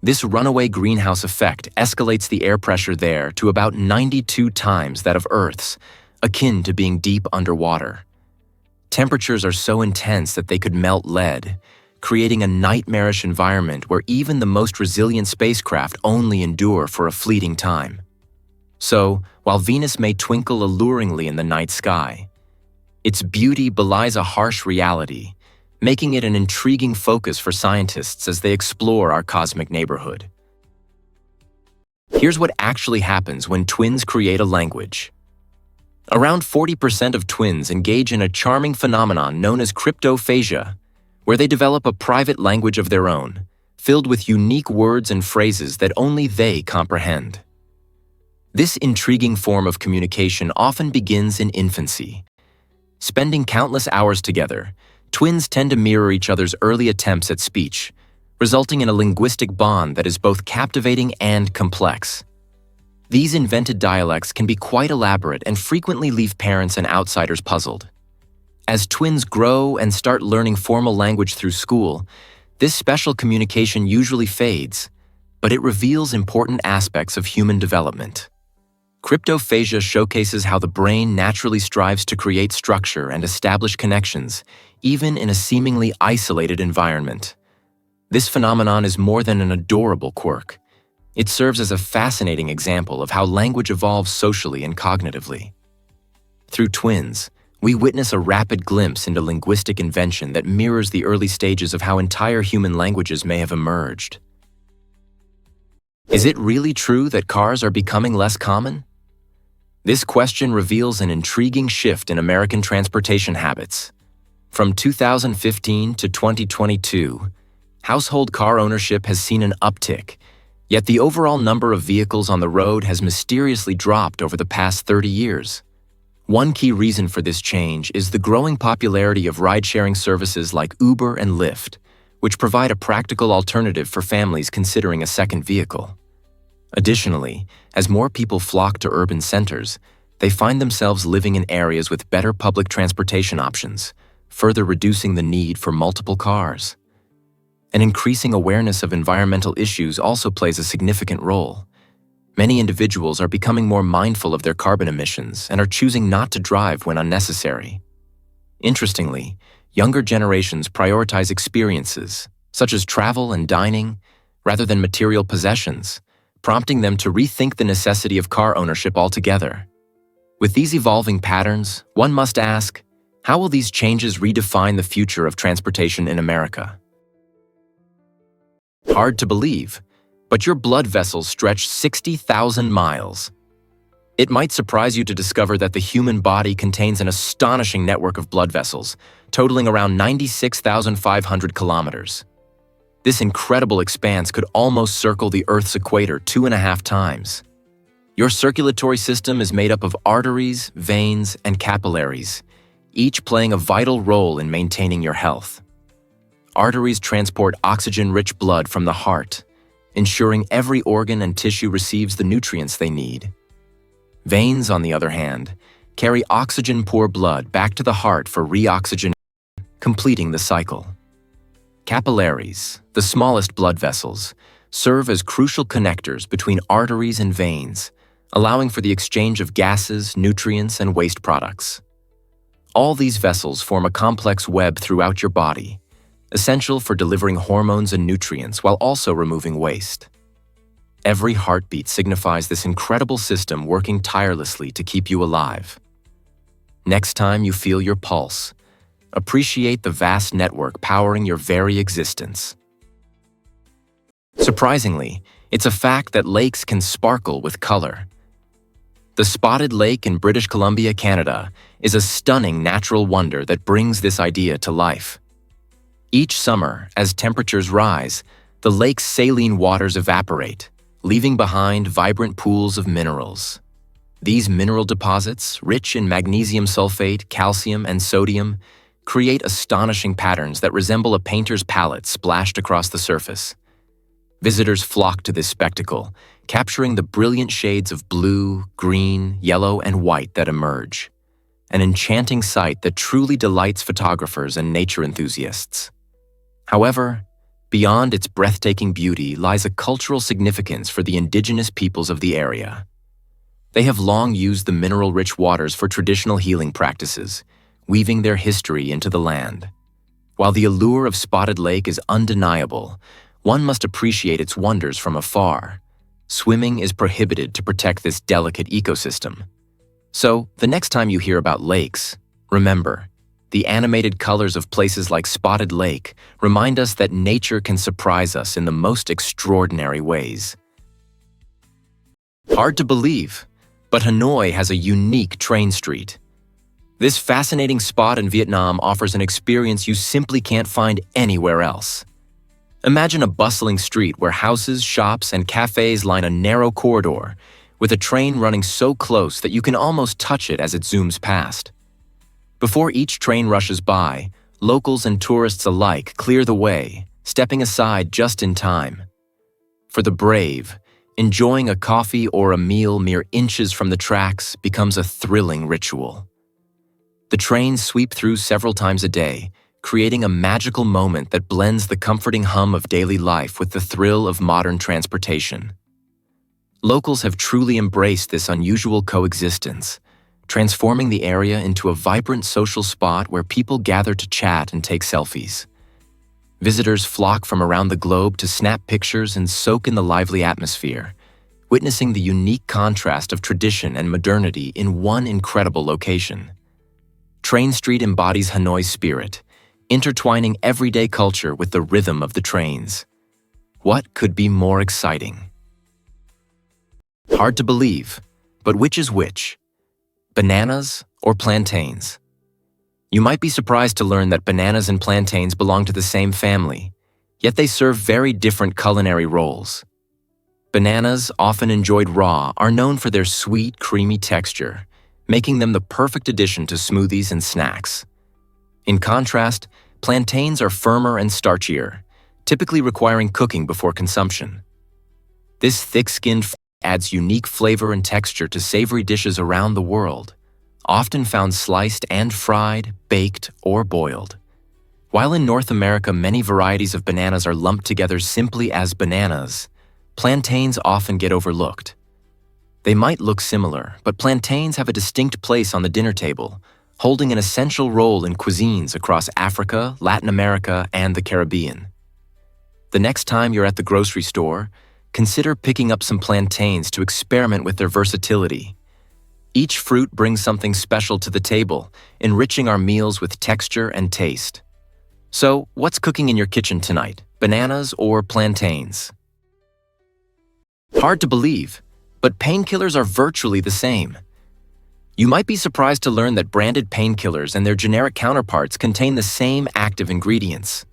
This runaway greenhouse effect escalates the air pressure there to about 92 times that of Earth's, akin to being deep underwater. Temperatures are so intense that they could melt lead, creating a nightmarish environment where even the most resilient spacecraft only endure for a fleeting time. So, while Venus may twinkle alluringly in the night sky, its beauty belies a harsh reality, making it an intriguing focus for scientists as they explore our cosmic neighborhood. Here's what actually happens when twins create a language. Around 40% of twins engage in a charming phenomenon known as cryptophasia, where they develop a private language of their own, filled with unique words and phrases that only they comprehend. This intriguing form of communication often begins in infancy. Spending countless hours together, twins tend to mirror each other's early attempts at speech, resulting in a linguistic bond that is both captivating and complex. These invented dialects can be quite elaborate and frequently leave parents and outsiders puzzled. As twins grow and start learning formal language through school, this special communication usually fades, but it reveals important aspects of human development. Cryptophasia showcases how the brain naturally strives to create structure and establish connections, even in a seemingly isolated environment. This phenomenon is more than an adorable quirk. It serves as a fascinating example of how language evolves socially and cognitively. Through twins, we witness a rapid glimpse into linguistic invention that mirrors the early stages of how entire human languages may have emerged. Is it really true that cars are becoming less common? This question reveals an intriguing shift in American transportation habits. From 2015 to 2022, household car ownership has seen an uptick, yet the overall number of vehicles on the road has mysteriously dropped over the past 30 years. One key reason for this change is the growing popularity of ride-sharing services like Uber and Lyft, which provide a practical alternative for families considering a second vehicle. Additionally, as more people flock to urban centers, they find themselves living in areas with better public transportation options, further reducing the need for multiple cars. An increasing awareness of environmental issues also plays a significant role. Many individuals are becoming more mindful of their carbon emissions and are choosing not to drive when unnecessary. Interestingly, younger generations prioritize experiences, such as travel and dining, rather than material possessions, prompting them to rethink the necessity of car ownership altogether. With these evolving patterns, one must ask, how will these changes redefine the future of transportation in America? Hard to believe, but your blood vessels stretch 60,000 miles. It might surprise you to discover that the human body contains an astonishing network of blood vessels, totaling around 96,500 kilometers. This incredible expanse could almost circle the Earth's equator 2.5 times. Your circulatory system is made up of arteries, veins, and capillaries, each playing a vital role in maintaining your health. Arteries transport oxygen-rich blood from the heart, ensuring every organ and tissue receives the nutrients they need. Veins, on the other hand, carry oxygen-poor blood back to the heart for reoxygenation, completing the cycle. Capillaries, the smallest blood vessels, serve as crucial connectors between arteries and veins, allowing for the exchange of gases, nutrients, and waste products. All these vessels form a complex web throughout your body, essential for delivering hormones and nutrients while also removing waste. Every heartbeat signifies this incredible system working tirelessly to keep you alive. Next time you feel your pulse, appreciate the vast network powering your very existence. Surprisingly, it's a fact that lakes can sparkle with color. The Spotted Lake in British Columbia, Canada, is a stunning natural wonder that brings this idea to life. Each summer, as temperatures rise, the lake's saline waters evaporate, leaving behind vibrant pools of minerals. These mineral deposits, rich in magnesium sulfate, calcium, and sodium, create astonishing patterns that resemble a painter's palette splashed across the surface. Visitors flock to this spectacle, capturing the brilliant shades of blue, green, yellow, and white that emerge. An enchanting sight that truly delights photographers and nature enthusiasts. However, beyond its breathtaking beauty lies a cultural significance for the indigenous peoples of the area. They have long used the mineral-rich waters for traditional healing practices, weaving their history into the land. While the allure of Spotted Lake is undeniable, one must appreciate its wonders from afar. Swimming is prohibited to protect this delicate ecosystem. So, the next time you hear about lakes, remember, the animated colors of places like Spotted Lake remind us that nature can surprise us in the most extraordinary ways. Hard to believe, but Hanoi has a unique train street. This fascinating spot in Vietnam offers an experience you simply can't find anywhere else. Imagine a bustling street where houses, shops, and cafes line a narrow corridor, with a train running so close that you can almost touch it as it zooms past. Before each train rushes by, locals and tourists alike clear the way, stepping aside just in time. For the brave, enjoying a coffee or a meal mere inches from the tracks becomes a thrilling ritual. The trains sweep through several times a day, creating a magical moment that blends the comforting hum of daily life with the thrill of modern transportation. Locals have truly embraced this unusual coexistence, transforming the area into a vibrant social spot where people gather to chat and take selfies. Visitors flock from around the globe to snap pictures and soak in the lively atmosphere, witnessing the unique contrast of tradition and modernity in one incredible location. Train Street embodies Hanoi's spirit, intertwining everyday culture with the rhythm of the trains. What could be more exciting? Hard to believe, but which is which? Bananas or plantains? You might be surprised to learn that bananas and plantains belong to the same family, yet they serve very different culinary roles. Bananas, often enjoyed raw, are known for their sweet, creamy texture, making them the perfect addition to smoothies and snacks. In contrast, plantains are firmer and starchier, typically requiring cooking before consumption. This thick-skinned adds unique flavor and texture to savory dishes around the world, often found sliced and fried, baked, or boiled. While in North America many varieties of bananas are lumped together simply as bananas, plantains often get overlooked. They might look similar, but plantains have a distinct place on the dinner table, holding an essential role in cuisines across Africa, Latin America, and the Caribbean. The next time you're at the grocery store, consider picking up some plantains to experiment with their versatility. Each fruit brings something special to the table, enriching our meals with texture and taste. So, what's cooking in your kitchen tonight, bananas or plantains? Hard to believe, but painkillers are virtually the same. You might be surprised to learn that branded painkillers and their generic counterparts contain the same active ingredients.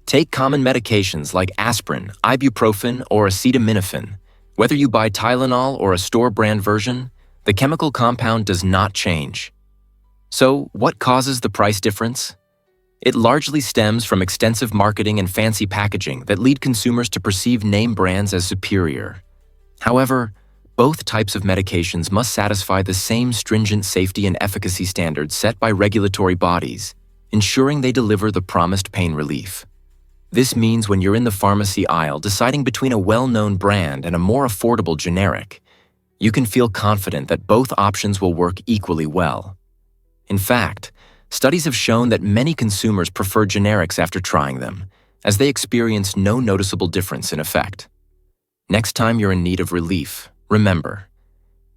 Take common medications like aspirin, ibuprofen, or acetaminophen. Whether you buy Tylenol or a store-brand version, the chemical compound does not change. So, what causes the price difference? It largely stems from extensive marketing and fancy packaging that lead consumers to perceive name brands as superior. However, both types of medications must satisfy the same stringent safety and efficacy standards set by regulatory bodies, ensuring they deliver the promised pain relief. This means when you're in the pharmacy aisle deciding between a well-known brand and a more affordable generic, you can feel confident that both options will work equally well. In fact, studies have shown that many consumers prefer generics after trying them, as they experience no noticeable difference in effect. Next time you're in need of relief, remember,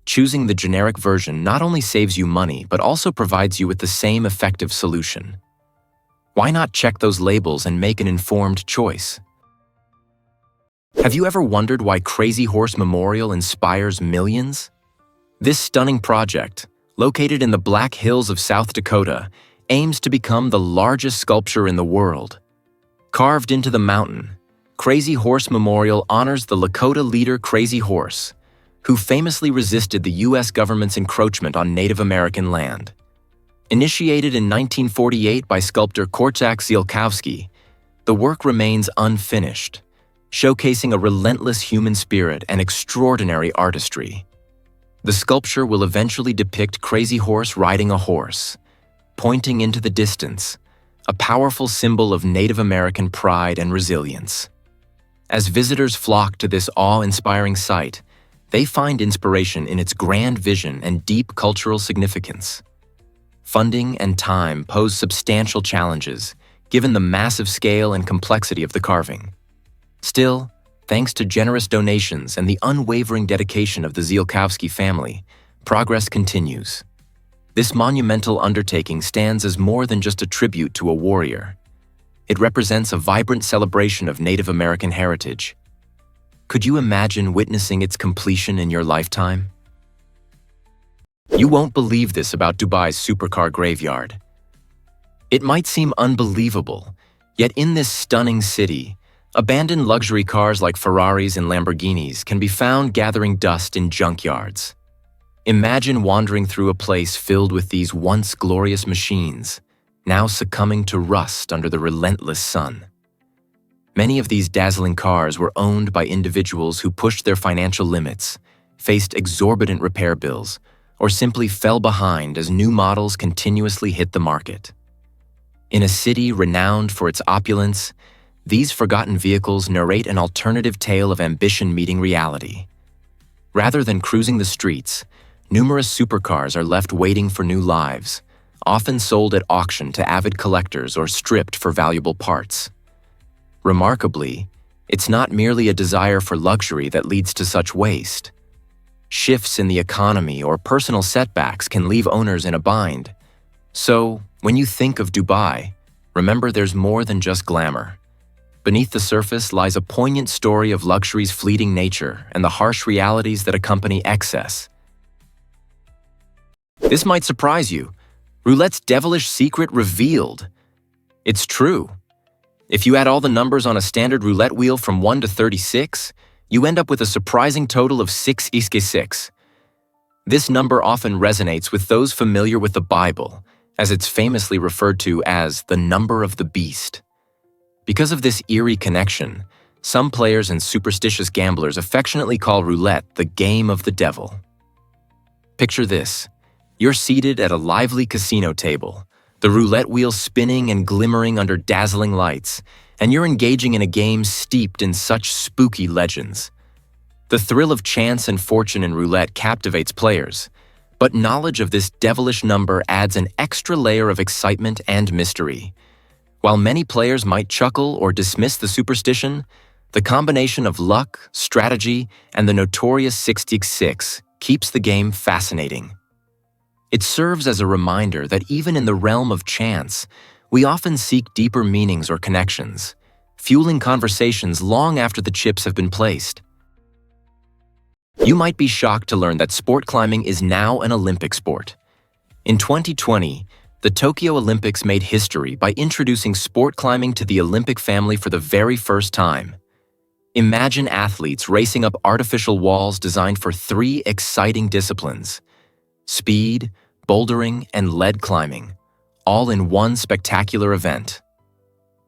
choosing the generic version not only saves you money but also provides you with the same effective solution. Why not check those labels and make an informed choice? Have you ever wondered why Crazy Horse Memorial inspires millions? This stunning project, located in the Black Hills of South Dakota, aims to become the largest sculpture in the world. Carved into the mountain, Crazy Horse Memorial honors the Lakota leader Crazy Horse, who famously resisted the U.S. government's encroachment on Native American land. Initiated in 1948 by sculptor Korczak Zielkowski, the work remains unfinished, showcasing a relentless human spirit and extraordinary artistry. The sculpture will eventually depict Crazy Horse riding a horse, pointing into the distance, a powerful symbol of Native American pride and resilience. As visitors flock to this awe-inspiring site, they find inspiration in its grand vision and deep cultural significance. Funding and time pose substantial challenges, given the massive scale and complexity of the carving. Still, thanks to generous donations and the unwavering dedication of the Zielkowski family, progress continues. This monumental undertaking stands as more than just a tribute to a warrior. It represents a vibrant celebration of Native American heritage. Could you imagine witnessing its completion in your lifetime? You won't believe this about Dubai's supercar graveyard. It might seem unbelievable, yet in this stunning city, abandoned luxury cars like Ferraris and Lamborghinis can be found gathering dust in junkyards. Imagine wandering through a place filled with these once glorious machines, now succumbing to rust under the relentless sun. Many of these dazzling cars were owned by individuals who pushed their financial limits, faced exorbitant repair bills, or simply fell behind as new models continuously hit the market. In a city renowned for its opulence, these forgotten vehicles narrate an alternative tale of ambition meeting reality. Rather than cruising the streets, numerous supercars are left waiting for new lives, often sold at auction to avid collectors or stripped for valuable parts. Remarkably, it's not merely a desire for luxury that leads to such waste. Shifts in the economy or personal setbacks can leave owners in a bind. So, when you think of Dubai, remember there's more than just glamour. Beneath the surface lies a poignant story of luxury's fleeting nature and the harsh realities that accompany excess. This might surprise you. Roulette's devilish secret revealed. It's true. If you add all the numbers on a standard roulette wheel from 1 to 36, you end up with a surprising total of 6. This number often resonates with those familiar with the Bible, as it's famously referred to as the number of the beast. Because of this eerie connection, some players and superstitious gamblers affectionately call roulette the game of the devil. Picture this. You're seated at a lively casino table, the roulette wheel spinning and glimmering under dazzling lights, and you're engaging in a game steeped in such spooky legends. The thrill of chance and fortune in roulette captivates players, but knowledge of this devilish number adds an extra layer of excitement and mystery. While many players might chuckle or dismiss the superstition, the combination of luck, strategy, and the notorious 666 keeps the game fascinating. It serves as a reminder that even in the realm of chance, we often seek deeper meanings or connections, fueling conversations long after the chips have been placed. You might be shocked to learn that sport climbing is now an Olympic sport. In 2020, the Tokyo Olympics made history by introducing sport climbing to the Olympic family for the very first time. Imagine athletes racing up artificial walls designed for 3 exciting disciplines: speed, bouldering, and lead climbing, all in one spectacular event.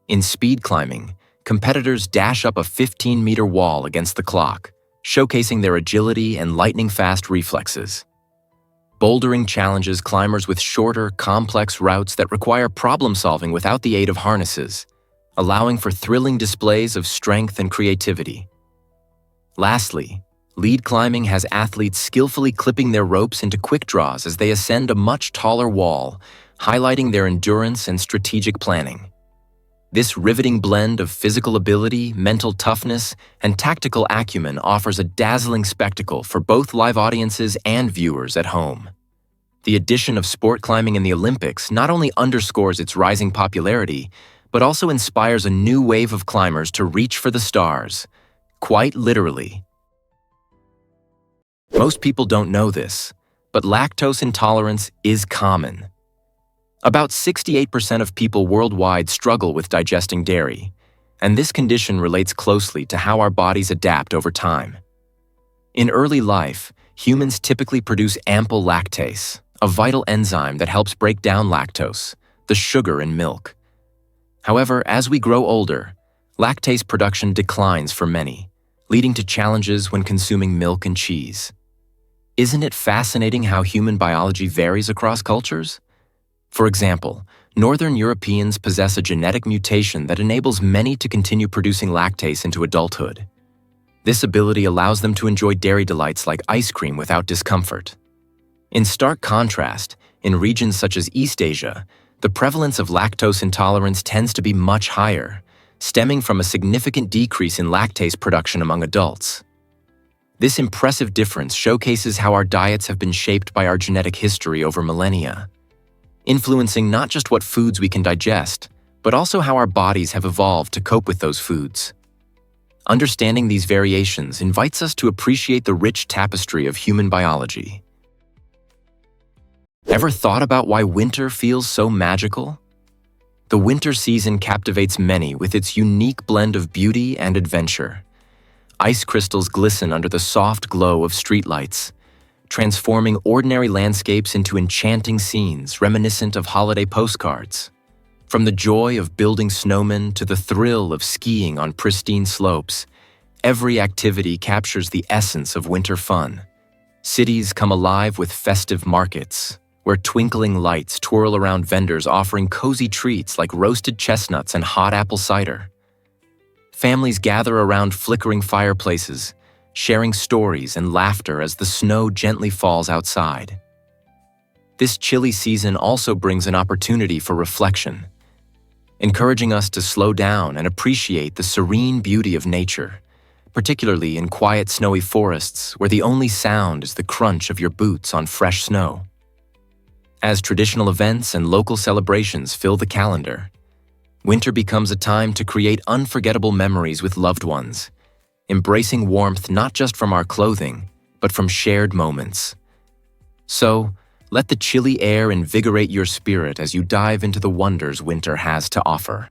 In speed climbing, competitors dash up a 15-meter wall against the clock, showcasing their agility and lightning-fast reflexes. Bouldering challenges climbers with shorter, complex routes that require problem-solving without the aid of harnesses, allowing for thrilling displays of strength and creativity. Lastly, lead climbing has athletes skillfully clipping their ropes into quick draws as they ascend a much taller wall, highlighting their endurance and strategic planning. This riveting blend of physical ability, mental toughness, and tactical acumen offers a dazzling spectacle for both live audiences and viewers at home. The addition of sport climbing in the Olympics not only underscores its rising popularity, but also inspires a new wave of climbers to reach for the stars, quite literally. Most people don't know this, But lactose intolerance is common. About 68% of people worldwide struggle with digesting dairy, and this condition relates closely to how our bodies adapt over time. In early life, humans typically produce ample lactase, a vital enzyme that helps break down lactose, the sugar in milk. However, as we grow older, lactase production declines for many, leading to challenges when consuming milk and cheese. Isn't it fascinating how human biology varies across cultures? For example, Northern Europeans possess a genetic mutation that enables many to continue producing lactase into adulthood. This ability allows them to enjoy dairy delights like ice cream without discomfort. In stark contrast, in regions such as East Asia, the prevalence of lactose intolerance tends to be much higher, stemming from a significant decrease in lactase production among adults. This impressive difference showcases how our diets have been shaped by our genetic history over millennia, influencing not just what foods we can digest, but also how our bodies have evolved to cope with those foods. Understanding these variations invites us to appreciate the rich tapestry of human biology. Ever thought about why winter feels so magical? The winter season captivates many with its unique blend of beauty and adventure. Ice crystals glisten under the soft glow of streetlights, transforming ordinary landscapes into enchanting scenes reminiscent of holiday postcards. From the joy of building snowmen to the thrill of skiing on pristine slopes, every activity captures the essence of winter fun. Cities come alive with festive markets, where twinkling lights twirl around vendors offering cozy treats like roasted chestnuts and hot apple cider. Families gather around flickering fireplaces, sharing stories and laughter as the snow gently falls outside. This chilly season also brings an opportunity for reflection, encouraging us to slow down and appreciate the serene beauty of nature, particularly in quiet snowy forests where the only sound is the crunch of your boots on fresh snow. As traditional events and local celebrations fill the calendar, winter becomes a time to create unforgettable memories with loved ones, embracing warmth not just from our clothing, but from shared moments. So, let the chilly air invigorate your spirit as you dive into the wonders winter has to offer.